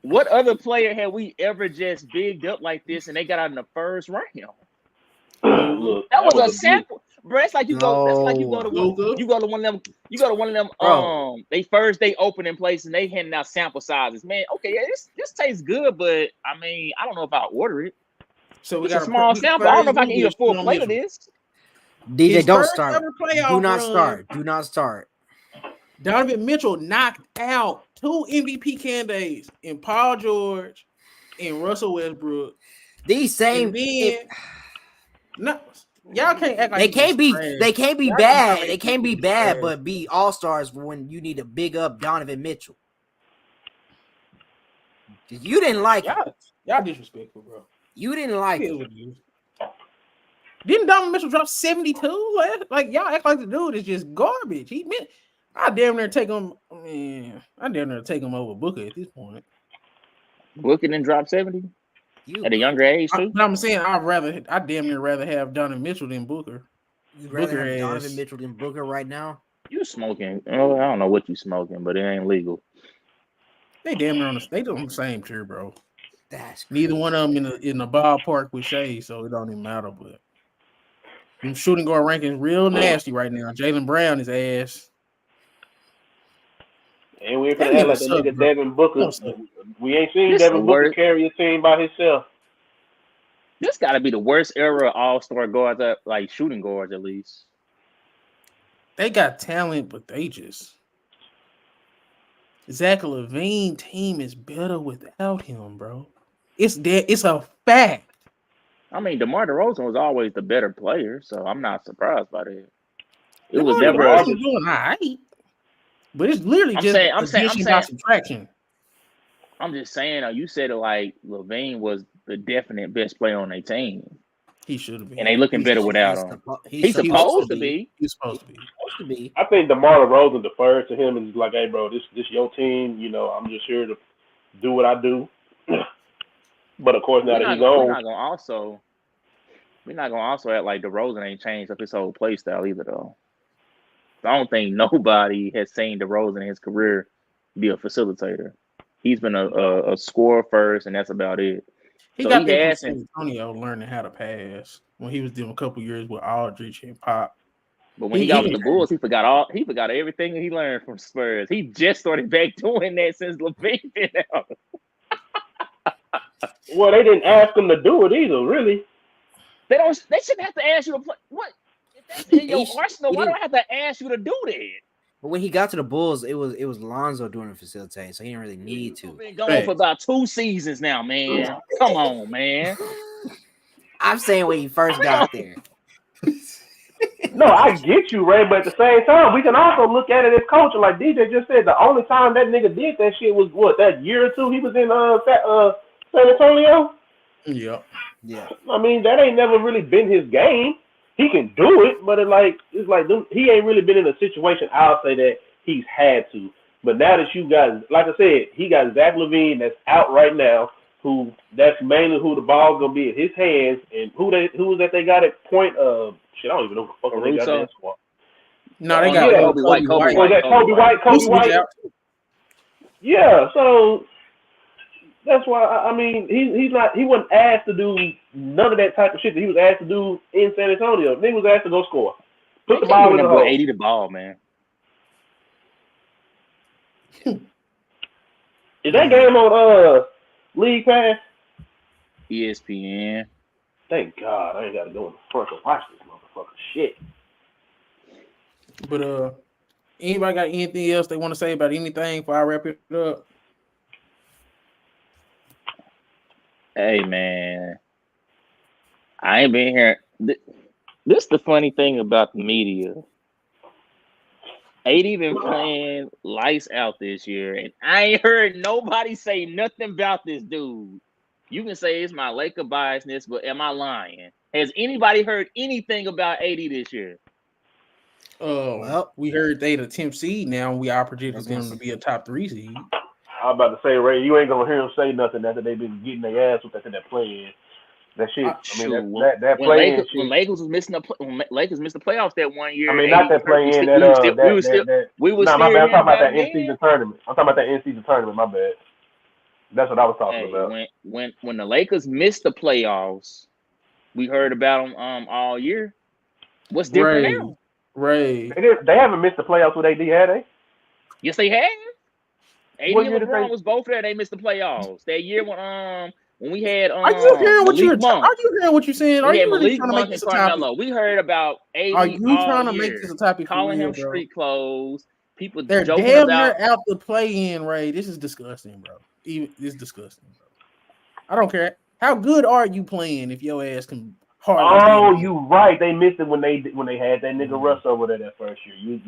[SPEAKER 2] What other player have we ever just bigged up like this and they got out in the first round?
[SPEAKER 4] Look,
[SPEAKER 2] that was a sample, bro. It's like you go. That's like you go to one of them. They opening place and they handing out sample sizes. Man, okay, yeah, this tastes good, but I mean, I don't know if I order it.
[SPEAKER 1] So we
[SPEAKER 2] it's
[SPEAKER 1] got
[SPEAKER 2] a small sample. I don't know if I can eat a full plate of this.
[SPEAKER 3] DJ, don't start. Do not start. Do not start.
[SPEAKER 1] Donovan Mitchell knocked out 2 MVP candidates in Paul George and Russell Westbrook.
[SPEAKER 3] These same.
[SPEAKER 1] And then, no, y'all can't act like
[SPEAKER 3] They can't be. They can't be bad. They can't be bad, but be all stars when you need to big up Donovan Mitchell. You didn't like him.
[SPEAKER 1] Y'all disrespectful, bro.
[SPEAKER 3] You didn't like him.
[SPEAKER 1] Didn't Donovan Mitchell drop 72? Like y'all act like the dude is just garbage. I damn near take him. Man, I damn near take him over Booker at this point.
[SPEAKER 2] Booker didn't drop 70 at a younger age too.
[SPEAKER 1] But I'm saying I damn near rather have Donovan Mitchell than Booker.
[SPEAKER 3] You'd rather have Donovan Mitchell than Booker right now?
[SPEAKER 2] You smoking? Oh, I don't know what you smoking, but it ain't legal.
[SPEAKER 1] They damn near on the same tier, bro.
[SPEAKER 3] That's crazy.
[SPEAKER 1] Neither one of them in the ballpark with Shea, so it don't even matter. But them shooting guard rankings real nasty right now. Jaylen Brown is ass.
[SPEAKER 4] And we ain't gonna act like the nigga Devin Booker. We ain't seen Devin Booker carry a team by himself.
[SPEAKER 2] This got to be the worst era of all-star guards, like shooting guards at least.
[SPEAKER 1] They got talent, but they just Zach LaVine team is better without him, bro. It's a fact.
[SPEAKER 2] I mean, DeMar DeRozan was always the better player, so I'm not surprised by that. It was never
[SPEAKER 1] doing all right, but it's literally
[SPEAKER 2] I'm saying
[SPEAKER 1] subtraction.
[SPEAKER 2] I'm just saying, you said it like LaVine was the definite best player on their team.
[SPEAKER 1] He should have been,
[SPEAKER 2] and they looking better without him. He's supposed to be.
[SPEAKER 1] He's supposed to be.
[SPEAKER 4] I think DeMar DeRozan deferred to him and is like, "Hey, bro, this your team. You know, I'm just here to do what I do." But of course, now that he's gone,
[SPEAKER 2] we're not gonna also act like DeRozan ain't changed up his whole play style either, though. I don't think nobody has seen DeRozan in his career be a facilitator. He's been a scorer first, and that's about it.
[SPEAKER 1] He got that from San Antonio learning how to pass when he was doing a couple years with Aldridge and Pop.
[SPEAKER 2] But when he got with the Bulls, he forgot everything that he learned from Spurs. He just started back doing that since LaVine been out.
[SPEAKER 4] Well, they didn't ask him to do it either, really.
[SPEAKER 2] They shouldn't have to ask you to play. What? If that's in your arsenal, why do I have to ask you to do that?
[SPEAKER 3] But when he got to the Bulls, it was Lonzo doing the facilitating, so he didn't really need to.
[SPEAKER 2] Been going for about 2 seasons now, man. Come on, man.
[SPEAKER 3] I'm saying when he first got there.
[SPEAKER 4] No, I get you, Ray, but at the same time, we can also look at it as coaching. Like DJ just said, the only time that nigga did that shit was that year or two he was in San Antonio?
[SPEAKER 1] Yeah.
[SPEAKER 4] I mean, that ain't never really been his game. He can do it, but it's like he ain't really been in a situation, I'll say, that he's had to. But now that you guys, like I said, he got Zach LaVine that's out right now, that's mainly who the ball's gonna be in his hands, and who is that they got at point of shit, I don't even know what the fuck they got that squad.
[SPEAKER 1] No, they got
[SPEAKER 2] Kobe White.
[SPEAKER 4] Kobe White. Yeah, so that's why I mean he wasn't asked to do none of that type of shit that he was asked to do in San Antonio. He was asked to go score. Put the ball in the hole.
[SPEAKER 2] 80 the ball, man.
[SPEAKER 4] Is that game on League Pass?
[SPEAKER 2] ESPN.
[SPEAKER 4] Thank God I ain't got to go in the front to watch this motherfucker shit.
[SPEAKER 1] But anybody got anything else they want to say about anything before I wrap it up?
[SPEAKER 2] Hey, man. I ain't been here. This the funny thing about the media. AD been playing lights out this year, and I ain't heard nobody say nothing about this dude. You can say it's my Laker biasness, but am I lying? Has anybody heard anything about AD this year?
[SPEAKER 1] Well, we heard they the 10th seed now. We are projecting them to be a top 3 seed.
[SPEAKER 4] I was about to say, Ray, you ain't gonna hear them say nothing after they've been getting their ass with that play-in. That shit. I mean, that play-in shit.
[SPEAKER 2] When Lakers missed the playoffs that one year.
[SPEAKER 4] I mean, not that play-in. I'm talking about that in-season tournament. I'm talking about that in-season tournament. My bad. That's what I was talking about.
[SPEAKER 2] When the Lakers missed the playoffs, we heard about them all year. What's different now?
[SPEAKER 1] Right.
[SPEAKER 4] They haven't missed the playoffs with AD, have they?
[SPEAKER 2] Yes, they have. AD and LeBron was both there. They missed the playoffs that year when we had.
[SPEAKER 1] Are you hearing what you're saying? Are you really trying to make this a topic?
[SPEAKER 2] We heard about AD.
[SPEAKER 1] Are you trying to make this a topic?
[SPEAKER 2] Calling him street clothes. people
[SPEAKER 1] They're
[SPEAKER 2] joking
[SPEAKER 1] damn
[SPEAKER 2] about.
[SPEAKER 1] near out the play-in, Ray. This is disgusting, bro. This is disgusting, bro. I don't care. How good are you playing if your ass can hardly stay in the game?
[SPEAKER 4] You right. They missed it when they had that nigga Russ over there that first year. You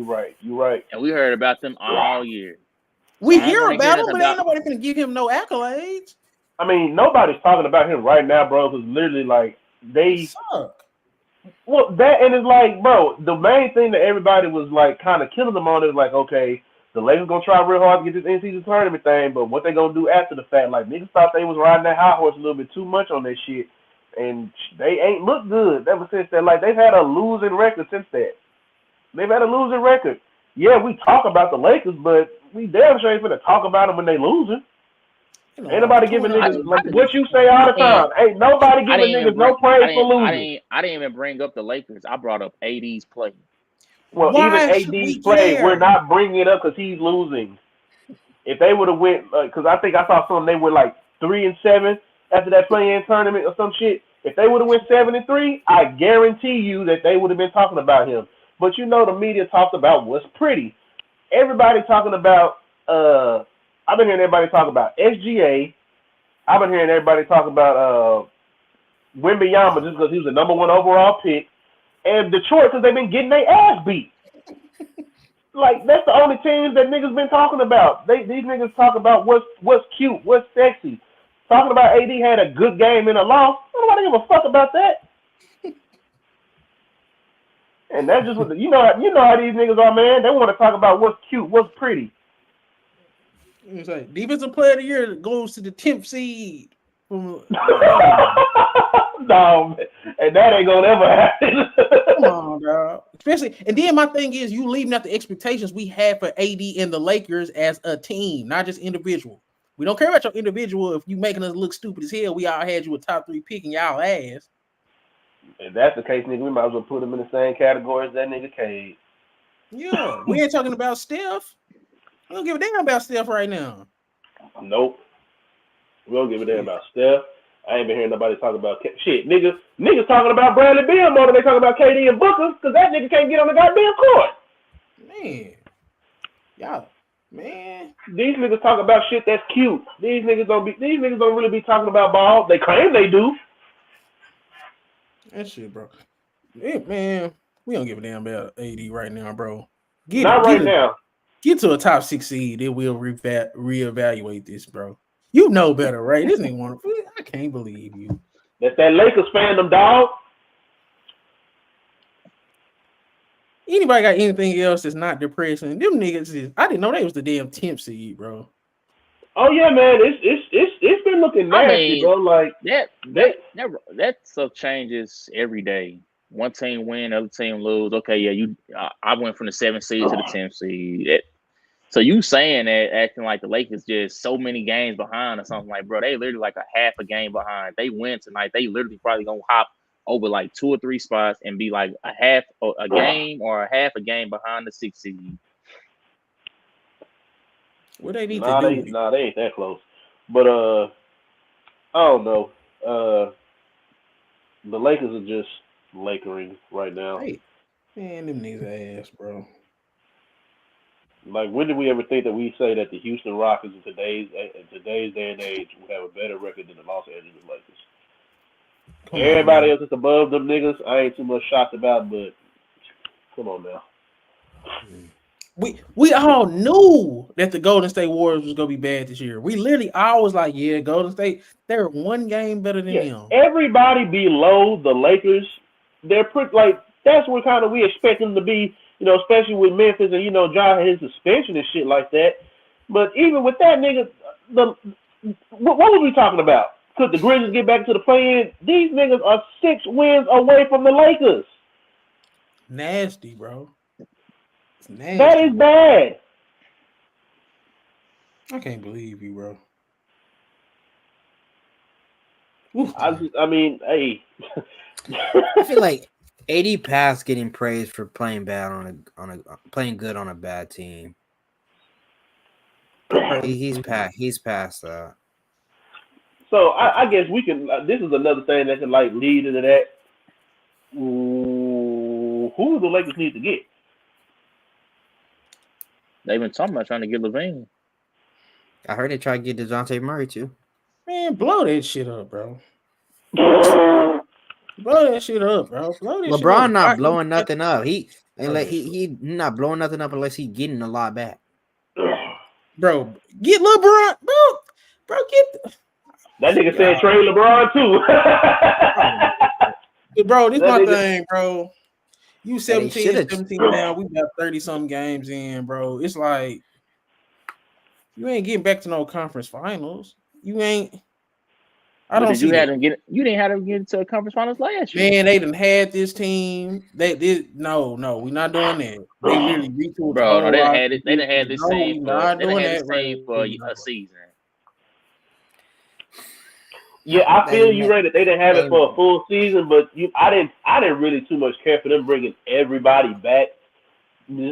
[SPEAKER 4] right. You right.
[SPEAKER 2] And we heard about them all year.
[SPEAKER 1] We
[SPEAKER 2] So I don't
[SPEAKER 1] hear
[SPEAKER 2] wanna
[SPEAKER 1] about him,
[SPEAKER 2] nothing
[SPEAKER 1] but ain't
[SPEAKER 2] about-
[SPEAKER 1] nobody gonna give him no accolades.
[SPEAKER 4] I mean, nobody's talking about him right now, bro. Because literally, like
[SPEAKER 1] They suck.
[SPEAKER 4] well, that and it's like, bro, the main thing that everybody was like kind of killing them on is like, okay, the Lakers gonna try real hard to get this in-season tournament thing, but what they gonna do after the fact? Like niggas thought they was riding that high horse a little bit too much on that shit, and they ain't looked good ever since that. Like they've had a losing record since that. They've had a losing record. Yeah, we talk about the Lakers, but we damn sure ain't finna talk about them when they losing. Ain't nobody giving niggas like what you say all the time. Ain't nobody giving niggas no praise for losing.
[SPEAKER 2] I didn't even bring up the Lakers. I brought up AD's play.
[SPEAKER 4] Well,
[SPEAKER 1] Why
[SPEAKER 4] even
[SPEAKER 1] should we
[SPEAKER 4] AD's play,
[SPEAKER 1] care?
[SPEAKER 4] we're not bringing it up because he's losing. If they would have went, because I think I saw something, they were like 3-7 after that play-in tournament or some shit. If they would have went 7-3, I guarantee you that they would have been talking about him. But you know, the media talks about what's pretty. Everybody talking about. I've been hearing everybody talk about SGA. I've been hearing everybody talk about Wembanyama just because he was the number 1 overall pick. And Detroit because they've been getting their ass beat. Like, that's the only teams that niggas been talking about. These niggas talk about what's cute, what's sexy. Talking about AD had a good game in a loss. Nobody give a fuck about that. And that's just what you know how these niggas are, man. They want to talk about what's cute, what's pretty.
[SPEAKER 1] It's like defensive player of the year goes to the 10th seed.
[SPEAKER 4] No, man. And that ain't gonna ever happen.
[SPEAKER 1] Come on, bro. Especially, and then my thing is, you leaving out the expectations we had for AD and the Lakers as a team, not just individual. We don't care about your individual. If you making us look stupid as hell, we all had you a top 3 pick in y'all ass.
[SPEAKER 4] If that's the case, nigga, we might as well put him in the same category as that nigga Cade.
[SPEAKER 1] Yeah, we ain't talking about Steph. We don't give a damn about Steph right now.
[SPEAKER 4] Nope. We don't give a damn about Steph. I ain't been hearing nobody talk about shit. Niggas talking about Bradley Beal more than they talking about KD and Booker because that nigga can't get on the goddamn court.
[SPEAKER 1] Man. Y'all, man.
[SPEAKER 4] These niggas talk about shit that's cute. These niggas don't really be talking about ball. They claim they do.
[SPEAKER 1] That shit, bro. Yeah, man, we don't give a damn about AD right now, bro.
[SPEAKER 4] Not right now.
[SPEAKER 1] Get to a top 6 seed, then we'll reevaluate this, bro. You know better, right? This ain't one. I can't believe you.
[SPEAKER 4] That's that Lakers fandom, dog.
[SPEAKER 1] Anybody got anything else that's not depressing? Them niggas I didn't know they was the damn 10th seed, bro.
[SPEAKER 4] Oh yeah, man. It's been looking nasty, bro. Like
[SPEAKER 2] that stuff changes every day. One team win, other team lose. Okay, yeah, I went from the 7th seed to the 10th seed. So you saying that acting like the Lakers just so many games behind or something, like, bro, they literally like a half a game behind. They win tonight. They literally probably gonna hop over like 2 or 3 spots and be like a half a game or a half a game behind the 6th seed.
[SPEAKER 1] What they need to do?
[SPEAKER 4] They ain't that close. But I don't know. The Lakers are just Lakering right now.
[SPEAKER 1] Hey, man, them niggas ass, bro.
[SPEAKER 4] Like, when did we ever think that we say that the Houston Rockets in today's day and age will have a better record than the Los Angeles Lakers? Everybody else is above them niggas. I ain't too much shocked about, but come on now.
[SPEAKER 1] We all knew that the Golden State Warriors was gonna be bad this year. We literally always like, yeah, Golden State, they're one game better than them.
[SPEAKER 4] Everybody below the Lakers, they're pretty like that's what kind of we expect them to be. You know, especially with Memphis and, Ja had his suspension and shit like that. But even with that, nigga, what was we talking about? Could the Grizzlies get back to the play-in? These niggas are 6 wins away from the Lakers.
[SPEAKER 1] Nasty, bro. It's nasty.
[SPEAKER 4] That is bad.
[SPEAKER 1] I can't believe you, bro.
[SPEAKER 4] I mean, hey.
[SPEAKER 3] I feel like AD past getting praised for playing bad playing good on a bad team. He's past that.
[SPEAKER 4] So I guess we can. This is another thing that can like lead into that. Who do the Lakers need to get?
[SPEAKER 2] They've been talking about trying to get Lavine.
[SPEAKER 3] I heard they try to get DeJounte Murray too.
[SPEAKER 1] Man, blow that shit up, bro. Blow that shit up, bro. Blow that shit
[SPEAKER 3] LeBron
[SPEAKER 1] up.
[SPEAKER 3] not blowing nothing up. He not blowing nothing up unless he getting a lot back.
[SPEAKER 1] Bro, get LeBron, bro, get
[SPEAKER 4] that nigga said trade LeBron too.
[SPEAKER 1] bro, this
[SPEAKER 4] That
[SPEAKER 1] my
[SPEAKER 4] nigga-
[SPEAKER 1] thing, bro. You 17 now. We got 30-something games in, bro. It's like you ain't getting back to no conference finals. You ain't. I don't see.
[SPEAKER 2] You didn't have them get to a conference finals last year.
[SPEAKER 1] Man, they done had this team. They did no, we're not doing that. They literally retooled.
[SPEAKER 2] Bro, no, they done had it. They done had this team for a season.
[SPEAKER 4] Yeah, I feel you, Ray, that they didn't have it for a full season, but I didn't really too much care for them bringing everybody back,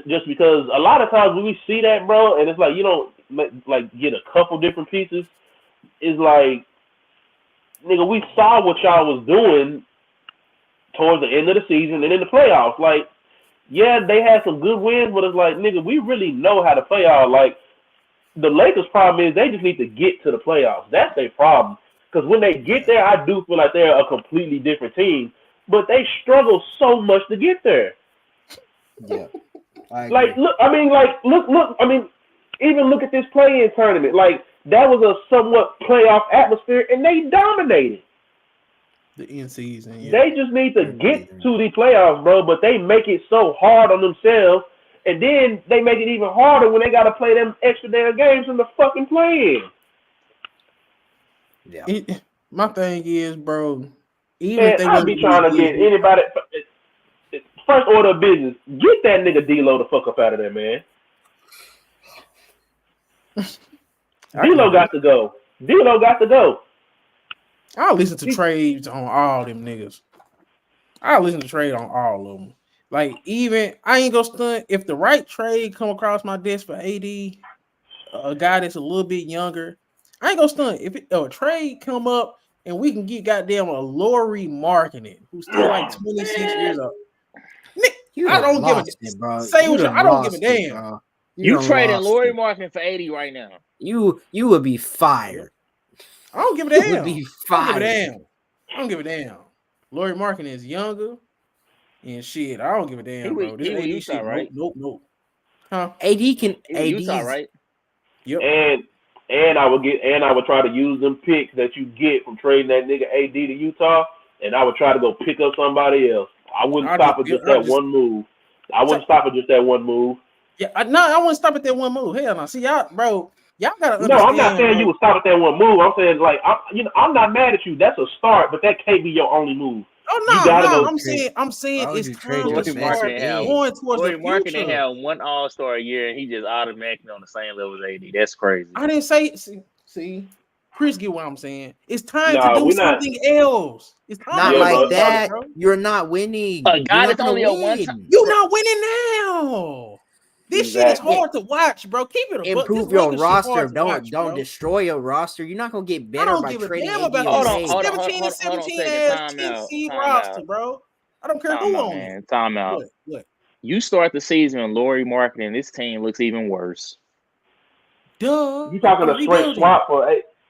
[SPEAKER 4] just because a lot of times when we see that, bro, and it's like you don't like get a couple different pieces. It's like, nigga, we saw what y'all was doing towards the end of the season and in the playoffs. Like, yeah, they had some good wins, but it's like, nigga, we really know how to play y'all. Like, the Lakers' problem is they just need to get to the playoffs. That's their problem. Because when they get there, I do feel like they're a completely different team, but they struggle so much to get there.
[SPEAKER 3] Yeah.
[SPEAKER 4] Like, look, I mean, even look at this play-in tournament. Like, that was a somewhat playoff atmosphere, and they dominated.
[SPEAKER 1] The end season, yeah.
[SPEAKER 4] They just need to get to the playoffs, bro, but they make it so hard on themselves, and then they make it even harder when they got to play them extra damn games in the fucking play-in.
[SPEAKER 3] Yeah.
[SPEAKER 1] My thing is, bro, even
[SPEAKER 4] Man,
[SPEAKER 1] if they
[SPEAKER 4] I'd be trying to get anybody. First order of business, get that nigga D-Lo the fuck up out of there, man. D-Lo got to go. D-Lo got to go.
[SPEAKER 1] I'll listen to trades on all them niggas. I'll listen to trade on all of them. Like, even I ain't gonna stunt if the right trade come across my desk for AD, a guy that's a little bit younger. I ain't gonna stunt if a trade come up and we can get goddamn a Lauri Markkanen, who's still like 26 years old. Nick, I don't give a damn, bro. Say what I don't give a damn.
[SPEAKER 2] You trading Lauri Markkanen for 80 right now.
[SPEAKER 3] You would be fired.
[SPEAKER 1] I don't give a damn.
[SPEAKER 3] You would be fired.
[SPEAKER 1] I don't give a damn. Lauri Markkanen is younger and shit. I don't give a damn, bro. This AD
[SPEAKER 2] Utah,
[SPEAKER 1] shit,
[SPEAKER 2] right?
[SPEAKER 1] Nope. Huh?
[SPEAKER 3] AD can
[SPEAKER 2] Utah, right?
[SPEAKER 1] Yep.
[SPEAKER 4] And I would try to use them picks that you get from trading that nigga AD to Utah, and I would try to go pick up somebody else. I wouldn't stop at just that one move. I wouldn't stop at just that one move.
[SPEAKER 1] Yeah, I wouldn't stop at that one move. Hell no. See, y'all, bro, y'all gotta understand.
[SPEAKER 4] No, I'm not saying you would stop at that one move. I'm saying, like, I'm not mad at you. That's a start, but that can't be your only move.
[SPEAKER 1] Oh no, I'm saying it's time to start going towards the future.
[SPEAKER 2] Had one All-Star year and he just automatically on the same level as AD. That's crazy.
[SPEAKER 1] I didn't say. See, Chris, get what I'm saying. It's time to do something else. It's time
[SPEAKER 3] not like that. You're not winning.
[SPEAKER 2] A guy that's only a one.
[SPEAKER 1] You're not winning now. This shit is hard to watch, bro. Keep it.
[SPEAKER 3] Improve your roster. Don't destroy your roster. You're not gonna get better by trading.
[SPEAKER 1] Hold on. 17 and 17 ass 10 seed roster, bro. I don't care who on it.
[SPEAKER 2] Time out.
[SPEAKER 1] What?
[SPEAKER 2] You start the season with Lauri Markkanen, this team looks even worse.
[SPEAKER 1] Duh.
[SPEAKER 4] You talking a straight swap for?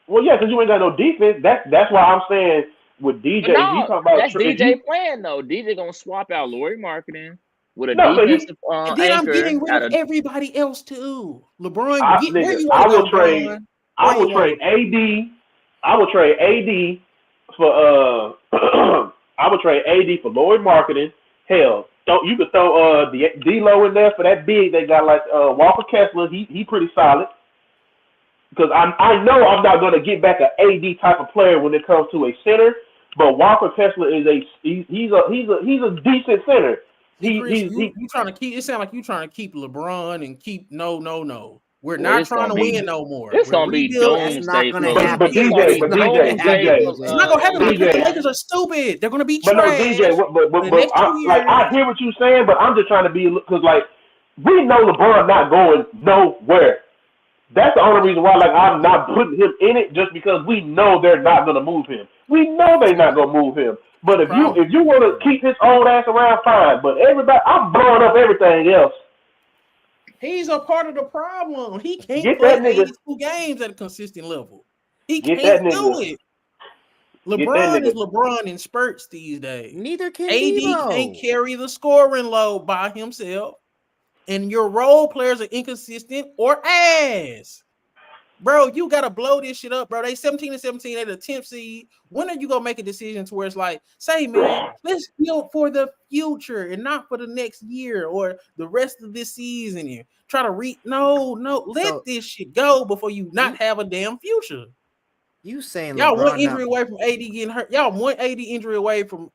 [SPEAKER 4] Well, yeah, because you ain't got no defense. That's why I'm saying with DJ. You talking about
[SPEAKER 2] that's DJ playing though. DJ gonna swap out Lauri Markkanen. With a
[SPEAKER 1] defensive and then I'm getting rid of everybody else too. LeBron,
[SPEAKER 4] I will trade AD. I will trade AD for I would trade AD for Lauri Markkanen. Hell, you could throw the D-Lo in there for that big. They got like Walker Kessler. He pretty solid. Because I know I'm not going to get back an AD type of player when it comes to a center. But Walker Kessler is he's a decent center.
[SPEAKER 1] You trying to keep? It sounds like you trying to keep LeBron and keep no. We're not trying to win no more.
[SPEAKER 2] It's gonna be doomsday.
[SPEAKER 4] But DJ,
[SPEAKER 1] it's not gonna happen. The Lakers are stupid. They're gonna be trash.
[SPEAKER 4] But no, DJ. I hear what you're saying, but I'm just trying to be because like we know LeBron not going nowhere. That's the only reason why like I'm not putting him in it just because we know they're not gonna move him. We know they're not gonna move him. But if you want to keep his old ass around, fine. But everybody, I'm blowing up everything else.
[SPEAKER 1] He's a part of the problem. He can't
[SPEAKER 4] Get
[SPEAKER 1] play
[SPEAKER 4] that nigga-
[SPEAKER 1] 82 games at a consistent level. He
[SPEAKER 4] Get
[SPEAKER 1] can't
[SPEAKER 4] that
[SPEAKER 1] do
[SPEAKER 4] nigga-
[SPEAKER 1] it. LeBron is
[SPEAKER 4] nigga-
[SPEAKER 1] LeBron in spurts these days.
[SPEAKER 3] Neither can
[SPEAKER 1] AD
[SPEAKER 3] Debo.
[SPEAKER 1] can't carry the scoring load by himself, and your role players are inconsistent or ass. Bro, you gotta blow this shit up, bro. They 17-17 at the 10th seed. When are you gonna make a decision to where it's like, say, man, let's build for the future and not for the next year or the rest of this season? And try to let this shit go before you not have a damn future.
[SPEAKER 3] You saying
[SPEAKER 1] Y'all
[SPEAKER 3] LeBron
[SPEAKER 1] one injury away from AD getting hurt. Y'all one AD injury away from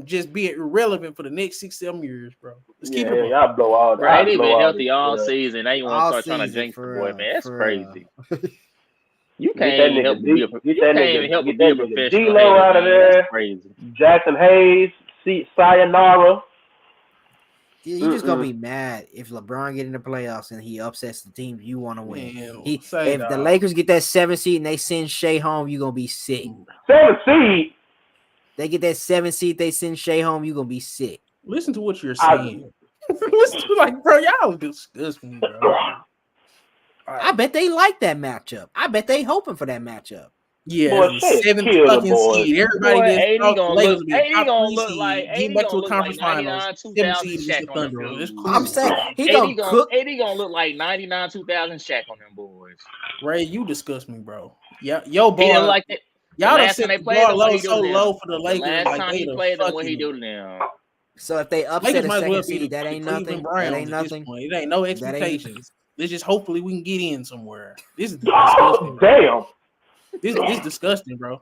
[SPEAKER 1] just being irrelevant for the next 6-7 years, bro. Let's keep it up.
[SPEAKER 4] Y'all blow all that.
[SPEAKER 2] Right, they been healthy all season. Now you want to
[SPEAKER 3] All
[SPEAKER 2] start trying to
[SPEAKER 3] season,
[SPEAKER 2] jinx the
[SPEAKER 3] for
[SPEAKER 2] boy,
[SPEAKER 3] real,
[SPEAKER 2] man. That's
[SPEAKER 3] for
[SPEAKER 2] crazy. You
[SPEAKER 4] Get
[SPEAKER 2] can't
[SPEAKER 4] that
[SPEAKER 2] even
[SPEAKER 4] nigga
[SPEAKER 2] help
[SPEAKER 4] D-
[SPEAKER 2] be a
[SPEAKER 4] get
[SPEAKER 2] you
[SPEAKER 4] that
[SPEAKER 2] can't
[SPEAKER 4] nigga-
[SPEAKER 2] even help
[SPEAKER 4] get
[SPEAKER 2] be a
[SPEAKER 4] that nigga
[SPEAKER 2] professional.
[SPEAKER 4] D-Lo
[SPEAKER 2] hater,
[SPEAKER 4] out of
[SPEAKER 2] man.
[SPEAKER 4] there.
[SPEAKER 2] That's crazy.
[SPEAKER 4] Jackson Hayes, sayonara.
[SPEAKER 3] You just gonna be mad if LeBron get in the playoffs and he upsets the team you want to win.
[SPEAKER 1] Man,
[SPEAKER 3] If the Lakers get that 7 seed and they send Shea home, you gonna be sick.
[SPEAKER 4] 7 seed.
[SPEAKER 3] They get that 7 seed, they send Shea home, you gonna be sick.
[SPEAKER 1] Listen to what you're saying. Listen to bro, y'all disgust me, bro.
[SPEAKER 3] I bet they like that matchup. I bet they hoping for that matchup.
[SPEAKER 1] Yeah,
[SPEAKER 4] Boy,
[SPEAKER 1] it's the 7th
[SPEAKER 4] kill the
[SPEAKER 1] fucking
[SPEAKER 4] boys.
[SPEAKER 1] seed. Everybody
[SPEAKER 2] Boy,
[SPEAKER 1] just
[SPEAKER 2] 80
[SPEAKER 1] thought the
[SPEAKER 2] gonna
[SPEAKER 1] Lakers
[SPEAKER 2] look.
[SPEAKER 1] would be a
[SPEAKER 2] 80
[SPEAKER 1] top
[SPEAKER 2] gonna
[SPEAKER 1] 3
[SPEAKER 2] look like.
[SPEAKER 1] seed,
[SPEAKER 2] 80
[SPEAKER 1] getting back to
[SPEAKER 2] gonna
[SPEAKER 1] a
[SPEAKER 2] look
[SPEAKER 1] conference
[SPEAKER 2] like 99,
[SPEAKER 1] finals. 7th
[SPEAKER 2] 2000
[SPEAKER 1] seed is
[SPEAKER 2] Shaq
[SPEAKER 1] the
[SPEAKER 2] on them
[SPEAKER 1] Thunder. It's
[SPEAKER 2] dudes.
[SPEAKER 1] cool.
[SPEAKER 3] I'm saying he
[SPEAKER 2] 80
[SPEAKER 3] gonna cook.
[SPEAKER 2] 80 gonna look like 99, 2000 Shaq on them boys.
[SPEAKER 1] Ray, you disgust me, bro. Yeah, yo,
[SPEAKER 2] He didn't
[SPEAKER 1] bar.
[SPEAKER 2] like it.
[SPEAKER 1] Y'all done
[SPEAKER 2] Last time
[SPEAKER 1] set
[SPEAKER 2] they
[SPEAKER 1] the
[SPEAKER 2] played
[SPEAKER 1] bar
[SPEAKER 2] them, what
[SPEAKER 1] low
[SPEAKER 2] he do
[SPEAKER 1] so
[SPEAKER 2] to them.
[SPEAKER 1] low for the
[SPEAKER 2] The
[SPEAKER 1] Lakers.
[SPEAKER 2] last
[SPEAKER 1] Like
[SPEAKER 2] time
[SPEAKER 1] they
[SPEAKER 2] he
[SPEAKER 1] the
[SPEAKER 2] played them, what he
[SPEAKER 1] fucking
[SPEAKER 2] do to them?
[SPEAKER 3] So if they upset
[SPEAKER 1] Lakers
[SPEAKER 3] a
[SPEAKER 1] might as well
[SPEAKER 3] second
[SPEAKER 1] be
[SPEAKER 3] seed, that
[SPEAKER 1] the
[SPEAKER 3] ain't
[SPEAKER 1] Cleveland
[SPEAKER 3] nothing.
[SPEAKER 1] Browns
[SPEAKER 3] That ain't
[SPEAKER 1] at this
[SPEAKER 3] nothing.
[SPEAKER 1] point. It ain't no
[SPEAKER 3] That ain't-
[SPEAKER 1] expectations. Let's just hopefully we can get in somewhere. This is
[SPEAKER 4] Oh,
[SPEAKER 1] disgusting.
[SPEAKER 4] damn.
[SPEAKER 1] This disgusting, bro.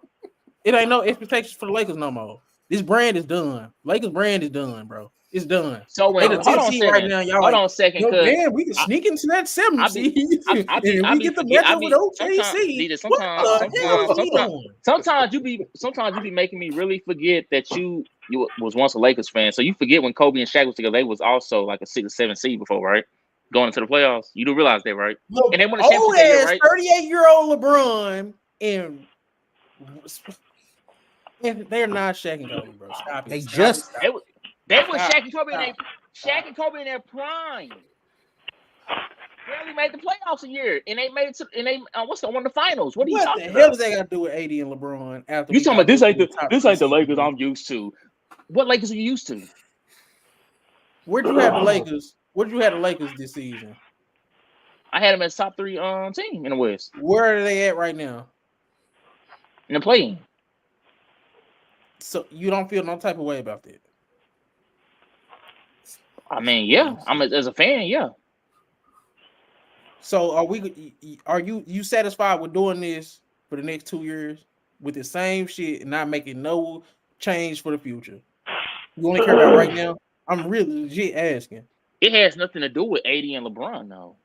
[SPEAKER 1] It ain't no expectations for the Lakers no more. This brand is done. Lakers brand is done, bro. It's done.
[SPEAKER 2] So when
[SPEAKER 1] They the
[SPEAKER 2] hold
[SPEAKER 1] 10th
[SPEAKER 2] on a
[SPEAKER 1] seed right
[SPEAKER 2] second,
[SPEAKER 1] now. Y'all
[SPEAKER 2] hold
[SPEAKER 1] like,
[SPEAKER 2] on a second,
[SPEAKER 1] yo,
[SPEAKER 2] cause
[SPEAKER 1] man, we can sneak into that 7th
[SPEAKER 2] I be-
[SPEAKER 1] seed.
[SPEAKER 2] I be-
[SPEAKER 1] and
[SPEAKER 2] I
[SPEAKER 1] we
[SPEAKER 2] be
[SPEAKER 1] get the
[SPEAKER 2] forget- I
[SPEAKER 1] matchup
[SPEAKER 2] be-
[SPEAKER 1] with
[SPEAKER 2] sometimes-
[SPEAKER 1] OKC.
[SPEAKER 2] Nita,
[SPEAKER 1] What the hell is we doing?
[SPEAKER 2] Sometimes you be making me really forget that you was once a Lakers fan. So you forget when Kobe and Shaq was together, they was also like a 6 or 7 seed before, right? Going into the playoffs. You do realize that, right?
[SPEAKER 1] Look,
[SPEAKER 2] And they won a championship that year, right?
[SPEAKER 1] 38-year-old LeBron and they're not Shaq and Kobe, bro. Stop it.
[SPEAKER 3] They
[SPEAKER 1] Stop
[SPEAKER 3] just-
[SPEAKER 1] it, stop
[SPEAKER 2] They
[SPEAKER 1] it.
[SPEAKER 2] was
[SPEAKER 1] Stop,
[SPEAKER 2] Shaq and Kobe in
[SPEAKER 1] stop.
[SPEAKER 2] their prime. Barely made the playoffs a year, and they made it to won the finals. What are you
[SPEAKER 1] What
[SPEAKER 2] talking
[SPEAKER 1] the
[SPEAKER 2] about?
[SPEAKER 1] hell does that got to do with AD and LeBron? After
[SPEAKER 2] You
[SPEAKER 1] we
[SPEAKER 2] talking about
[SPEAKER 1] thought
[SPEAKER 2] this
[SPEAKER 1] they
[SPEAKER 2] ain't
[SPEAKER 1] were top
[SPEAKER 2] the
[SPEAKER 1] 3
[SPEAKER 2] Lakers
[SPEAKER 1] seed?
[SPEAKER 2] I'm used to. What Lakers are you used to?
[SPEAKER 1] Where'd you have the Lakers? Where'd you have the Lakers this season?
[SPEAKER 2] I had them as top 3 team in the West
[SPEAKER 1] Where are they at right now?
[SPEAKER 2] in the play-in.
[SPEAKER 1] So you don't feel no type of way about that?
[SPEAKER 2] I mean, yeah, as a fan, yeah.
[SPEAKER 1] So are you satisfied with doing this for the next 2 years with the same shit and not making no change for the future? You only care about right now? I'm really legit asking.
[SPEAKER 2] It has nothing to do with AD and LeBron, though.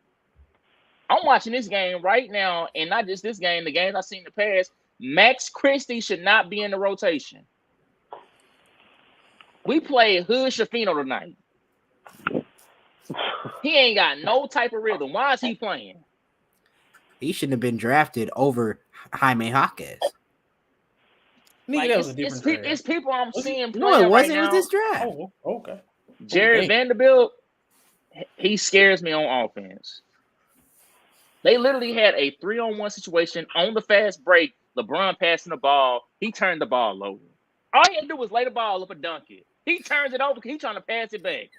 [SPEAKER 2] I'm watching this game right now, and not just this game, the games I've seen in the past. Max Christie should not be in the rotation. We played Hood Shafino tonight. He ain't got no type of rhythm. Why is he playing?
[SPEAKER 3] He shouldn't have been drafted over Jaime Jaquez.
[SPEAKER 1] Nigga,
[SPEAKER 2] Like,
[SPEAKER 1] that was a different draft.
[SPEAKER 2] it's people I'm seeing playing
[SPEAKER 3] No, it wasn't.
[SPEAKER 2] right
[SPEAKER 3] It was
[SPEAKER 2] now.
[SPEAKER 3] this draft.
[SPEAKER 1] Oh, okay.
[SPEAKER 2] Jared Vanderbilt, he scares me on offense. They literally had a 3-on-1 situation on the fast break. LeBron passing the ball. He turned the ball over. All he had to do was lay the ball up and dunk it. He turns it over because he's trying to pass it back.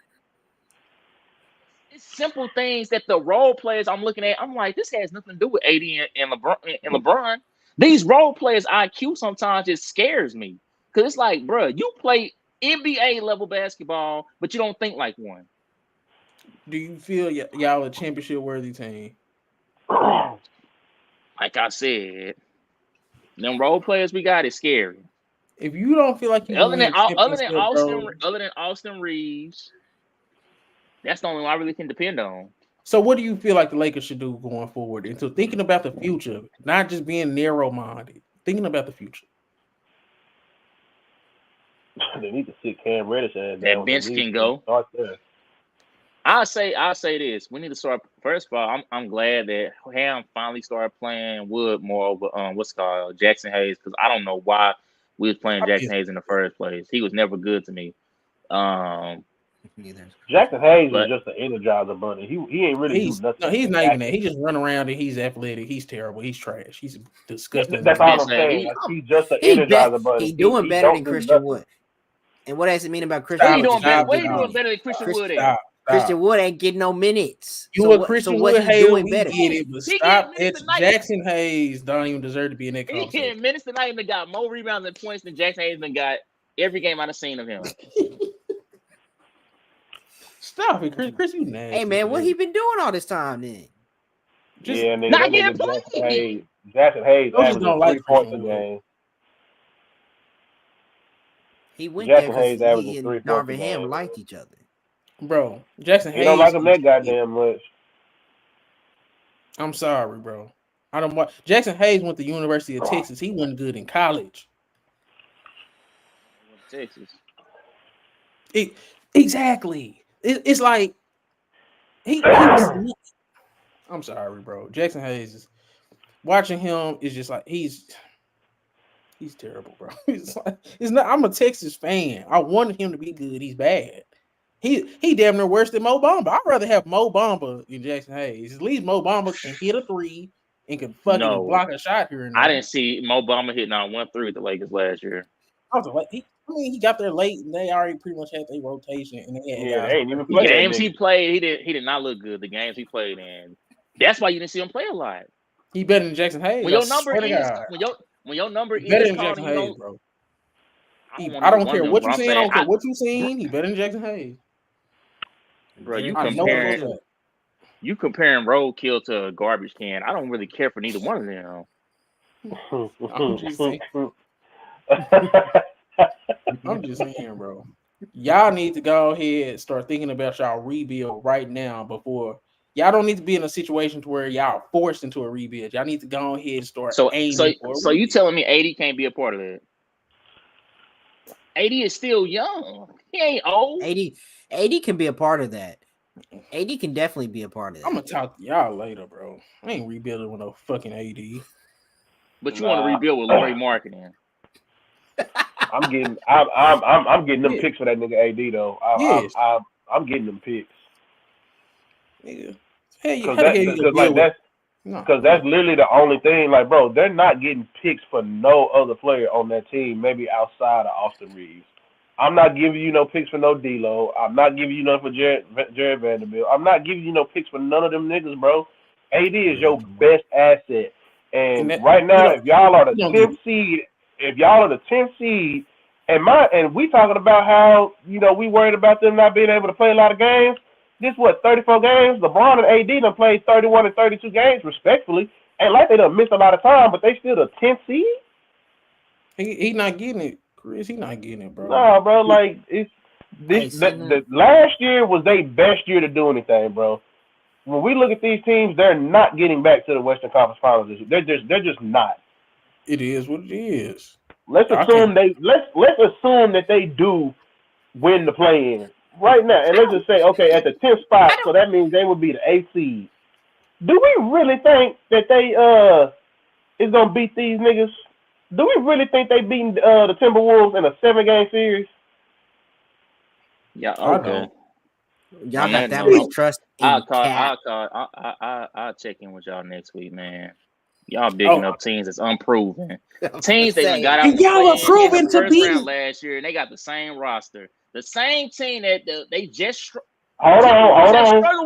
[SPEAKER 2] It's simple things that the role players I'm looking at, I'm like, this has nothing to do with AD and LeBron. These role players' IQ sometimes just scares me. Because it's like, bro, you play NBA level basketball, but you don't think like one.
[SPEAKER 1] Do you feel y'all a championship worthy team?
[SPEAKER 2] Like I said, them role players we got is scary.
[SPEAKER 1] If you don't feel like you
[SPEAKER 2] Other than
[SPEAKER 1] bro,
[SPEAKER 2] Austin Reeves, that's the only one I really can depend on.
[SPEAKER 1] so what do you feel like the Lakers should do going forward? Into thinking about the future, not just being narrow-minded, thinking about the future.
[SPEAKER 4] They need to sit Cam Reddish and
[SPEAKER 2] That bench can go.
[SPEAKER 4] Start there.
[SPEAKER 2] I'll say this. We need to start. First of all, I'm glad that Ham finally started playing Wood more over Jackson Hayes, because I don't know why we was playing Jackson Hayes in the first place. He was never good to me.
[SPEAKER 4] Jackson Hayes
[SPEAKER 2] But-
[SPEAKER 4] is just an energizer bunny. He ain't really do nothing.
[SPEAKER 1] No, he's not even that. He just run around and he's athletic. He's terrible. He's trash. He's disgusting.
[SPEAKER 4] That's all I'm
[SPEAKER 2] Listen,
[SPEAKER 4] saying. Like, he's just an energizer bunny.
[SPEAKER 3] He's doing better
[SPEAKER 4] don't
[SPEAKER 3] than
[SPEAKER 4] do
[SPEAKER 3] Christian
[SPEAKER 4] nothing.
[SPEAKER 3] Wood. And what does it mean about Christian
[SPEAKER 2] What you
[SPEAKER 3] Wood?
[SPEAKER 2] doing better?
[SPEAKER 1] Stop,
[SPEAKER 2] What you
[SPEAKER 1] stop.
[SPEAKER 2] doing better than Christian Wood?
[SPEAKER 1] Stop.
[SPEAKER 3] Christian Wood ain't getting no minutes.
[SPEAKER 1] You
[SPEAKER 3] So
[SPEAKER 1] a
[SPEAKER 3] what-
[SPEAKER 1] Christian
[SPEAKER 3] so what's
[SPEAKER 1] Wood
[SPEAKER 3] he
[SPEAKER 1] hater,
[SPEAKER 3] doing
[SPEAKER 1] we
[SPEAKER 3] better?
[SPEAKER 1] get it, but
[SPEAKER 2] He
[SPEAKER 1] stop
[SPEAKER 2] getting minutes
[SPEAKER 1] it.
[SPEAKER 2] tonight.
[SPEAKER 1] Jackson Hayes don't even deserve to be in that
[SPEAKER 2] He
[SPEAKER 1] conversation.
[SPEAKER 2] getting minutes tonight and got more rebounds and points than Jackson Hayes got every game I've seen of him.
[SPEAKER 1] Stop it, Chris. You nasty.
[SPEAKER 3] Hey man, what he been doing all this time then?
[SPEAKER 1] Just
[SPEAKER 4] Yeah, nigga,
[SPEAKER 2] not
[SPEAKER 4] that
[SPEAKER 2] getting
[SPEAKER 4] nigga Jackson
[SPEAKER 2] played.
[SPEAKER 4] Hayes. Jackson Hayes
[SPEAKER 1] Those just
[SPEAKER 4] averages
[SPEAKER 1] don't like
[SPEAKER 4] 3 points a
[SPEAKER 1] Christian Wood.
[SPEAKER 4] game.
[SPEAKER 3] He went
[SPEAKER 4] Jackson
[SPEAKER 3] there
[SPEAKER 4] Hayes
[SPEAKER 3] because
[SPEAKER 4] averages
[SPEAKER 3] he
[SPEAKER 4] 3
[SPEAKER 3] and
[SPEAKER 4] points a
[SPEAKER 3] Darvin Ham
[SPEAKER 4] game.
[SPEAKER 3] liked each other.
[SPEAKER 1] bro. Jackson
[SPEAKER 4] He
[SPEAKER 1] Hayes.
[SPEAKER 4] don't like him that goddamn much.
[SPEAKER 1] I'm sorry, bro. I don't watch. Jackson Hayes went to University of Texas. He wasn't good in college.
[SPEAKER 2] Texas.
[SPEAKER 1] Exactly. It's like he was. I'm sorry, bro. Jackson Hayes is watching him is just like he's terrible, bro. It's not. I'm a Texas fan. I wanted him to be good. He's bad. He damn near worse than Mo Bamba. I'd rather have Mo Bamba than Jackson Hayes. At least Mo Bamba can hit a three and can fucking
[SPEAKER 2] No.
[SPEAKER 1] block a shot here and there.
[SPEAKER 2] I didn't see Mo Bamba hitting on 1-3 with the Lakers last year.
[SPEAKER 1] He got there late and they already pretty much had their rotation and they had
[SPEAKER 4] Yeah,
[SPEAKER 1] guys.
[SPEAKER 4] they ain't even
[SPEAKER 2] The
[SPEAKER 4] play that
[SPEAKER 2] games he
[SPEAKER 4] nigga.
[SPEAKER 2] played, he did not look good. The games he played in. That's why you didn't see him play a lot.
[SPEAKER 1] He better than Jackson Hayes.
[SPEAKER 2] When your number is when your number
[SPEAKER 1] He better
[SPEAKER 2] is
[SPEAKER 1] than
[SPEAKER 2] called,
[SPEAKER 1] Jackson
[SPEAKER 2] you know,
[SPEAKER 1] Hayes, bro.
[SPEAKER 2] want
[SPEAKER 1] I don't
[SPEAKER 2] either one
[SPEAKER 1] care
[SPEAKER 2] of
[SPEAKER 1] what
[SPEAKER 2] them,
[SPEAKER 1] you
[SPEAKER 2] but I'm
[SPEAKER 1] saying. I don't care
[SPEAKER 2] saying,
[SPEAKER 1] what you seen. He better than Jackson Hayes.
[SPEAKER 2] bro, you
[SPEAKER 1] I know
[SPEAKER 2] comparing
[SPEAKER 1] that.
[SPEAKER 2] you comparing roadkill to a garbage can. I don't really care for neither one of them.
[SPEAKER 1] I'm just saying. I'm just saying, bro. Y'all need to go ahead and start thinking about y'all rebuild right now before y'all don't need to be in a situation to where y'all forced into a rebuild. Y'all need to go ahead and start aiming for a
[SPEAKER 2] So you
[SPEAKER 1] rebuild.
[SPEAKER 2] telling me AD can't be a part of that? AD is still young. He ain't old.
[SPEAKER 3] AD can be a part of that. AD can definitely be a part of that.
[SPEAKER 1] I'm gonna talk to y'all later, bro. I ain't rebuilding with no fucking AD.
[SPEAKER 2] But you want to rebuild with Larry Marketing.
[SPEAKER 4] I'm getting them picks for that nigga AD though. I'm getting them picks.
[SPEAKER 1] Nigga. Hey,
[SPEAKER 4] Because that's literally the only thing. Like, bro, they're not getting picks for no other player on that team, maybe outside of Austin Reeves. I'm not giving you no picks for no D-Lo. I'm not giving you none for Jared Vanderbilt. I'm not giving you no picks for none of them niggas, bro. AD is your best asset. And right now, if y'all are the 10th seed, and we talking about how, we worried about them not being able to play a lot of games. This 34 games? LeBron and AD done played 31 and 32 games, respectfully. Ain't like they done missed a lot of time, but they still the 10th seed?
[SPEAKER 1] He not getting it, Chris. He not getting it, bro.
[SPEAKER 4] Nah, bro, like, the last year was their best year to do anything, bro. When we look at these teams, they're not getting back to the Western Conference Finals this year. They're just not.
[SPEAKER 1] It is what it is.
[SPEAKER 4] Let's assume that they do win the play-in right now, and let's just say, okay, at the 10th spot, so that means they would be the 8th seed. Do we really think that they is gonna beat these niggas? Do we really think they beating the Timberwolves in a 7-game series?
[SPEAKER 2] Yeah, okay.
[SPEAKER 3] Y'all got that much trust in
[SPEAKER 2] I'll check in with y'all next week, man. Y'all bigging up teams that's unproven. Teams that got out
[SPEAKER 1] y'all are proven to be
[SPEAKER 2] round last year, and they got the same roster. The same team that they just struggled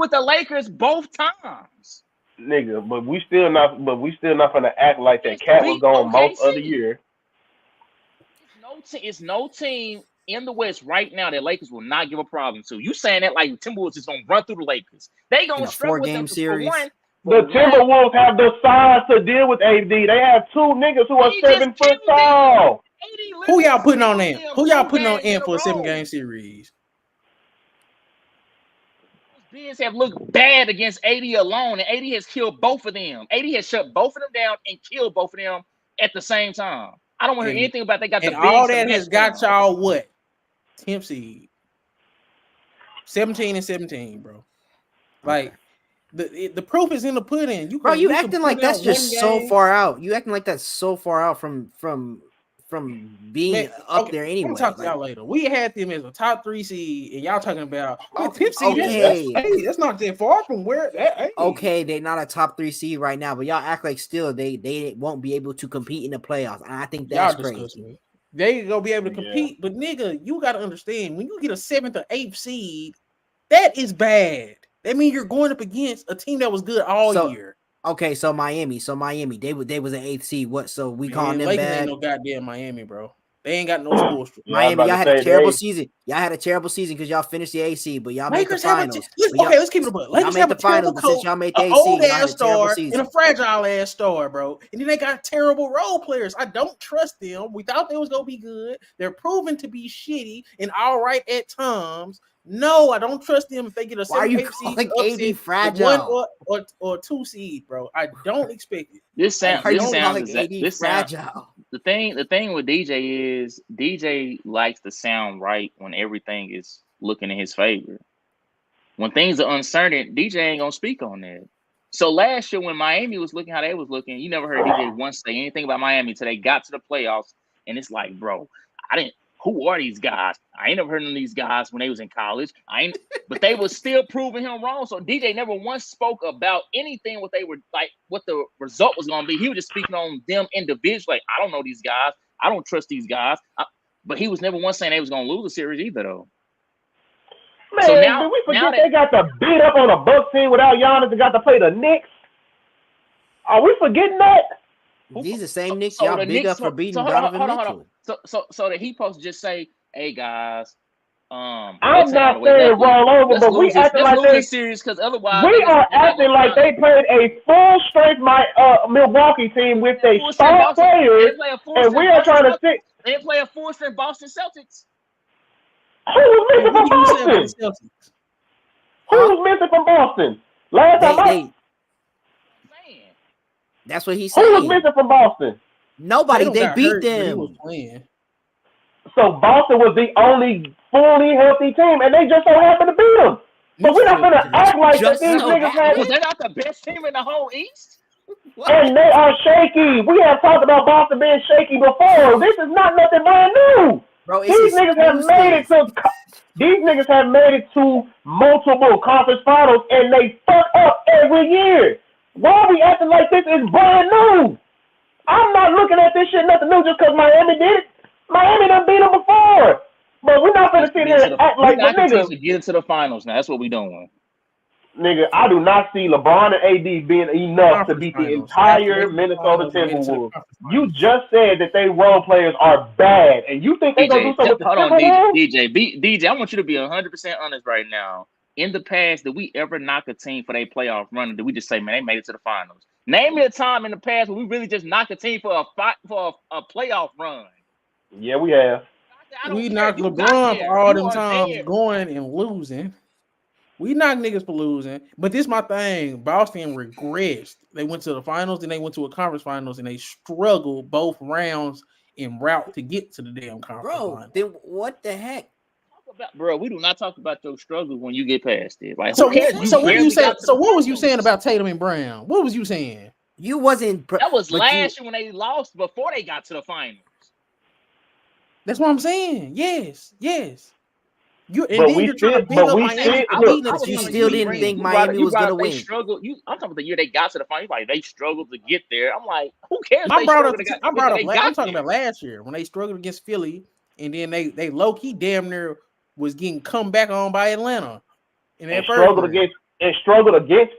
[SPEAKER 2] with the Lakers both times.
[SPEAKER 4] Nigga, but we still not gonna act like that cat was gone most of the year.
[SPEAKER 2] It's no team in the West right now that Lakers will not give a problem to. You saying that like Timberwolves is gonna run through the Lakers? They gonna struggle with them
[SPEAKER 3] series.
[SPEAKER 2] For one.
[SPEAKER 4] The Timberwolves have the size to deal with AD. They have 2 niggas who are 7 foot tall.
[SPEAKER 1] Who y'all putting on in? Who y'all putting on in for a 7-game series?
[SPEAKER 2] Bigs have looked bad against AD alone, and AD has killed both of them. AD has shut both of them down and killed both of them at the same time. I don't want to hear anything about they got the bigs.
[SPEAKER 1] And all that has got y'all what? 10th seed. 17 and 17, bro. Like the proof is in the pudding.
[SPEAKER 3] You acting like that's just so far out. You acting like that's so far out from being
[SPEAKER 1] Man,
[SPEAKER 3] up there anyway.
[SPEAKER 1] I'm gonna talk to y'all later. We had them as a top 3 seed, and y'all talking about 10th seed.
[SPEAKER 3] Okay.
[SPEAKER 1] That's not that far from where. Hey.
[SPEAKER 3] Okay, they're not a top 3 seed right now, but y'all act like still they won't be able to compete in the playoffs. And I think that's crazy.
[SPEAKER 1] They gonna be able to compete, but nigga, you gotta understand when you get a 7th or 8th seed, that is bad. That means you're going up against a team that was good all year.
[SPEAKER 3] Okay, so Miami, they was an 8th seed. What? So we calling them
[SPEAKER 1] Lakers
[SPEAKER 3] bad?
[SPEAKER 1] Ain't no goddamn Miami, bro. They ain't got no sports.
[SPEAKER 3] Miami, y'all had a terrible season. Y'all had a terrible season because y'all finished the AC, but y'all made the finals.
[SPEAKER 1] Let's keep it above. Lakers have a terrible coach,
[SPEAKER 3] y'all made the
[SPEAKER 1] an
[SPEAKER 3] AC,
[SPEAKER 1] old ass star,
[SPEAKER 3] and
[SPEAKER 1] a fragile ass star, bro. And then they got terrible role players. I don't trust them. We thought they was gonna be good. They're proven to be shitty and all right at times. No, I don't trust them if they get a 7th seed,
[SPEAKER 3] AD fragile?
[SPEAKER 1] 1 or 2 seed, bro. I don't expect it.
[SPEAKER 2] This sounds
[SPEAKER 3] AD fragile.
[SPEAKER 2] The thing with DJ is DJ likes to sound right when everything is looking in his favor. When things are uncertain, DJ ain't gonna speak on that. So last year when Miami was looking how they was looking, you never heard DJ once say anything about Miami until they got to the playoffs, and it's like, bro, who are these guys? I ain't never heard of these guys when they was in college. But they was still proving him wrong. So DJ never once spoke about anything what they were like, what the result was going to be. He was just speaking on them individually. Like, I don't know these guys. I don't trust these guys. But he was never once saying they was going to lose the series either, though.
[SPEAKER 4] Man, so now, did we forget they got to beat up on a Bucks team without Giannis and got to play the Knicks? Are we forgetting that?
[SPEAKER 3] These the same Knicks y'all big up for beating Donovan Mitchell.
[SPEAKER 2] So that he supposed to just say, "Hey guys,
[SPEAKER 4] I'm not saying roll over, but we acting like they
[SPEAKER 2] serious because otherwise
[SPEAKER 4] we are acting like they played a full strength Milwaukee team with their star players, and we are trying to sit.
[SPEAKER 2] They play a full strength Boston Celtics.
[SPEAKER 4] Who was missing from Boston? Who was missing from Boston? Last time
[SPEAKER 3] that's what he said.
[SPEAKER 4] Who was missing from Boston?
[SPEAKER 3] Nobody. They beat them.
[SPEAKER 4] So Boston was the only fully healthy team, and they just so happened to beat them. So we're not gonna act like that these niggas had.
[SPEAKER 2] Because they're not the best team in the whole East.
[SPEAKER 4] And they are shaky. We have talked about Boston being shaky before. This is not nothing brand new.
[SPEAKER 3] Bro,
[SPEAKER 4] these niggas have made it to multiple conference finals, and they fuck up every year. Why are we acting like this is brand new? I'm not looking at this shit nothing new just because Miami did it. Miami done beat them before. But we're not going to sit here and act like the niggas.
[SPEAKER 2] Get into the finals now. That's what we doing.
[SPEAKER 4] Nigga, I do not see LeBron and AD being enough to beat the entire Minnesota Timberwolves. You just said that they role players are bad, and you think they're going to do something with the Timberwolves?
[SPEAKER 2] DJ, I want you to be 100% honest right now. In the past, did we ever knock a team for their playoff run, or did we just say, man, they made it to the finals? Name me a time in the past where we really just knocked a team for a playoff run.
[SPEAKER 4] Yeah, we have.
[SPEAKER 1] We knocked LeBron for all them times going and losing. We knocked niggas for losing. But this is my thing. Boston regressed. They went to the finals, then they went to a conference finals, and they struggled both rounds en route to get to the damn conference finals.
[SPEAKER 3] Then what the heck?
[SPEAKER 2] Bro, we do not talk about your struggles when you get past it. Like,
[SPEAKER 1] so what you saying? So what was you saying about Tatum and Brown? What was you saying?
[SPEAKER 3] You wasn't.
[SPEAKER 2] That was last year when they lost before they got to the finals.
[SPEAKER 1] That's what I'm saying. Yes. You
[SPEAKER 3] still didn't think Miami was gonna win.
[SPEAKER 2] I'm talking about the year they got to the finals. Like they struggled to get there. I'm like, who cares?
[SPEAKER 1] I'm talking about last year when they struggled against Philly, and then they low key damn near was getting come back on by Atlanta.
[SPEAKER 4] And struggled against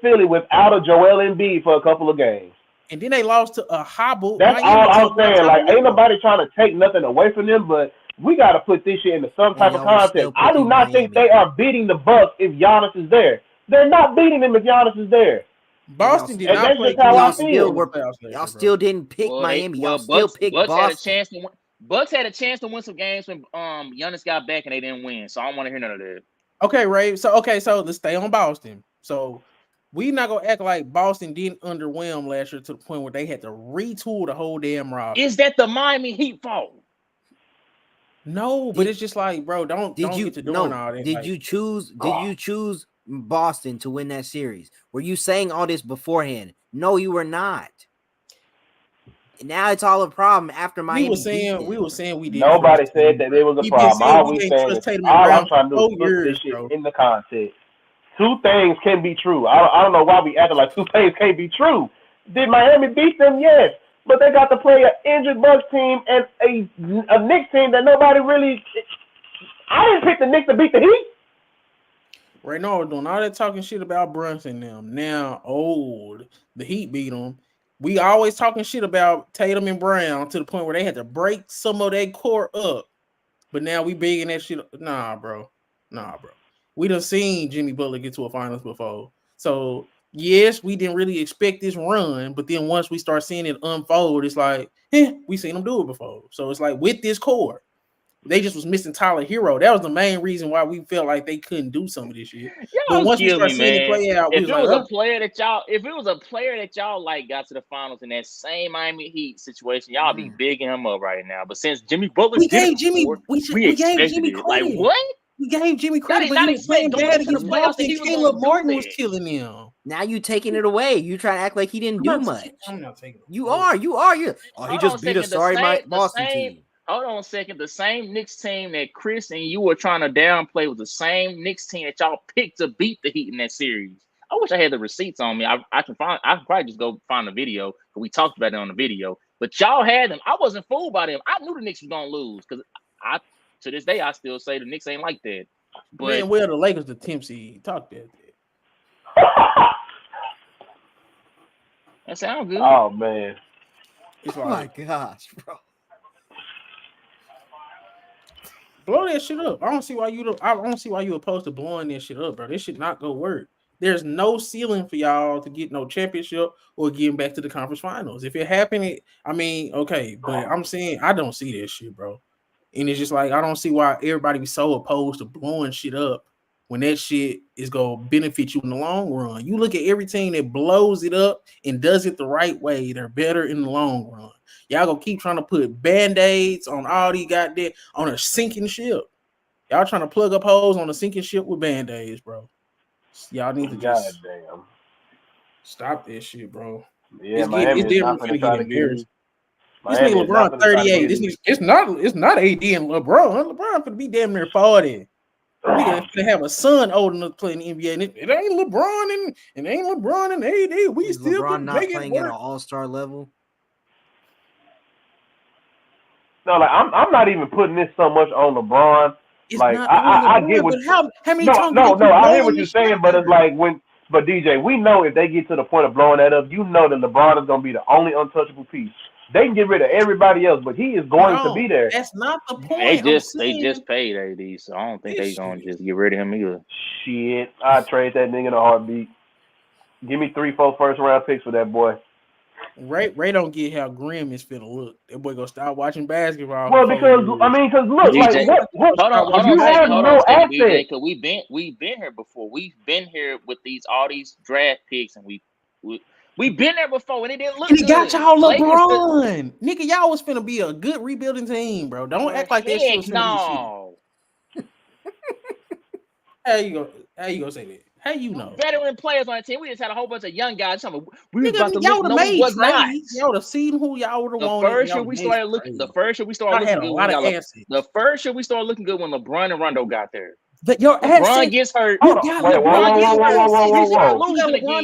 [SPEAKER 4] Philly without a Joel Embiid for a couple of games.
[SPEAKER 1] And then they lost to a hobble.
[SPEAKER 4] That's all I'm saying. Like, ain't nobody trying to take nothing away from them, but we got to put this shit into some type of context. I do not think they are beating the Bucks if Giannis is there. They're not beating them if Giannis is there.
[SPEAKER 1] Boston did not play.
[SPEAKER 3] Y'all still didn't pick Miami. Y'all still picked Boston.
[SPEAKER 2] Bucks had a chance to win some games when Giannis got back and they didn't win. So I don't want to hear none of that.
[SPEAKER 1] Okay, Ray. So let's stay on Boston. So we not gonna act like Boston didn't underwhelm last year to the point where they had to retool the whole damn roster.
[SPEAKER 2] Is that the Miami Heat fault?
[SPEAKER 1] No, but it's just like, bro, don't get to doing all that.
[SPEAKER 3] Did you choose Boston to win that series? Were you saying all this beforehand? No, you were not. Now it's all a problem after Miami.
[SPEAKER 1] We were saying we didn't.
[SPEAKER 4] Nobody said that it was a problem. All we saying is all I'm trying to do is put this shit in the context. Two things can be true. I don't know why we acting like two things can't be true. Did Miami beat them? Yes. But they got to play an injured Bucks team and a Knicks team that nobody really. I didn't pick the Knicks to beat the Heat.
[SPEAKER 1] Right now, we're doing all that talking shit about Brunson. Now, the Heat beat them. We always talking shit about Tatum and Brown to the point where they had to break some of their core up. But now we bigging that shit. Nah, bro. We done seen Jimmy Butler get to a finals before. So, yes, we didn't really expect this run. But then once we start seeing it unfold, it's like, we seen them do it before. So, it's like with this core, they just was missing Tyler Hero. That was the main reason why we felt like they couldn't do some of this shit.
[SPEAKER 2] But
[SPEAKER 1] once we start seeing it play out,
[SPEAKER 2] if it was a player that y'all like got to the finals in that same Miami Heat situation, y'all be bigging him up right now. But since Jimmy Butler
[SPEAKER 1] we gave Jimmy credit.
[SPEAKER 2] Like what?
[SPEAKER 1] We gave Jimmy credit, but he was playing bad against Boston. Caleb Martin was killing him.
[SPEAKER 3] Now you taking it away. You trying to act like he didn't do much.
[SPEAKER 1] I'm not taking it.
[SPEAKER 3] You are. He just beat a sorry Boston team.
[SPEAKER 2] Hold on a second. The same Knicks team that Chris and you were trying to downplay was the same Knicks team that y'all picked to beat the Heat in that series. I wish I had the receipts on me. I can probably just go find the video because we talked about it on the video. But y'all had them. I wasn't fooled by them. I knew the Knicks was gonna lose because to this day I still say the Knicks ain't like that. But
[SPEAKER 1] the Lakers the 10th seed. Talk that.
[SPEAKER 2] That sounds good.
[SPEAKER 4] Oh man.
[SPEAKER 3] Oh my gosh, bro.
[SPEAKER 1] Blow that shit up. I don't see why you opposed to blowing that shit up, bro. This shit not gonna work. There's no ceiling for y'all to get no championship or getting back to the conference finals. If it happened, okay, but I'm saying I don't see that shit, bro. And it's just like I don't see why everybody be so opposed to blowing shit up when that shit is gonna benefit you in the long run. You look at every team that blows it up and does it the right way, they're better in the long run. Y'all gonna keep trying to put band-aids on all these goddamn on a sinking ship. Y'all trying to plug up holes on a sinking ship with band-aids, bro. Y'all need to just stop this shit, bro.
[SPEAKER 4] Yeah, Miami is not going to try to get
[SPEAKER 1] this nigga LeBron 38. It's not AD and LeBron. LeBron finna be damn near 40. Nigga finna have a son old enough to play in the NBA. And it ain't LeBron and AD. We still
[SPEAKER 3] LeBron not playing at an all-star level.
[SPEAKER 4] No, like I'm not even putting this so much on LeBron.
[SPEAKER 1] It's
[SPEAKER 4] like I get what
[SPEAKER 1] how many times
[SPEAKER 4] I hear what you're saying, but it's like but DJ, we know if they get to the point of blowing that up, you know that LeBron is gonna be the only untouchable piece. They can get rid of everybody else, but he is going to be there.
[SPEAKER 1] That's not the point.
[SPEAKER 2] They just paid AD, so I don't think they're gonna just get rid of him either.
[SPEAKER 4] Shit, I'd trade that nigga in a heartbeat. Give me 3-4 first-round picks for that boy.
[SPEAKER 1] Ray don't get how grim it's finna look. That boy gonna stop watching basketball.
[SPEAKER 4] Well, because look, DJ, like what you have no assets.
[SPEAKER 2] Because we've been here before. We've been here with all these draft picks, and we've been there before, and it didn't look.
[SPEAKER 1] And it got y'all LeBron. Nigga, y'all was finna be a good rebuilding team, bro. Don't act like that shit was finna be shit. How you gonna say that? How you know?
[SPEAKER 2] Veteran players on the team. We just had a whole bunch of young guys.
[SPEAKER 1] Y'all would have seen who y'all would have wanted.
[SPEAKER 2] The first year we started looking good. The first year we started looking good when LeBron and Rondo got there.
[SPEAKER 1] Your
[SPEAKER 2] LeBron gets hurt.
[SPEAKER 4] Whoa.
[SPEAKER 1] LeBron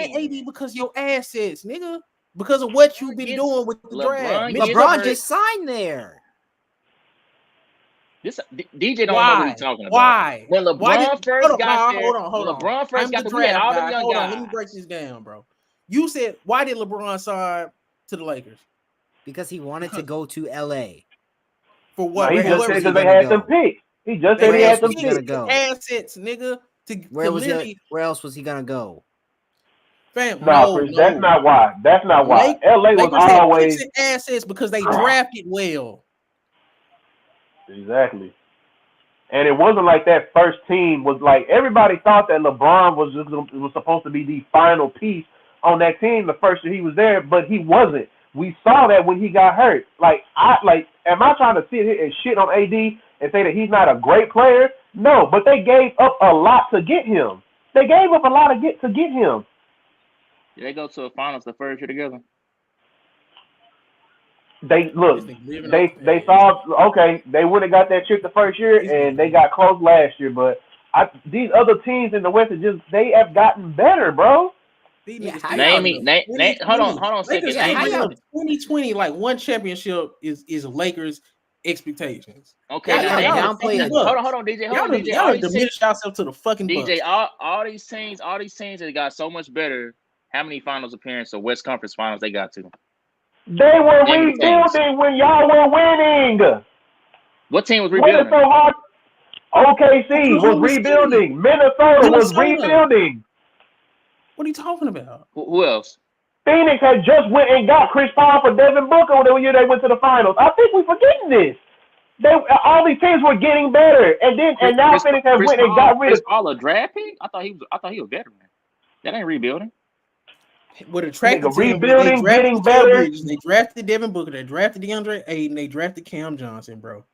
[SPEAKER 1] and AD because your assets, nigga. Because of what you've been doing with the draft.
[SPEAKER 3] LeBron just signed there.
[SPEAKER 2] This DJ don't know what he's talking about.
[SPEAKER 1] Why?
[SPEAKER 2] When LeBron first got there,
[SPEAKER 1] hold on.
[SPEAKER 2] LeBron first got there, we had all the young guys.
[SPEAKER 1] Let me break this down, bro. You said, why did LeBron sign to the Lakers?
[SPEAKER 3] Because he wanted to go to LA.
[SPEAKER 1] For what?
[SPEAKER 4] No, he just said because they had some picks. He just said he had some picks.
[SPEAKER 1] Assets, nigga.
[SPEAKER 3] Where else was he gonna go?
[SPEAKER 1] Fam,
[SPEAKER 4] that's not why. That's not why. LA was always
[SPEAKER 1] assets because they drafted well.
[SPEAKER 4] Exactly. And it wasn't like that first team was like everybody thought that LeBron was supposed to be the final piece on that team the first year he was there, but he wasn't. We saw that when he got hurt. Am I trying to sit here and shit on AD and say that he's not a great player? No, but they gave up a lot to get him. They gave up a lot to get him.
[SPEAKER 2] Did they go to the finals the first year together?
[SPEAKER 4] They saw okay. They would have got that chip the first year, and they got close last year. But these other teams in the West they have gotten better, bro.
[SPEAKER 2] Hold on a second.
[SPEAKER 1] Yeah, 2020, like one championship is Lakers expectations.
[SPEAKER 2] Okay, hold on, DJ.
[SPEAKER 1] Y'all diminish yourself to the fucking
[SPEAKER 2] DJ.
[SPEAKER 1] Bucks.
[SPEAKER 2] All these teams that got so much better. How many finals appearances or West Conference finals they got to?
[SPEAKER 4] They were rebuilding when y'all were winning.
[SPEAKER 2] What team was rebuilding?
[SPEAKER 4] So hard? OKC was rebuilding. Minnesota was rebuilding.
[SPEAKER 1] What are you talking about?
[SPEAKER 2] Who else?
[SPEAKER 4] Phoenix had just went and got Chris Paul for Devin Booker the year they went to the finals. I think we're forgetting this. All these teams were getting better, and now Phoenix has went and got rid of.
[SPEAKER 2] Chris Paul a draft pick? I thought he was a veteran. That ain't rebuilding.
[SPEAKER 1] With attractive
[SPEAKER 4] rebuilding, getting better.
[SPEAKER 1] They drafted Devin Booker. They drafted DeAndre Ayton. They drafted Cam Johnson, bro.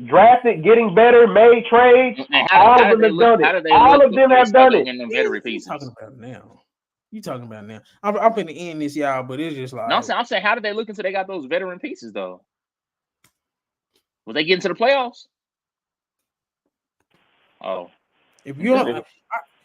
[SPEAKER 4] Drafted, getting better, made trades. All of them have done it. All of them have done it.
[SPEAKER 1] You talking about now? You talking about now? I'm finna end this, y'all, but it's just like.
[SPEAKER 2] No, I'm saying, how did they look until they got those veteran pieces, though? Was they getting to the playoffs? Oh,
[SPEAKER 1] if you don't.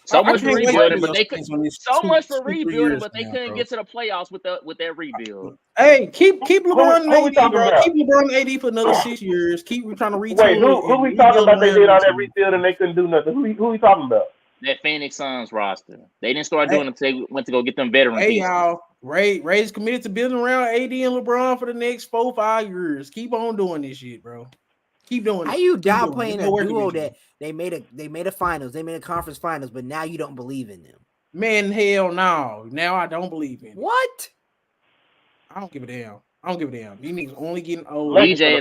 [SPEAKER 2] So much for rebuilding, but they couldn't. So much for rebuilding, but they couldn't get to the playoffs with that rebuild.
[SPEAKER 1] Hey, keep LeBron and AD, bro. Keep LeBron and AD for another 6 years. Keep trying to retool.
[SPEAKER 4] Wait, who we talking about? They did all that rebuild and they couldn't do nothing. Who we talking about?
[SPEAKER 2] That Phoenix Suns roster. They didn't start doing it until they went to go get them veteran pieces.
[SPEAKER 1] Y'all, Ray's committed to building around AD and LeBron for the next 4-5 years. Keep on doing this shit, bro. Keep doing it.
[SPEAKER 3] How you downplaying a duo that they made a finals, they made a conference finals, but now you don't believe in them?
[SPEAKER 1] Man, hell no. Now I don't believe in it.
[SPEAKER 3] What?
[SPEAKER 1] I don't give a damn. These niggas only getting old.
[SPEAKER 2] DJ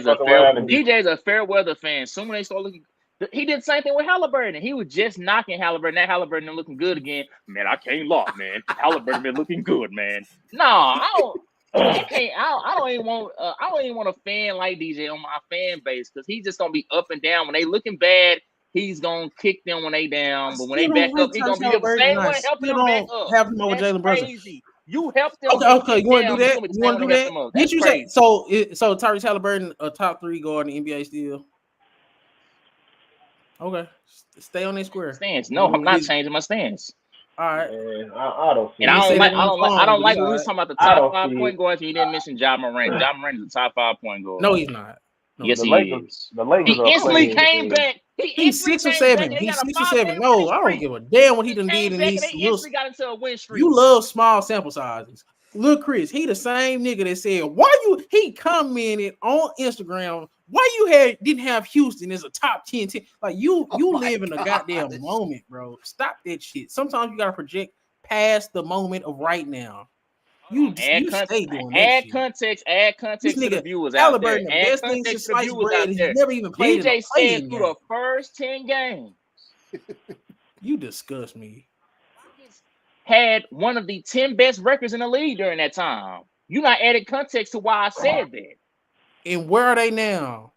[SPEAKER 2] is a fair weather fan. Soon when they start looking, he did the same thing with Haliburton. He was just knocking Haliburton. That Haliburton been looking good again. Man, I can't lie, man. Haliburton been looking good, man. No, I don't. I don't even want a fan like DJ on my fan base because he's just gonna be up and down. When they looking bad, he's gonna kick them when they down. But when they back up, he's gonna be the same one helping them back up.
[SPEAKER 1] Have him over Jalen Brunson.
[SPEAKER 2] You help them.
[SPEAKER 1] Okay. You want to do that? You want to do that? Did you say so? Tyrese Haliburton, a top 3 guard in the NBA still. Okay, stay on that square
[SPEAKER 2] stance. No, I'm not changing my stance.
[SPEAKER 1] All right.
[SPEAKER 4] I don't.
[SPEAKER 2] And I don't like when we was talking about the top 5 point guards. You didn't mention Ja Morant. Ja Morant is the top 5 point guard.
[SPEAKER 1] No, he's not. No,
[SPEAKER 2] yes, he is.
[SPEAKER 4] The Lakers
[SPEAKER 2] he instantly came back.
[SPEAKER 1] He's 6 or 7. He's 6 or 7. No, I don't give a damn what he done did in these.
[SPEAKER 2] He got into a win streak.
[SPEAKER 1] You love small sample sizes. Look, Chris, he the same nigga that said he commented on Instagram. Why you didn't have Houston as a top 10 team? Like you live in a goddamn moment, bro. Stop that shit. Sometimes you gotta project past the moment of right now. Add
[SPEAKER 2] context to the viewers out there. Add context to the viewers out there.
[SPEAKER 1] Never even played.
[SPEAKER 2] DJ said through the first 10 games.
[SPEAKER 1] You disgust me.
[SPEAKER 2] Had one of the 10 best records in the league during that time. You not added context to why I said that.
[SPEAKER 1] And where are they now?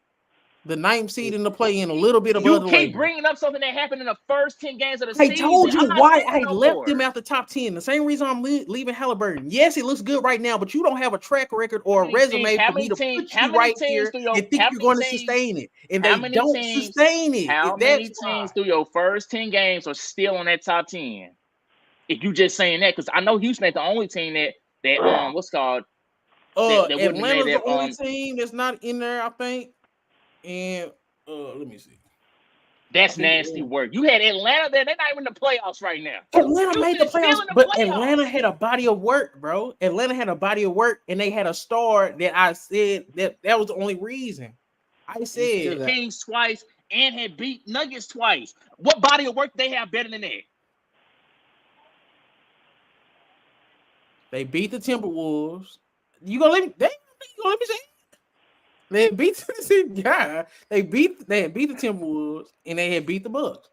[SPEAKER 1] The 9th seed in the play-in, a little bit above the
[SPEAKER 2] You keep bringing up something that happened in the first 10 games of the
[SPEAKER 1] season. I told you why I left them out the top 10. The same reason I'm leaving Haliburton. Yes, it looks good right now, but you don't have a track record or a resume for me to put you right here and think you're going to sustain it. And they don't sustain it.
[SPEAKER 2] How many teams through your first 10 games are still on that top 10? If you just saying that, because I know Houston ain't the only team that what's called
[SPEAKER 1] Atlanta's the only team that's not in there, I think. And let me see.
[SPEAKER 2] That's nasty work. You had Atlanta there. They're not even in the playoffs right now.
[SPEAKER 1] Atlanta made the playoffs, but Atlanta had a body of work, bro. Atlanta had a body of work, and they had a star that I said that was the only reason. I said
[SPEAKER 2] Kings twice and had beat Nuggets twice. What body of work they have better than that?
[SPEAKER 1] They beat the Timberwolves. You gonna let me? You gonna let me say? They beat They had beat the Timberwolves and they had beat the Bucks.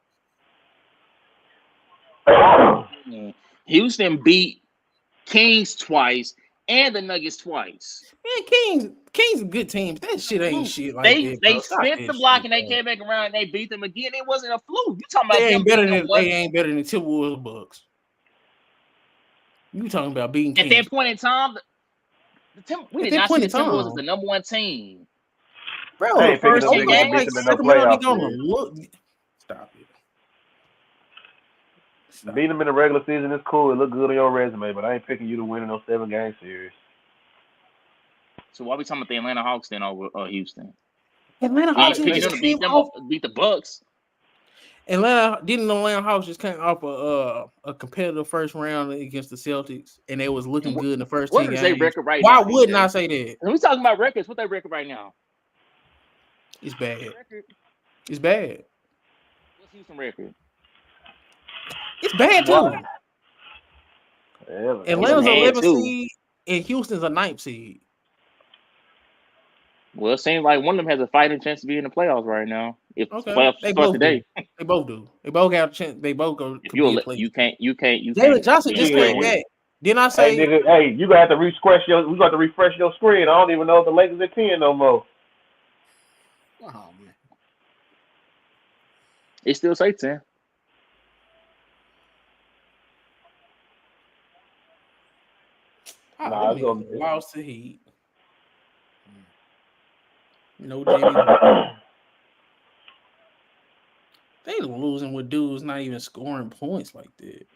[SPEAKER 2] Houston beat Kings twice and the Nuggets twice.
[SPEAKER 1] Man, Kings are good teams. That shit ain't shit. Like
[SPEAKER 2] they spent the block and they came back around and they beat them again. It wasn't a fluke. You talking about
[SPEAKER 1] they ain't better than Timberwolves or Bucks. You talking about beating Kings.
[SPEAKER 2] At that point in time, We did not see the Timberwolves as the number one team.
[SPEAKER 1] Bro,
[SPEAKER 4] I ain't picking
[SPEAKER 1] first
[SPEAKER 4] up
[SPEAKER 1] game,
[SPEAKER 4] niggas
[SPEAKER 1] like
[SPEAKER 4] beating them in no
[SPEAKER 1] Sacramento,
[SPEAKER 4] playoff
[SPEAKER 1] gonna
[SPEAKER 4] series.
[SPEAKER 1] look. Stop it.
[SPEAKER 4] Beating them in the regular season is cool. It look good on your resume, but I ain't picking you to win in no 7-game series.
[SPEAKER 2] So why are we talking about the Atlanta Hawks then over Houston?
[SPEAKER 1] Atlanta Hawks
[SPEAKER 2] picking
[SPEAKER 1] just
[SPEAKER 2] them to
[SPEAKER 1] came off.
[SPEAKER 2] beat the Bucks.
[SPEAKER 1] Atlanta Hawks just came off a competitive first round against the Celtics, and they was looking good in the first 10
[SPEAKER 2] What is
[SPEAKER 1] games.
[SPEAKER 2] their record right
[SPEAKER 1] Why
[SPEAKER 2] now?
[SPEAKER 1] wouldn't I say that?
[SPEAKER 2] When we talking about records, what's their record right now?
[SPEAKER 1] It's bad. It's bad.
[SPEAKER 2] What's Houston record?
[SPEAKER 1] It's bad too.
[SPEAKER 4] Yeah,
[SPEAKER 1] Atlanta's
[SPEAKER 2] bad
[SPEAKER 1] 11
[SPEAKER 2] too.
[SPEAKER 1] seed, and Houston's a 9th seed.
[SPEAKER 2] Well, it seems like one of them has a fighting chance to be in the playoffs right now. If
[SPEAKER 1] Okay,
[SPEAKER 2] playoffs
[SPEAKER 1] they
[SPEAKER 2] start
[SPEAKER 1] both
[SPEAKER 2] today,
[SPEAKER 1] do. They both do. They both got a chance. They both go.
[SPEAKER 2] if
[SPEAKER 1] You
[SPEAKER 2] can't.
[SPEAKER 1] Jalen Johnson just came back. Didn't I say?
[SPEAKER 4] Hey, nigga, hey, you gonna have to refresh your screen. I don't even know if the Lakers are 10 no more.
[SPEAKER 3] Oh man.
[SPEAKER 2] It still say 10.
[SPEAKER 4] Nah, it's gonna
[SPEAKER 1] lost to Heat. No Jamie. They losing with dudes not even scoring points like that.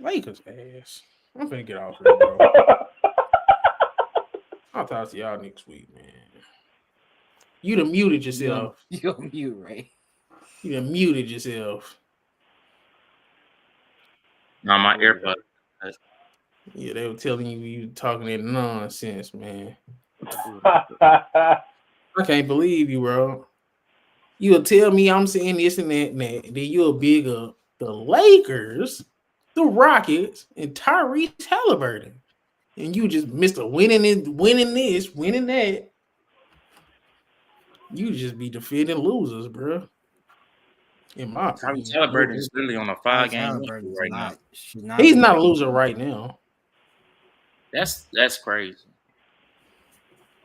[SPEAKER 1] Lakers ass. I'm finna get off here, bro. I'll talk to y'all next week, man. You done muted yourself.
[SPEAKER 3] You're mute, right?
[SPEAKER 1] You done muted yourself.
[SPEAKER 2] No, my AirPods.
[SPEAKER 1] Yeah, they were telling you talking that nonsense, man. I can't believe you, bro. You'll tell me I'm saying this and that, then you'll big up the Lakers, the Rockets, and Tyrese Haliburton. And you just Mr. winning this, winning that. You just be defeating losers, bro. In my opinion.
[SPEAKER 2] Tyrese Haliburton is literally on a 5-game right now.
[SPEAKER 1] He's not a loser right now.
[SPEAKER 2] That's crazy.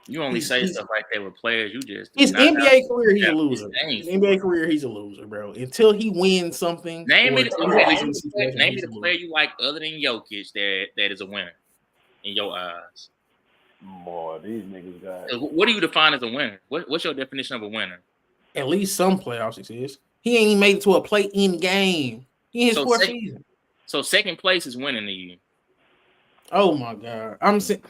[SPEAKER 2] You only say stuff like that with players. You just
[SPEAKER 1] his NBA career, he's a loser. His NBA career, he's a loser, bro. Until he wins something.
[SPEAKER 2] Name me the player you like other than Jokic that is a winner in your eyes.
[SPEAKER 4] Boy, these niggas got.
[SPEAKER 2] What do you define as a winner? What's your definition of a winner?
[SPEAKER 1] At least some playoff success. He ain't even made it to a play-in game. He in his fourth season.
[SPEAKER 2] So second place is winning to you.
[SPEAKER 1] Oh my God! I'm saying.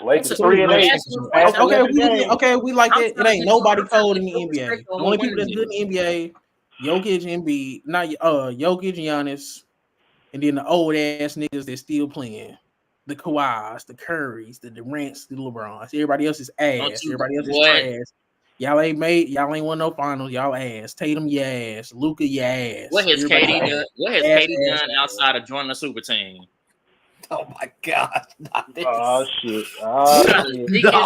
[SPEAKER 4] Lakers 3-8.
[SPEAKER 1] Okay, we like it. It ain't nobody cold in the NBA. The only people that's good in the NBA, Jokic, Embiid, not Jokic, Giannis, and then the old ass niggas that's still playing. The Kawhis, the Currys, the Durant's, the LeBrons. Everybody else is ass. Everybody else is trash. Y'all ain't won no finals. Y'all ass. Tatum, your ass. Luka, your ass.
[SPEAKER 2] What has Cade done? What has Cade done outside of joining the super team?
[SPEAKER 3] Oh my God!
[SPEAKER 4] Oh shit!
[SPEAKER 2] You try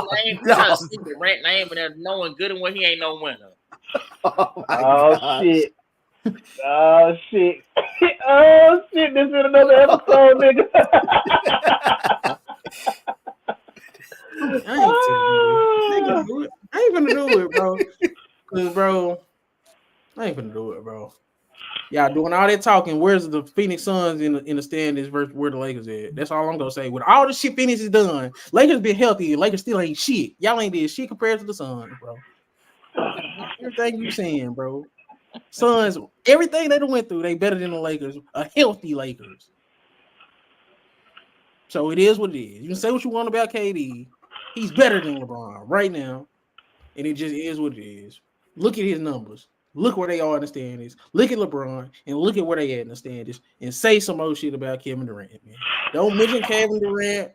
[SPEAKER 2] to speak the Durant name, but there's no one good in what he ain't no winner.
[SPEAKER 4] Shit! Oh shit! Oh shit! This is another episode, nigga.
[SPEAKER 1] I ain't gonna do it, bro. Cause, bro, I ain't gonna do it, bro. Y'all doing all that talking. Where's the Phoenix Suns in the standings versus where the Lakers at? That's all I'm gonna say. With all the shit Phoenix is done, Lakers been healthy. Lakers still ain't shit. Y'all ain't did shit compared to the Suns, bro. Everything you saying, bro. Suns, everything they done went through, they better than the Lakers. A healthy Lakers. So it is what it is. You can say what you want about KD. He's better than LeBron right now. And it just is what it is. Look at his numbers. Look where they are in the standings. Look at LeBron and look at where they at in the standings and say some old shit about Kevin Durant, man. Don't mention Kevin Durant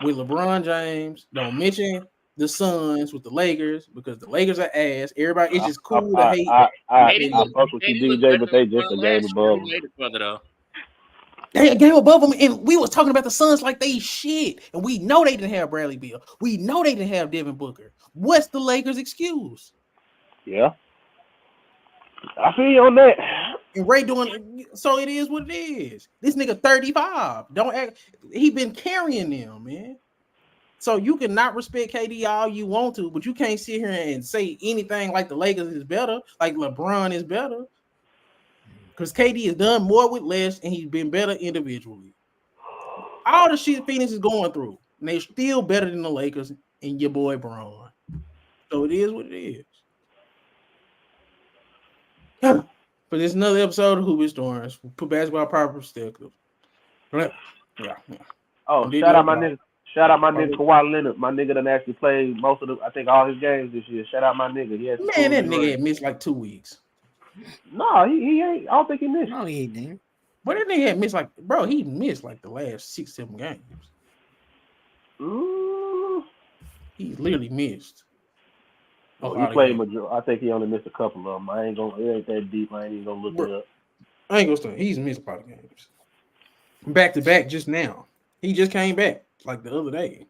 [SPEAKER 1] with LeBron James. Don't mention the Suns with the Lakers because the Lakers are ass. Everybody, it's just cool to hate.
[SPEAKER 4] I fuck with you, DJ, but they just a game above them.
[SPEAKER 1] They a game above them, and we was talking about the Suns like they shit, and we know they didn't have Bradley Beal. We know they didn't have Devin Booker. What's the Lakers' excuse?
[SPEAKER 4] Yeah. I feel you on that.
[SPEAKER 1] And Ray doing so it is what it is. This nigga 35. Don't act. He been carrying them, man. So you can not respect KD all you want to, but you can't sit here and say anything like the Lakers is better, like LeBron is better. Because KD has done more with less, and he's been better individually. all the shit Phoenix is going through, and they're still better than the Lakers and your boy Braun. So it is what it is. But it's another episode of Hoop Stories. Put basketball proper perspective. Yeah.
[SPEAKER 4] Oh, shout out my nigga Kawhi Leonard. My nigga done actually played most of I think all his games this year. Shout out my nigga.
[SPEAKER 1] Man, that nigga had missed like 2 weeks.
[SPEAKER 4] No, he ain't. I don't think he missed.
[SPEAKER 3] No, he didn't.
[SPEAKER 1] But that nigga had missed like, bro, he missed like the last 6-7 games. He literally missed.
[SPEAKER 4] He played I think he only missed a couple of them. It ain't that deep. I ain't even gonna look it up.
[SPEAKER 1] I ain't gonna start. He's missed a lot of games. Back to back just now. He just came back like the other day.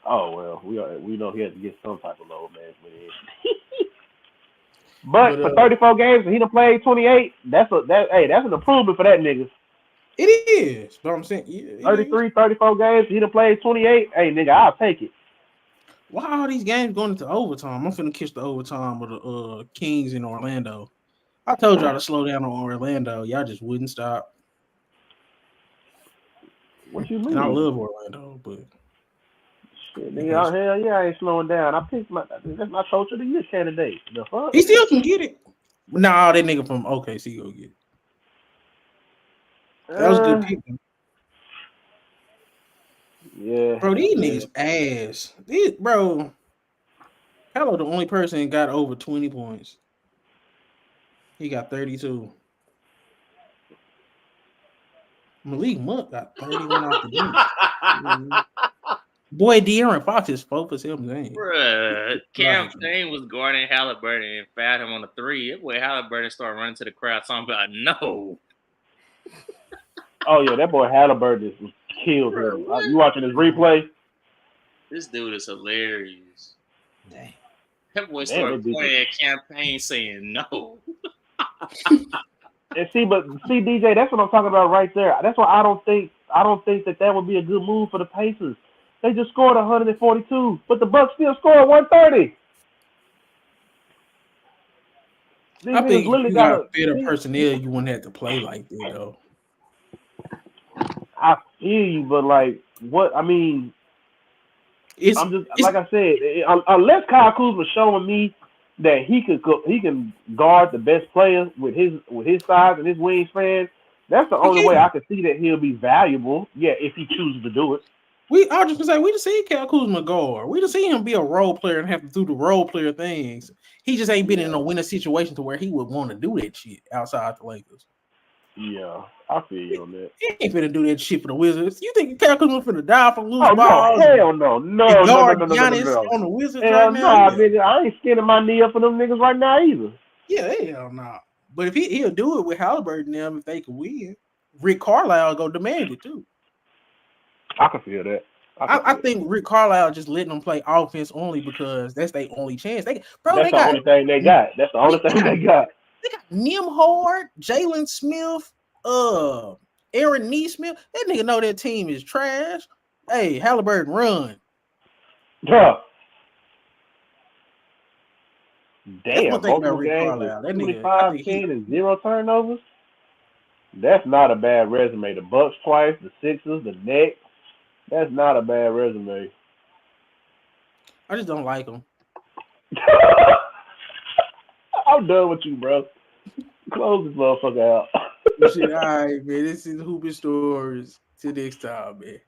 [SPEAKER 4] Oh well, we know he had to get some type of load management in. But for 34 games, he done played 28. That's an improvement for that nigga.
[SPEAKER 1] It is. But I'm saying
[SPEAKER 4] 34 games, he done played 28. Hey nigga, I'll take it.
[SPEAKER 1] Why are all these games going into overtime? I'm finna catch the overtime with the Kings in Orlando. I told y'all to slow down on Orlando. Y'all just wouldn't stop.
[SPEAKER 4] What you mean?
[SPEAKER 1] And I love Orlando, but
[SPEAKER 4] shit, nigga, hell yeah, I ain't slowing down. That's my coach of the year candidate. The fuck?
[SPEAKER 1] He still can get it. Nah, that nigga from OKC go get it. That was a good pick.
[SPEAKER 4] Yeah.
[SPEAKER 1] Bro, these niggas ass. Bro, Hello, the only person that got over 20 points. He got 32. Malik Monk got 31 off the bench. Boy, De'Aaron Fox is 4 for 17.
[SPEAKER 2] Bruh, Cam Payne was guarding Haliburton and fouled him on the 3. That boy Haliburton started running to the crowd talking about no.
[SPEAKER 4] Oh yeah, that boy Haliburton is killed him. You watching his replay?
[SPEAKER 2] This dude is hilarious.
[SPEAKER 3] Dang.
[SPEAKER 2] That boy started pointing at Cam Payne saying no.
[SPEAKER 4] And see, DJ, that's what I'm talking about right there. That's why I don't think that would be a good move for the Pacers. They just scored 142, but the Bucks still scored 130.
[SPEAKER 1] I think if you got better personnel, you wouldn't have to play like that, though.
[SPEAKER 4] I feel you, but like, what? I mean, I'm just like I said, unless Kyle Kuzma showing me that he can guard the best player with his size and his wingspan, that's the only way I can see that he'll be valuable. Yeah, if he chooses to do it.
[SPEAKER 1] I was just gonna say, we just see Kyle Kuzma guard. We just see him be a role player and have to do the role player things. He just ain't been in a winning situation to where he would want to do that shit outside the Lakers.
[SPEAKER 4] Yeah, I feel you on that.
[SPEAKER 1] He ain't finna do that shit for the Wizards. You think Kyle Kuzma finna die from losing
[SPEAKER 4] No,
[SPEAKER 1] balls?
[SPEAKER 4] hell no. No.
[SPEAKER 1] On the Wizards
[SPEAKER 4] hell
[SPEAKER 1] right now?
[SPEAKER 4] Nigga, I ain't skinning my knee up for them niggas right now either.
[SPEAKER 1] Yeah, hell no. But if he'll do it with Haliburton and them if they can win, Rick Carlisle go demand it too.
[SPEAKER 4] I can feel that.
[SPEAKER 1] I think Rick Carlisle just letting them play offense only because that's their only chance.
[SPEAKER 4] That's the only thing they got. That's the only thing they got.
[SPEAKER 1] They got Nembhard, Jalen Smith, Aaron Neesmith. That nigga know that team is trash. Hey, Haliburton, run.
[SPEAKER 4] Yeah. Damn,
[SPEAKER 1] that's one thing about Rick Carlisle. That
[SPEAKER 4] 25, 10, and 0 turnovers. That's not a bad resume. The Bucks twice, the Sixers, the Knicks. That's not a bad resume.
[SPEAKER 1] I just don't like him.
[SPEAKER 4] I'm done with you, bro. Close this motherfucker out.
[SPEAKER 1] Shit, all right, man. This is Hooping Stories. Till next time, man.